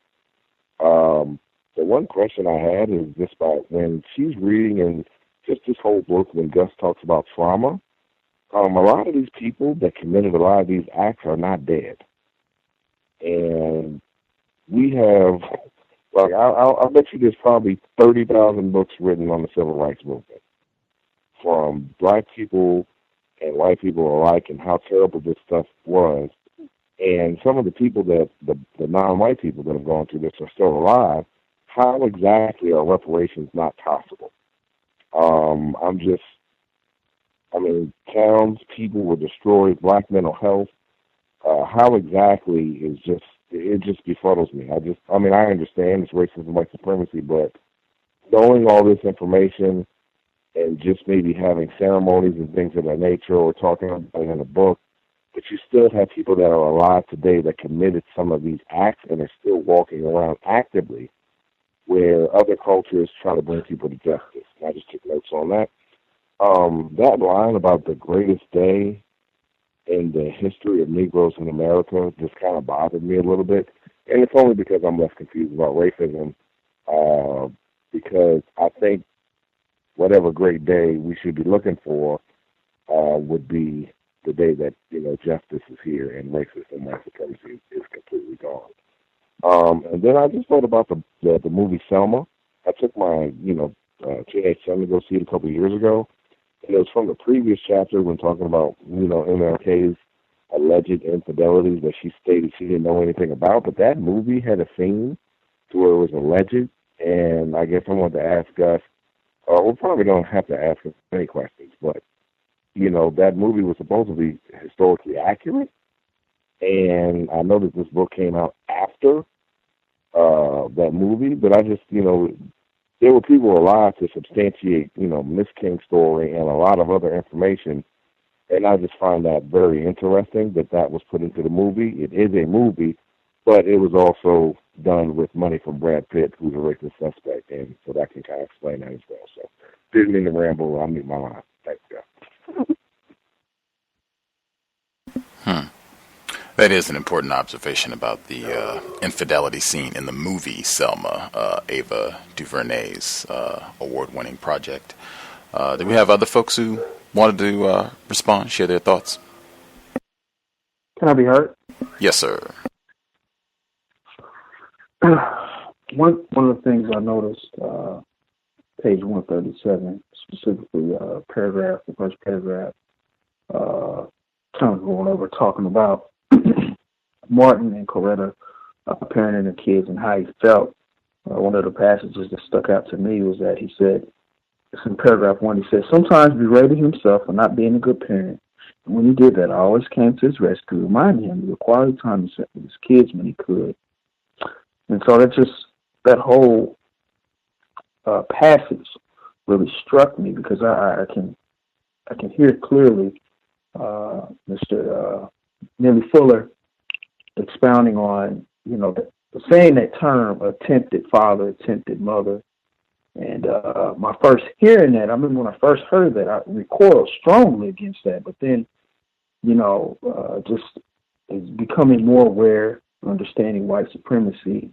The one question I had is this about when she's reading in just this whole book, when Gus talks about trauma, a lot of these people that committed a lot of these acts are not dead. And we have, like, I'll bet you there's probably 30,000 books written on the civil rights movement from black people and white people alike and how terrible this stuff was. And some of the people that, the non-white people that have gone through this are still alive. How exactly are reparations not possible? Towns, people were destroyed, black mental health. How exactly is it just befuddles me. I understand it's racism and white supremacy, but knowing all this information and just maybe having ceremonies and things of that nature or talking about it in a book but you still have people that are alive today that committed some of these acts and are still walking around actively, where other cultures try to bring people to justice. And I just took notes on that. That line about the greatest day in the history of Negroes in America just kind of bothered me a little bit. And it's only because I'm less confused about racism, because I think whatever great day we should be looking for would be the day that, justice is here and racism and white supremacy is completely gone. And then I just thought about the movie Selma. I took my, teenage son to go see it a couple of years ago. And it was from the previous chapter when talking about, MLK's alleged infidelities that she stated she didn't know anything about. But that movie had a theme to where it was alleged. And I guess I wanted to ask Gus, we probably don't have to ask him any questions, but, that movie was supposed to be historically accurate. And I know that this book came out after that movie, but I just, there were people alive to substantiate, Miss King's story and a lot of other information. And I just find that very interesting that was put into the movie. It is a movie, but it was also done with money from Brad Pitt, who's a racist suspect. And so that can kind of explain that as well. So didn't mean to ramble. I'll mute my line. Thanks, guys. That is an important observation about the infidelity scene in the movie Selma, Ava DuVernay's award-winning project. Do we have other folks who wanted to respond, share their thoughts? Can I be heard? Yes, sir. One of the things I noticed, page 137, specifically the first paragraph, kind of going over talking about Martin and Coretta parenting their kids and how he felt. One of the passages that stuck out to me was that he said, it's in paragraph 1, he said, sometimes berating himself for not being a good parent. And when he did that, I always came to his rescue, reminding him of the quality time he spent with his kids when he could. And so that whole passage really struck me because I can hear clearly Mr. Neely Fuller expounding on, saying that term, attempted father, attempted mother. And my first hearing that, I remember when I first heard that, I recoiled strongly against that. But then, just is becoming more aware, understanding white supremacy,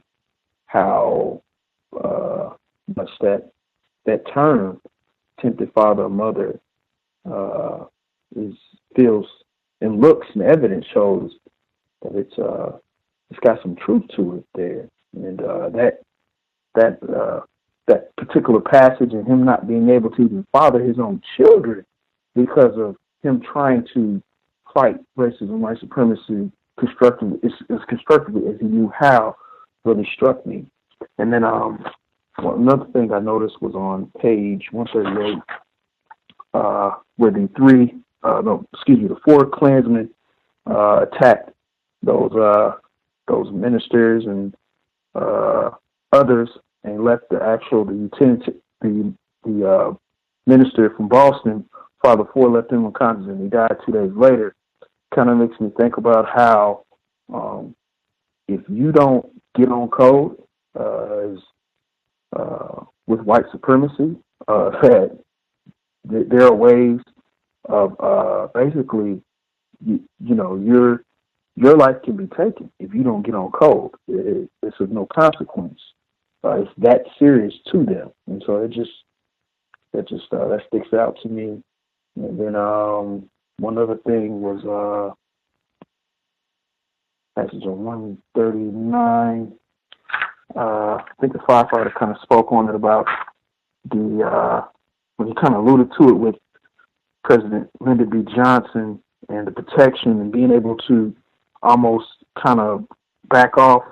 how much that term, attempted father or mother, feels and looks and evidence shows that it's got some truth to it there, and that particular passage and him not being able to even father his own children because of him trying to fight racism, white supremacy constructively, as constructively as he knew how, really struck me. And then another thing I noticed was on page 138, where the four Klansmen attacked those ministers and others, and left the minister from Boston, Father Ford, left him unconscious, and he died 2 days later. Kind of makes me think about how if you don't get on code with white supremacy, that there are ways of basically, your life can be taken if you don't get on code. It's of no consequence. It's that serious to them, and so that sticks out to me. And then one other thing was passage on 139. I think the firefighter kind of spoke on it about when he kind of alluded to it with President Lyndon B. Johnson and the protection and being able to almost kind of back off,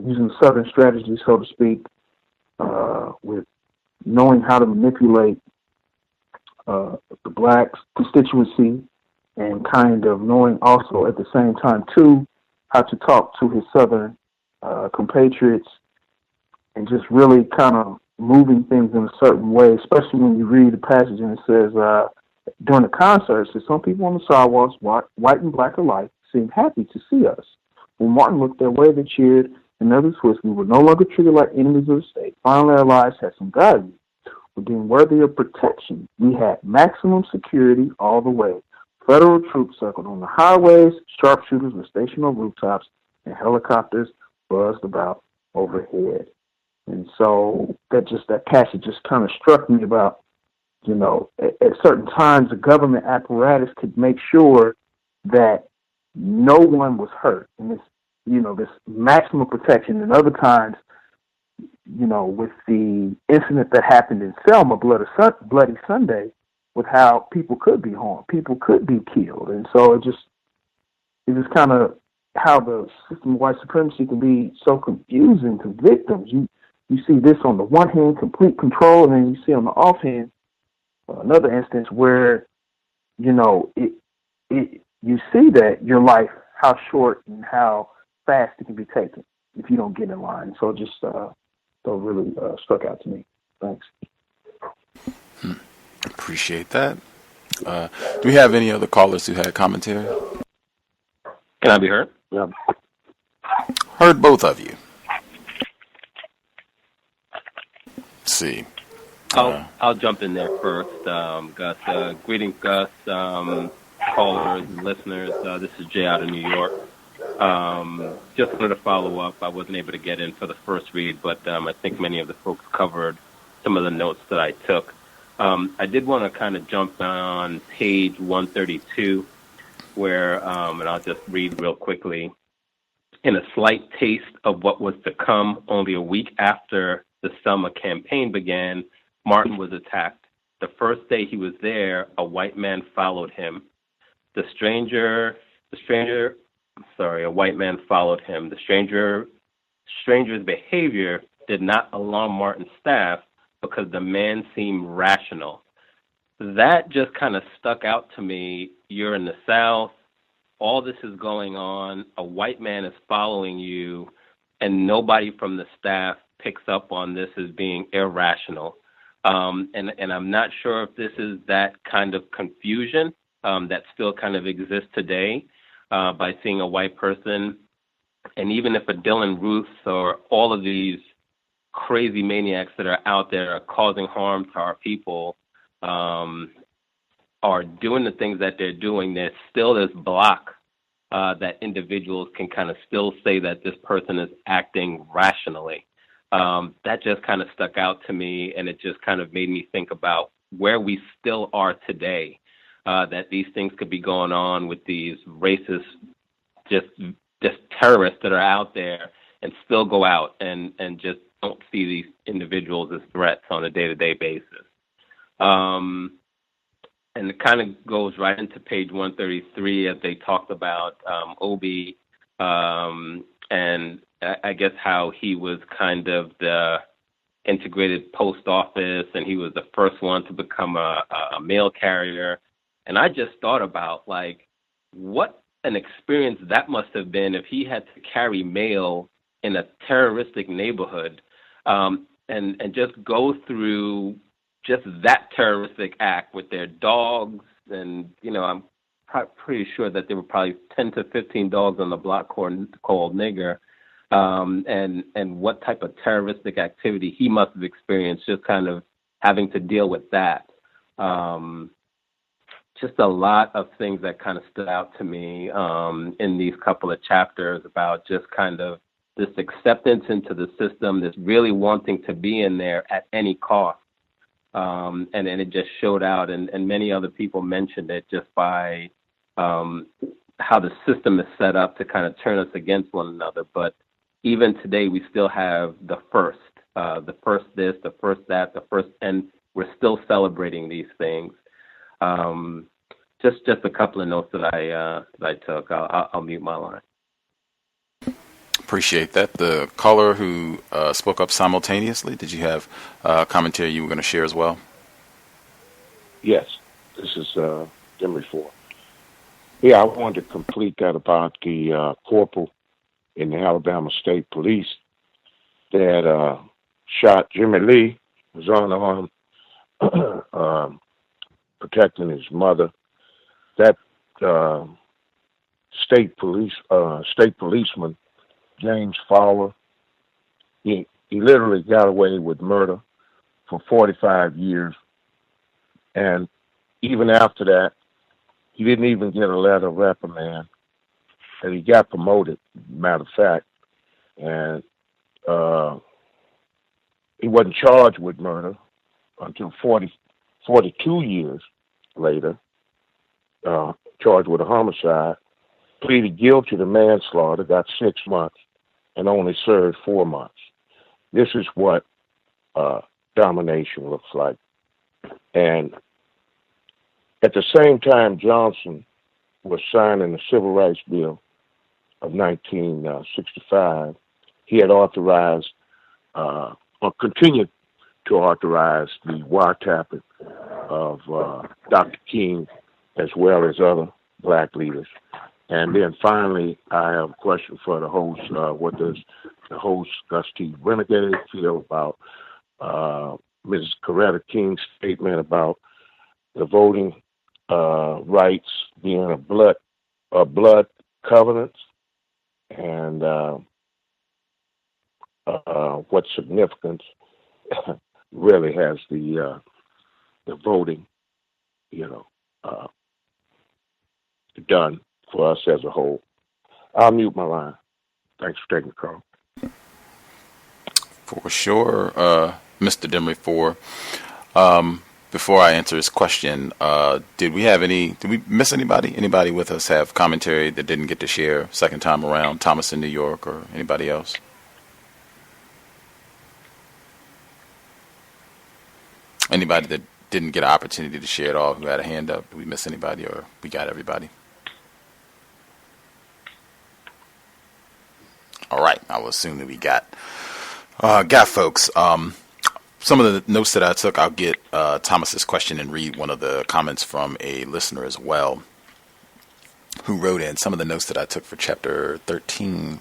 using Southern strategy, so to speak, with knowing how to manipulate the black constituency and kind of knowing also at the same time, too, how to talk to his Southern compatriots and just really kind of moving things in a certain way, especially when you read the passage and it says during the concert, said some people on the sidewalks, white and black alike, seemed happy to see us. When Martin looked their way, they cheered, and others wished we were no longer treated like enemies of the state. Finally, our lives had some value. We deemed worthy of protection. We had maximum security all the way. Federal troops circled on the highways, sharpshooters were stationed on rooftops, and helicopters buzzed about overhead. And so that passage just kind of struck me about, at certain times the government apparatus could make sure that no one was hurt, and this maximum protection. And other times, with the incident that happened in Selma, Bloody Sunday, with how people could be harmed, people could be killed. And so it just kind of how the system of white supremacy can be so confusing to victims. You see this on the one hand, complete control, and then you see on the offhand another instance where, you see that your life, how short and how fast it can be taken if you don't get in line. So it just really struck out to me. Thanks. Appreciate that. Do we have any other callers who had commentary? Can I be heard? Yeah. Heard both of you. Let's see. I'll jump in there first, Gus. Greetings, Gus, callers and listeners. This is Jay out of New York. Just wanted to follow up. I wasn't able to get in for the first read, but I think many of the folks covered some of the notes that I took. I did want to kind of jump on page 132, where, and I'll just read real quickly. In a slight taste of what was to come, only a week after the Selma campaign began, Martin was attacked. The first day he was there, a white man followed him. A white man followed him. The stranger's behavior did not alarm Martin's staff because the man seemed rational. That just kind of stuck out to me. You're in the South. All this is going on. A white man is following you, and nobody from the staff picks up on this as being irrational. And I'm not sure if this is that kind of confusion that still kind of exists today by seeing a white person. And even if a Dylan Ruths or all of these crazy maniacs that are out there are causing harm to our people are doing the things that they're doing, there's still this block that individuals can kind of still say that this person is acting rationally. That just kind of stuck out to me, and it just kind of made me think about where we still are today, that these things could be going on with these racist, just terrorists that are out there and still go out and just don't see these individuals as threats on a day-to-day basis. And it kind of goes right into page 133 as they talked about Obi and I guess how he was kind of the integrated post office, and he was the first one to become a mail carrier. And I just thought about, like, what an experience that must have been if he had to carry mail in a terroristic neighborhood and just go through just that terroristic act with their dogs. And, I'm pretty sure that there were probably 10 to 15 dogs on the block called Nigger. And what type of terroristic activity he must have experienced, just kind of having to deal with that. Just a lot of things that kind of stood out to me in these couple of chapters about just kind of this acceptance into the system, this really wanting to be in there at any cost. And it just showed out, and many other people mentioned it just by how the system is set up to kind of turn us against one another. But even today, we still have the first this, the first that, the first, and we're still celebrating these things. Just a couple of notes that I took. I'll mute my line. Appreciate that. The caller who spoke up simultaneously, did you have commentary you were going to share as well? Yes, this is Henry Ford. Yeah, I wanted to complete that about the corporal in the Alabama State Police that shot Jimmy Lee, was unarmed, protecting his mother. That state policeman, James Fowler, he literally got away with murder for 45 years. And even after that, he didn't even get a letter of reprimand. And he got promoted, matter of fact. And he wasn't charged with murder until 42 years later, charged with a homicide, pleaded guilty to manslaughter, got 6 months, and only served 4 months. This is what domination looks like. And at the same time, Johnson was signing the Civil Rights Bill of 1965. He had authorized, or continued to authorize, the wiretapping of Dr. King as well as other black leaders. And then finally, I have a question for the host. What does the host, Gus T Renegade, feel about Mrs. Coretta King's statement about the voting rights being a blood covenant, and what significance really has the voting, done for us as a whole? I'll mute my line. Thanks for taking the call. For sure, Mr. Demery. Before I answer this question, did we miss anybody? Anybody with us have commentary that didn't get to share second time around? Thomas in New York or anybody else? Anybody that didn't get an opportunity to share at all who had a hand up? Did we miss anybody, or we got everybody? All right, I will assume that we got folks. Some of the notes that I took, I'll get Thomas's question and read one of the comments from a listener as well who wrote in. Some of the notes that I took for chapter 13.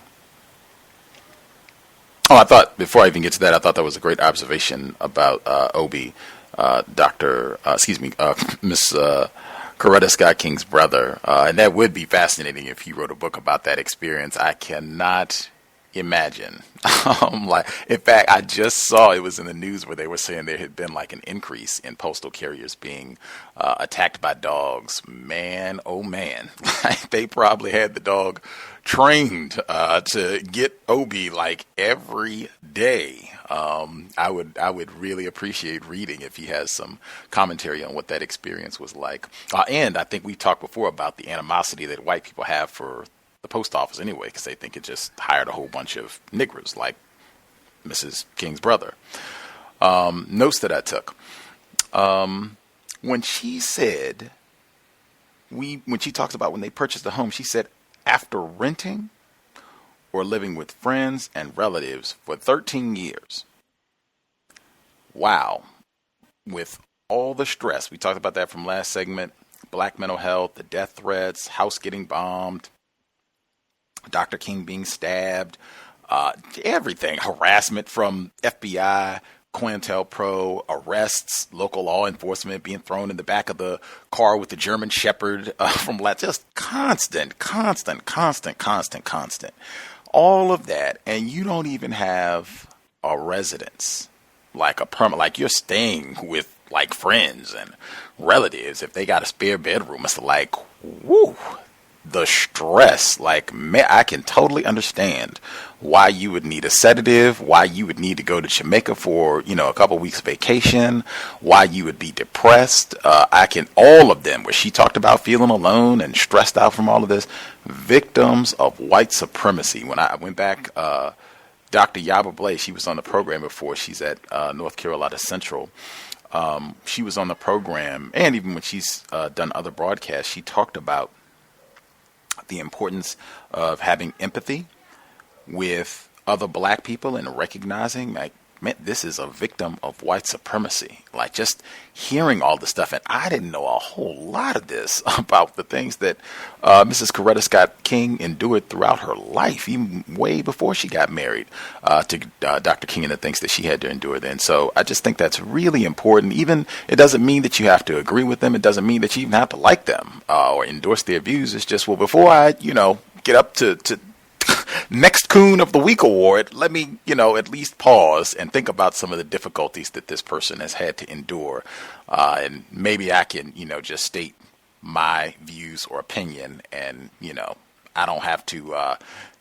Oh, I thought, before I even get to that, I thought that was a great observation about Obi, Miss Coretta Scott King's brother. And that would be fascinating if he wrote a book about that experience. I cannot imagine. In fact, I just saw it was in the news where they were saying there had been like an increase in postal carriers being attacked by dogs. Man, oh man, they probably had the dog trained to get Obi like every day. I would really appreciate reading if he has some commentary on what that experience was like. And I think we talked before about the animosity that white people have for the post office anyway, because they think it just hired a whole bunch of niggers like Mrs. King's brother. Notes that I took. When she said, when she talks about when they purchased the home, she said, after renting or living with friends and relatives for 13 years. Wow. With all the stress, we talked about that from last segment, black mental health, the death threats, house getting bombed, Dr. King being stabbed, everything, harassment from FBI, COINTELPRO, arrests, local law enforcement being thrown in the back of the car with the German Shepherd from just constant. All of that, and you don't even have a residence, like a permanent, like you're staying with like friends and relatives. If they got a spare bedroom, it's like, woo. The stress, like, man, I can totally understand why you would need a sedative, why you would need to go to Jamaica for, a couple weeks vacation, why you would be depressed. All of them, where she talked about feeling alone and stressed out from all of this, victims of white supremacy. When I went back, Dr. Yaba Blay, she was on the program before. She's at North Carolina Central. She was on the program, and even when she's done other broadcasts, she talked about the importance of having empathy with other black people and recognizing, like, man, this is a victim of white supremacy. Like, just hearing all this stuff, and I didn't know a whole lot of this about the things that Mrs. Coretta Scott King endured throughout her life, even way before she got married to Dr. King, and the things that she had to endure then. So I just think that's really important. Even, it doesn't mean that you have to agree with them. It doesn't mean that you even have to like them or endorse their views. It's just, well, before I, get up to next Coon of the Week award, let me, at least pause and think about some of the difficulties that this person has had to endure. And maybe I can, just state my views or opinion, and, I don't have to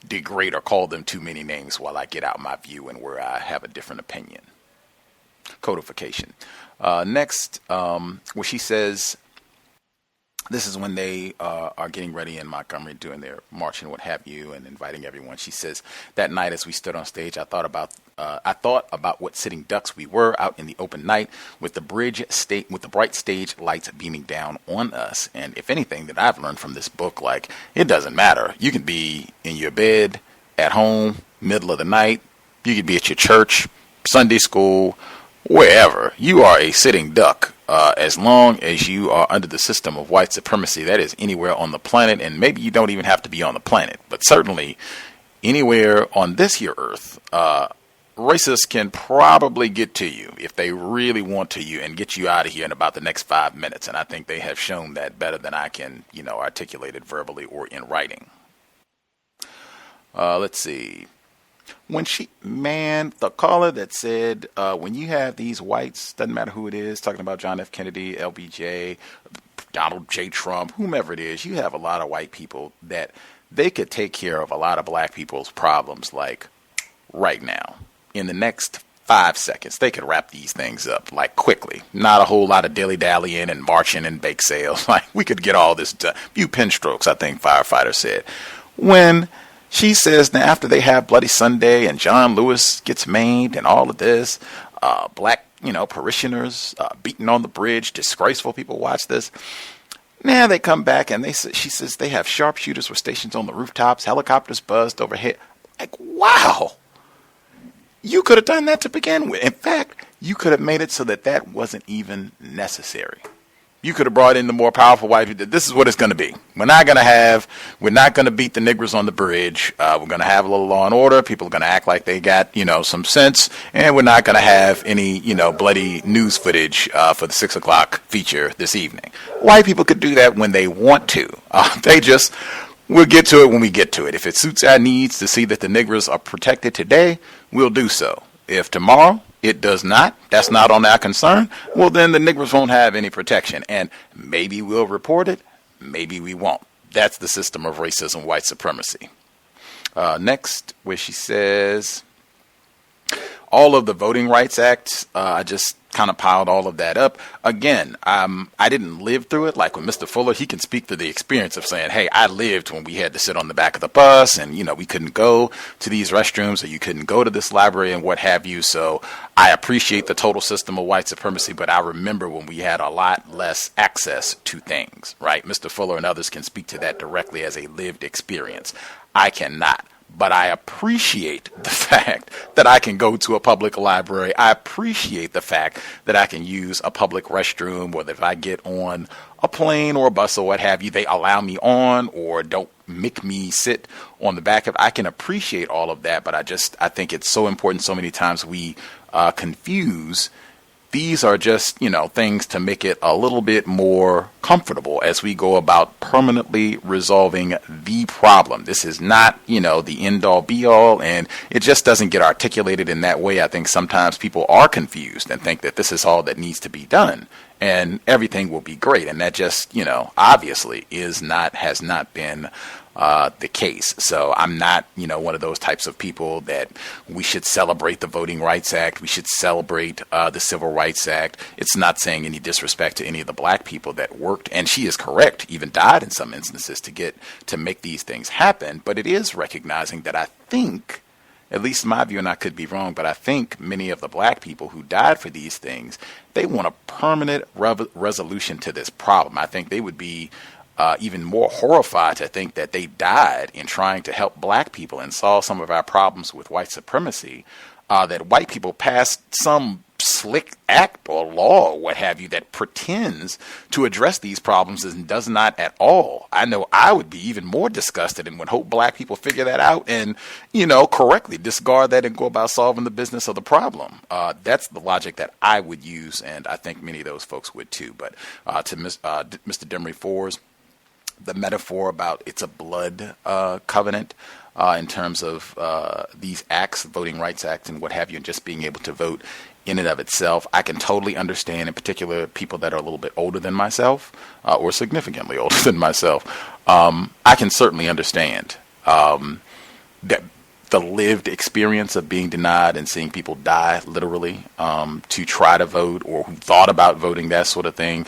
degrade or call them too many names while I get out my view and where I have a different opinion. Codification. Next, where she says, this is when they are getting ready in Montgomery, doing their march and what have you, and inviting everyone. She says, that night as we stood on stage, I thought about what sitting ducks we were out in the open night with the bright stage lights beaming down on us. And if anything that I've learned from this book, like, it doesn't matter. You can be in your bed, at home, middle of the night. You could be at your church, Sunday school, wherever. You are a sitting duck. As long as you are under the system of white supremacy, that is anywhere on the planet, and maybe you don't even have to be on the planet, but certainly anywhere on this here earth, racists can probably get to you if they really want to you and get you out of here in about the next 5 minutes. And I think they have shown that better than I can, articulate it verbally or in writing. Let's see. The caller that said, when you have these whites, doesn't matter who it is, talking about John F. Kennedy, LBJ, Donald J. Trump, whomever it is, you have a lot of white people that they could take care of a lot of black people's problems, like right now. In the next 5 seconds, they could wrap these things up, like, quickly. Not a whole lot of dilly-dallying and marching and bake sales. Like, we could get all this done. Few pen strokes, I think firefighters said. When she says that after they have Bloody Sunday and John Lewis gets maimed and all of this, black, parishioners beaten on the bridge, disgraceful people watch this. Now they come back and she says they have sharpshooters were stationed on the rooftops, helicopters buzzed overhead. Like, wow. You could have done that to begin with. In fact, you could have made it so that wasn't even necessary. You could have brought in the more powerful white people. This is what it's going to be. We're not going to beat the niggers on the bridge. We're going to have a little law and order. People are going to act like they got, some sense. And we're not going to have any, bloody news footage for the 6 o'clock feature this evening. White people could do that when they want to. We'll get to it when we get to it. If it suits our needs to see that the niggers are protected today, we'll do so. If tomorrow it does not, that's not on our concern, well, then the niggers won't have any protection. And maybe we'll report it, maybe we won't. That's the system of racism, white supremacy. Next, where she says, all of the Voting Rights Act, I just kind of piled all of that up. Again, I didn't live through it. Like with Mr. Fuller, he can speak to the experience of saying, hey, I lived when we had to sit on the back of the bus and, we couldn't go to these restrooms or you couldn't go to this library and what have you. So I appreciate the total system of white supremacy, but I remember when we had a lot less access to things, right? Mr. Fuller and others can speak to that directly as a lived experience. I cannot. But I appreciate the fact that I can go to a public library. I appreciate the fact that I can use a public restroom, or that if I get on a plane or a bus or what have you, they allow me on or don't make me sit on the back of. I can appreciate all of that, but I think it's so important. So many times we confuse. These are just, things to make it a little bit more comfortable as we go about permanently resolving the problem. This is not, the end all be all, and it just doesn't get articulated in that way. I think sometimes people are confused and think that this is all that needs to be done and everything will be great. And that just, obviously has not been the case. So I'm not, one of those types of people that we should celebrate the Voting Rights Act. We should celebrate the Civil Rights Act. It's not saying any disrespect to any of the black people that worked, and she is correct, even died in some instances to make these things happen. But it is recognizing that I think, at least my view, and I could be wrong, but I think many of the black people who died for these things, they want a permanent resolution to this problem. I think they would be even more horrified to think that they died in trying to help black people and solve some of our problems with white supremacy that white people passed some slick act or law or what have you that pretends to address these problems and does not at all. I know I would be even more disgusted and would hope black people figure that out and, correctly discard that and go about solving the business of the problem. That's the logic that I would use, and I think many of those folks would too. But to Mr. Demery Fours, the metaphor about it's a blood covenant, in terms of these acts, Voting Rights Act and what have you, and just being able to vote in and of itself, I can totally understand, in particular, people that are a little bit older than myself or significantly older than myself. I can certainly understand that the lived experience of being denied and seeing people die literally to try to vote, or who thought about voting, that sort of thing.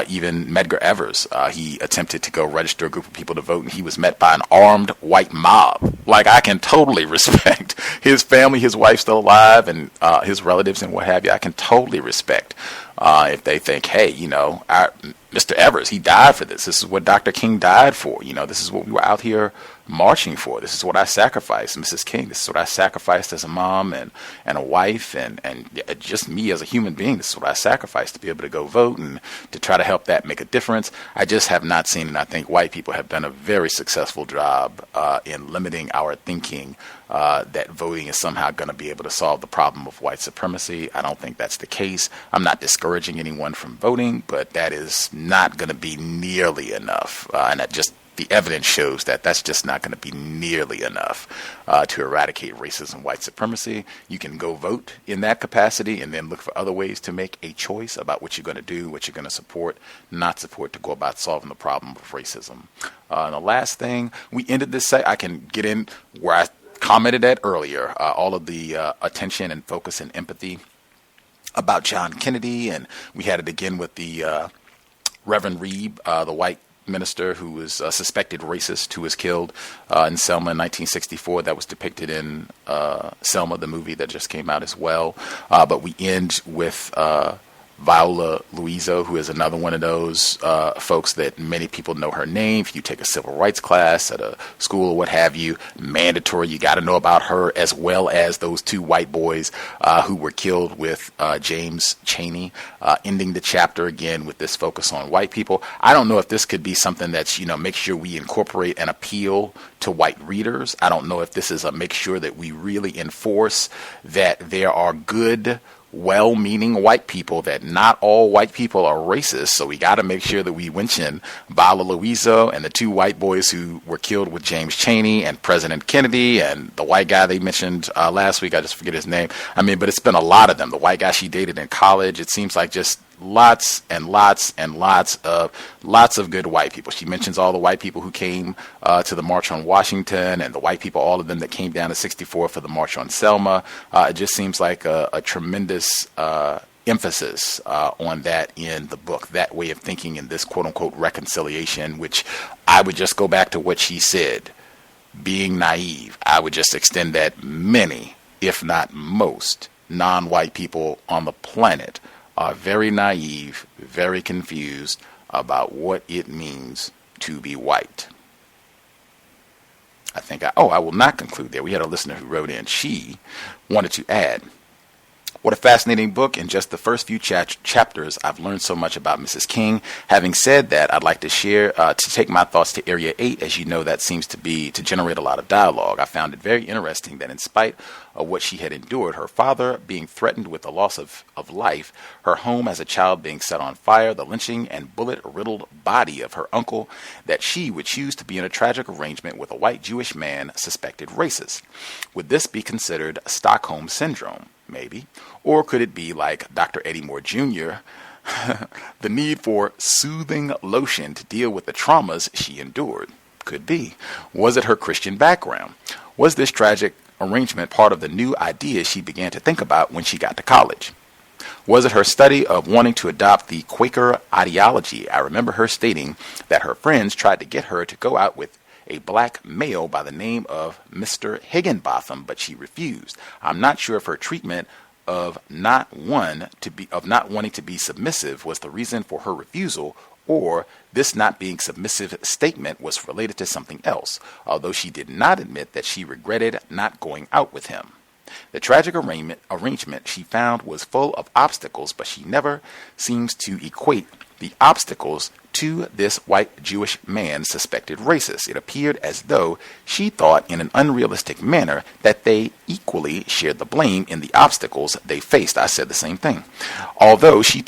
Even Medgar Evers, he attempted to go register a group of people to vote, and he was met by an armed white mob. Like, I can totally respect his family, his wife still alive, and his relatives and what have you. I can totally respect if they think, hey, Mr. Evers, he died for this. This is what Dr. King died for. This is what we were out here marching for. This is what I sacrificed, Mrs. King. This is what I sacrificed as a mom and a wife and just me as a human being. This is what I sacrificed to be able to go vote and to try to help that make a difference. I just have not seen, and I think white people have done a very successful job in limiting our thinking that voting is somehow going to be able to solve the problem of white supremacy. I don't think that's the case. I'm not discouraging anyone from voting, but that is not going to be nearly enough. And that just the evidence shows that that's just not going to be nearly enough to eradicate racism, white supremacy. You can go vote in that capacity and then look for other ways to make a choice about what you're going to do, what you're going to support, not support, to go about solving the problem of racism. And the last thing, we ended this I can get in where I commented at earlier, all of the attention and focus and empathy about John Kennedy, and we had it again with the Reverend Reeb, the white minister who was suspected racist, who was killed in Selma in 1964. That was depicted in Selma, the movie that just came out as well. But we end with Viola Luiso, who is another one of those folks that many people know her name. If you take a civil rights class at a school or what have you, mandatory, you got to know about her, as well as those two white boys who were killed with James Chaney, ending the chapter again with this focus on white people. I don't know if this could be something that's, make sure we incorporate an appeal to white readers. I don't know if this is a make sure that we really enforce that there are good, well-meaning white people, that not all white people are racist. So we got to make sure that we mention Viola Luiso and the two white boys who were killed with James Chaney and President Kennedy and the white guy they mentioned last week. I just forget his name. But it's been a lot of them. The white guy she dated in college. It seems like just lots and lots and lots of good white people. She mentions all the white people who came to the March on Washington, and the white people, all of them that came down to 64 for the March on Selma. It just seems like a tremendous emphasis on that in the book, that way of thinking in this quote-unquote reconciliation, which I would just go back to what she said, being naive. I would just extend that many, if not most, non-white people on the planet are very naive, very confused about what it means to be white. I will not conclude there. We had a listener who wrote in. She wanted to add, what a fascinating book. In just the first few chapters, I've learned so much about Mrs. King. Having said that, I'd like to share, to take my thoughts to Area 8. As you know, that seems to generate a lot of dialogue. I found it very interesting that in spite of what she had endured, her father being threatened with the loss of life, her home as a child being set on fire, the lynching and bullet-riddled body of her uncle, that she would choose to be in a tragic arrangement with a white Jewish man suspected racist. Would this be considered Stockholm Syndrome? Maybe. Or could it be like Dr. Eddie Moore Jr., the need for soothing lotion to deal with the traumas she endured? Could be. Was it her Christian background? Was this tragic arrangement part of the new ideas she began to think about when she got to college? Was it her study of wanting to adopt the Quaker ideology? I remember her stating that her friends tried to get her to go out with a black male by the name of Mr. Higginbotham, but she refused. I'm not sure if her treatment of not wanting to be submissive was the reason for her refusal, or this not being submissive statement was related to something else, although she did not admit that she regretted not going out with him. The tragic arrangement she found was full of obstacles, but she never seems to equate the obstacles to this white Jewish man suspected racist. It appeared as though she thought in an unrealistic manner that they equally shared the blame in the obstacles they faced. I said the same thing. Although she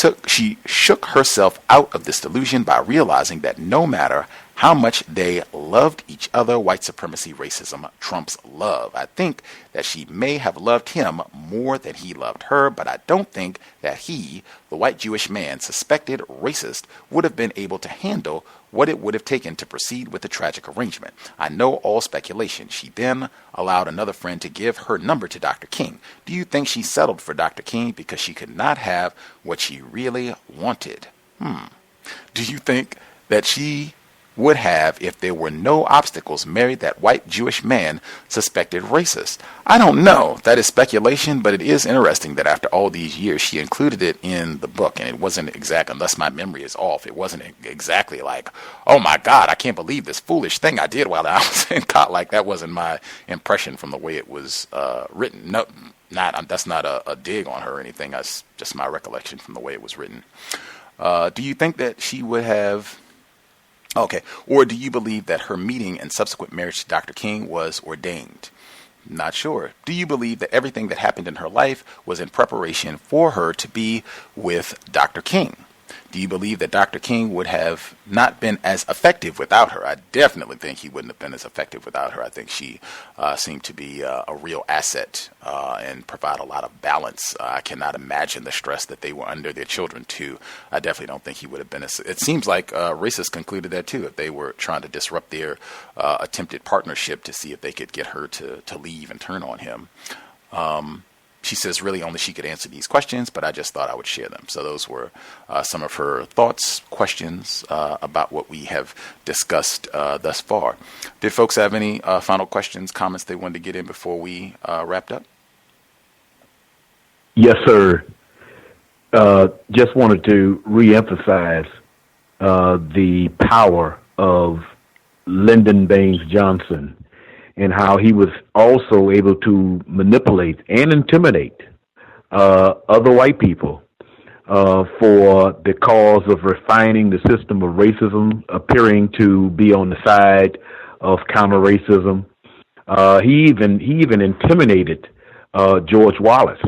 shook herself out of this delusion by realizing that no matter how much they loved each other, white supremacy, racism trumps love. I think that she may have loved him more than he loved her, but I don't think that he, the white Jewish man suspected racist, would have been able to handle what it would have taken to proceed with the tragic arrangement. I know all speculation. She then allowed another friend to give her number to Dr. King. Do you think she settled for Dr. King because she could not have what she really wanted? Do you think that she would have, if there were no obstacles, married that white Jewish man suspected racist? I don't know. That is speculation, but it is interesting that after all these years, she included it in the book, and it wasn't exact, unless my memory is off, it wasn't exactly like, oh my God, I can't believe this foolish thing I did while I was in college. Like, that wasn't my impression from the way it was written. No, that's not a dig on her or anything. That's just my recollection from the way it was written. Do you think that she would have... Okay, or do you believe that her meeting and subsequent marriage to Dr. King was ordained? Not sure. Do you believe that everything that happened in her life was in preparation for her to be with Dr. King? Do you believe that Dr. King would have not been as effective without her? I definitely think he wouldn't have been as effective without her. I think she seemed to be a real asset and provide a lot of balance. I cannot imagine the stress that they were under, their children too. I definitely don't think he would have been as... It seems like racists concluded that too, if they were trying to disrupt their attempted partnership to see if they could get her to leave and turn on him. She says really only she could answer these questions, but I just thought I would share them. So those were some of her thoughts, questions about what we have discussed thus far. Did folks have any final questions, comments they wanted to get in before we wrapped up? Yes, sir. Just wanted to reemphasize the power of Lyndon Baines Johnson, and how he was also able to manipulate and intimidate other white people for the cause of refining the system of racism, appearing to be on the side of counter-racism. He even intimidated George Wallace.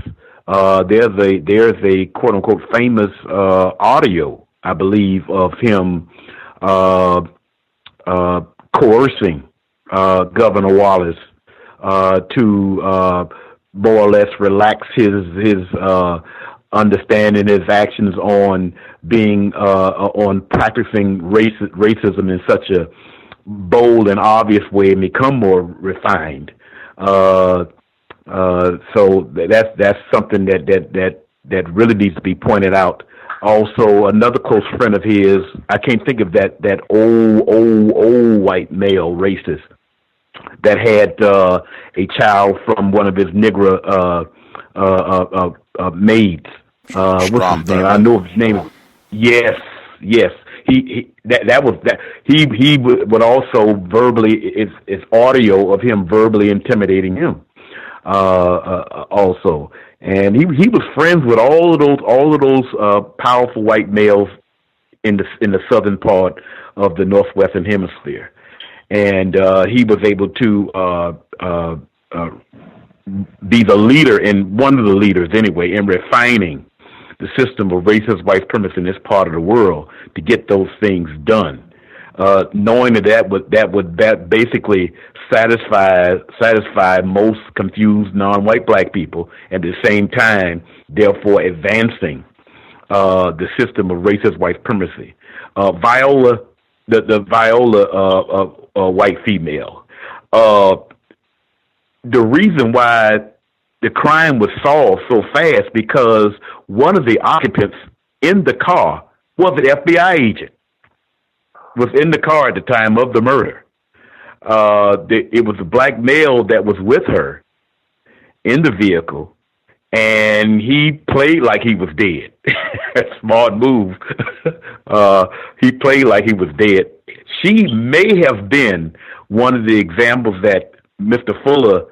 There's a quote-unquote famous audio, I believe, of him coercing Governor Wallace to more or less relax his understanding, his actions on being on practicing racism in such a bold and obvious way and become more refined. So that's something that really needs to be pointed out. Also, another close friend of his, I can't think of that old white male racist that had a child from one of his Negro maids. What's his name? I know his name. Yes. He would also verbally, it's audio of him verbally intimidating him. Also, and he was friends with all of those powerful white males in the southern part of the Northwestern Hemisphere. And he was able to be the leader, one of the leaders anyway, in refining the system of racist white supremacy in this part of the world to get those things done. Knowing that would basically satisfy most confused non-white black people, at the same time, therefore advancing the system of racist white supremacy. Viola, the Viola white female. The reason why the crime was solved so fast because one of the occupants in the car was an FBI agent. Was in the car at the time of the murder. It was a black male that was with her in the vehicle, and he played like he was dead. Smart move. He played like he was dead. She may have been one of the examples that Mr. Fuller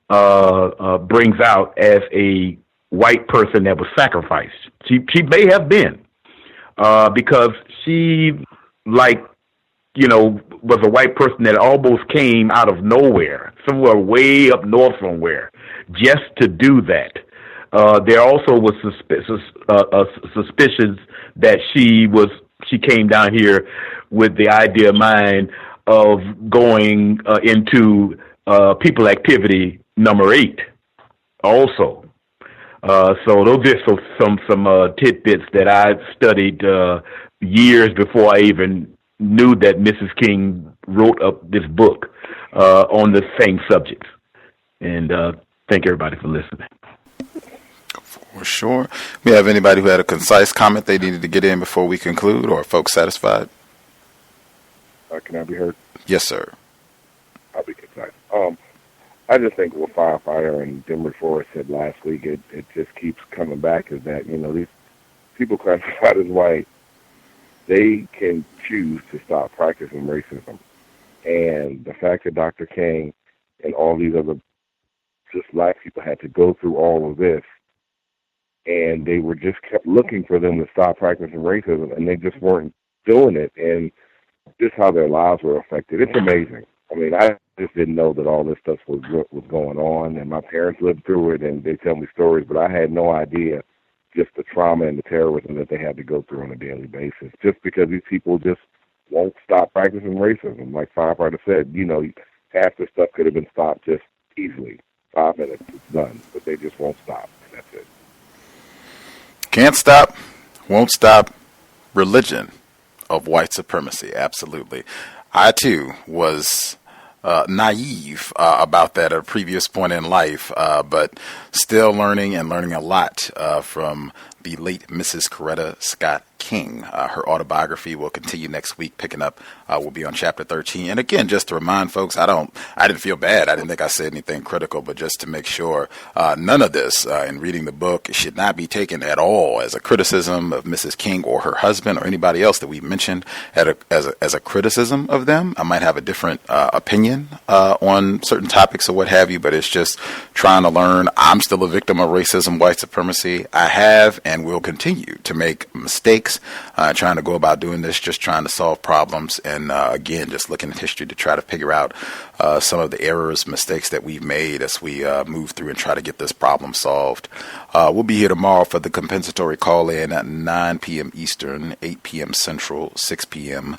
brings out as a white person that was sacrificed. She may have been, because she, like, was a white person that almost came out of nowhere, somewhere way up north somewhere, just to do that. There also was suspicions that she came down here with the idea of mind of going into people activity number 8 also. So those are some tidbits that I studied years before I even knew that Mrs. King wrote up this book on the same subjects. And thank everybody for listening. For sure. We have anybody who had a concise comment they needed to get in before we conclude, or are folks satisfied? Can I be heard? Yes, sir. I'll be concise. I just think what Firefighter and Denver Forest said last week, it just keeps coming back, is that, these people classified as white, they can choose to stop practicing racism. And the fact that Dr. King and all these other just black people had to go through all of this, and they were just kept looking for them to stop practicing racism, and they just weren't doing it, and just how their lives were affected. It's amazing. I mean, I just didn't know that all this stuff was going on, and my parents lived through it, and they tell me stories, but I had no idea just the trauma and the terrorism that they had to go through on a daily basis, just because these people just won't stop practicing racism. Like Firefighter said, half the stuff could have been stopped just easily. 5 minutes, it's done, but they just won't stop, and that's it. Can't stop, won't stop. Religion of white supremacy, absolutely. I, too, was naive about that at a previous point in life, but still learning a lot from the late Mrs. Coretta Scott King. Her autobiography will continue next week, picking up, will be on chapter 13. And again, just to remind folks, I didn't feel bad. I didn't think I said anything critical, but just to make sure none of this in reading the book should not be taken at all as a criticism of Mrs. King or her husband or anybody else that we mentioned as a criticism of them. I might have a different opinion on certain topics or what have you, but it's just trying to learn. I'm still a victim of racism, white supremacy. I have and will continue to make mistakes, trying to go about doing this, just trying to solve problems. And again, just looking at history to try to figure out some of the errors, mistakes that we've made as we move through and try to get this problem solved. We'll be here tomorrow for the compensatory call-in at 9 p.m. Eastern, 8 p.m. Central, 6 p.m.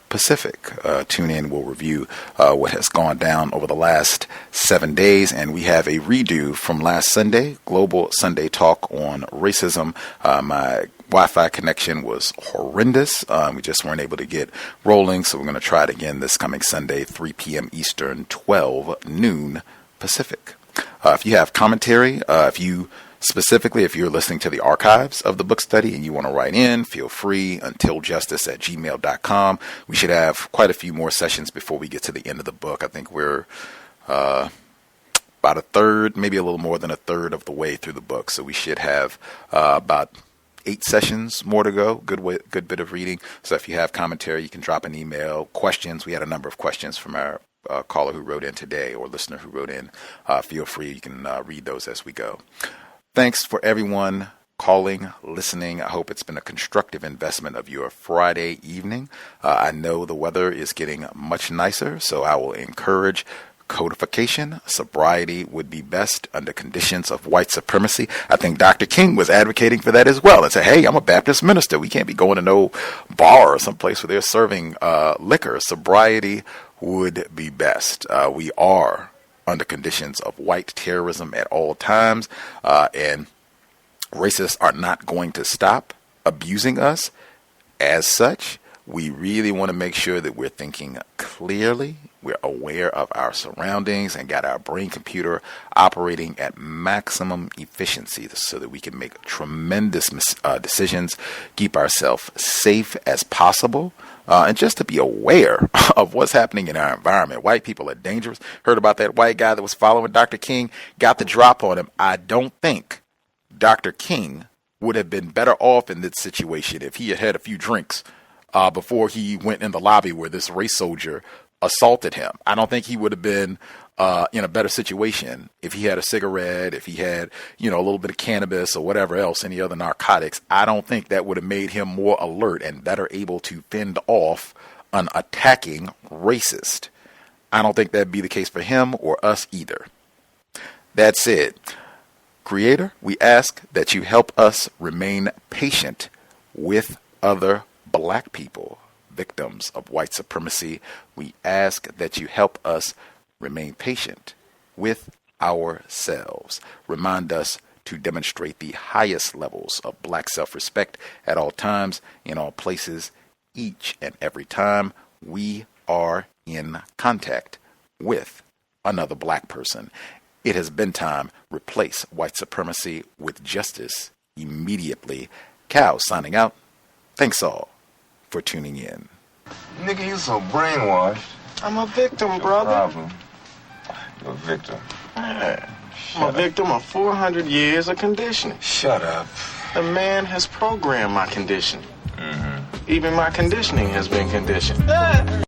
Pacific. Tune in. We'll review what has gone down over the last 7 days, and we have a redo from last Sunday, Global Sunday Talk on racism. My Wi-Fi connection was horrendous. We just weren't able to get rolling, so we're going to try it again this coming Sunday, 3 p.m. Eastern, 12 noon Pacific. If you have commentary, if you're listening to the archives of the book study and you want to write in, feel free, untiljustice@gmail.com. We should have quite a few more sessions before we get to the end of the book. I think we're about a third, maybe a little more than a third of the way through the book. So we should have about 8 sessions more to go. Good bit of reading. So if you have commentary, you can drop an email. Questions. We had a number of questions from our caller who wrote in today, or listener who wrote in. Feel free. You can read those as we go. Thanks for everyone calling, listening. I hope it's been a constructive investment of your Friday evening. I know the weather is getting much nicer, so I will encourage codification. Sobriety would be best under conditions of white supremacy. I think Dr. King was advocating for that as well, and said, hey, I'm a Baptist minister. We can't be going to no bar or someplace where they're serving liquor. Sobriety would be best. We are under conditions of white terrorism at all times, and racists are not going to stop abusing us. As such, we really want to make sure that we're thinking clearly, we're aware of our surroundings, and got our brain computer operating at maximum efficiency so that we can make tremendous decisions, keep ourselves safe as possible, and just to be aware of what's happening in our environment. White people are dangerous. Heard about that white guy that was following Dr. King, got the drop on him. I don't think Dr. King would have been better off in this situation if he had had a few drinks before he went in the lobby where this race soldier assaulted him. I don't think he would have been in a better situation if he had a cigarette, if he had, a little bit of cannabis or whatever else, any other narcotics. I don't think that would have made him more alert and better able to fend off an attacking racist. I don't think that'd be the case for him or us either. That said, Creator, we ask that you help us remain patient with other black people, victims of white supremacy. We ask that you help us remain patient with ourselves. Remind us to demonstrate the highest levels of black self-respect at all times, in all places, each and every time we are in contact with another black person. It has been time. Replace white supremacy with justice immediately. Cal signing out. Thanks all for tuning in. Nigga, you so brainwashed. I'm a victim, brother. Problem. You're a victim. I'm a victim of 400 years of conditioning. Shut up. The man has programmed my conditioning. Mm-hmm. Even my conditioning has been conditioned.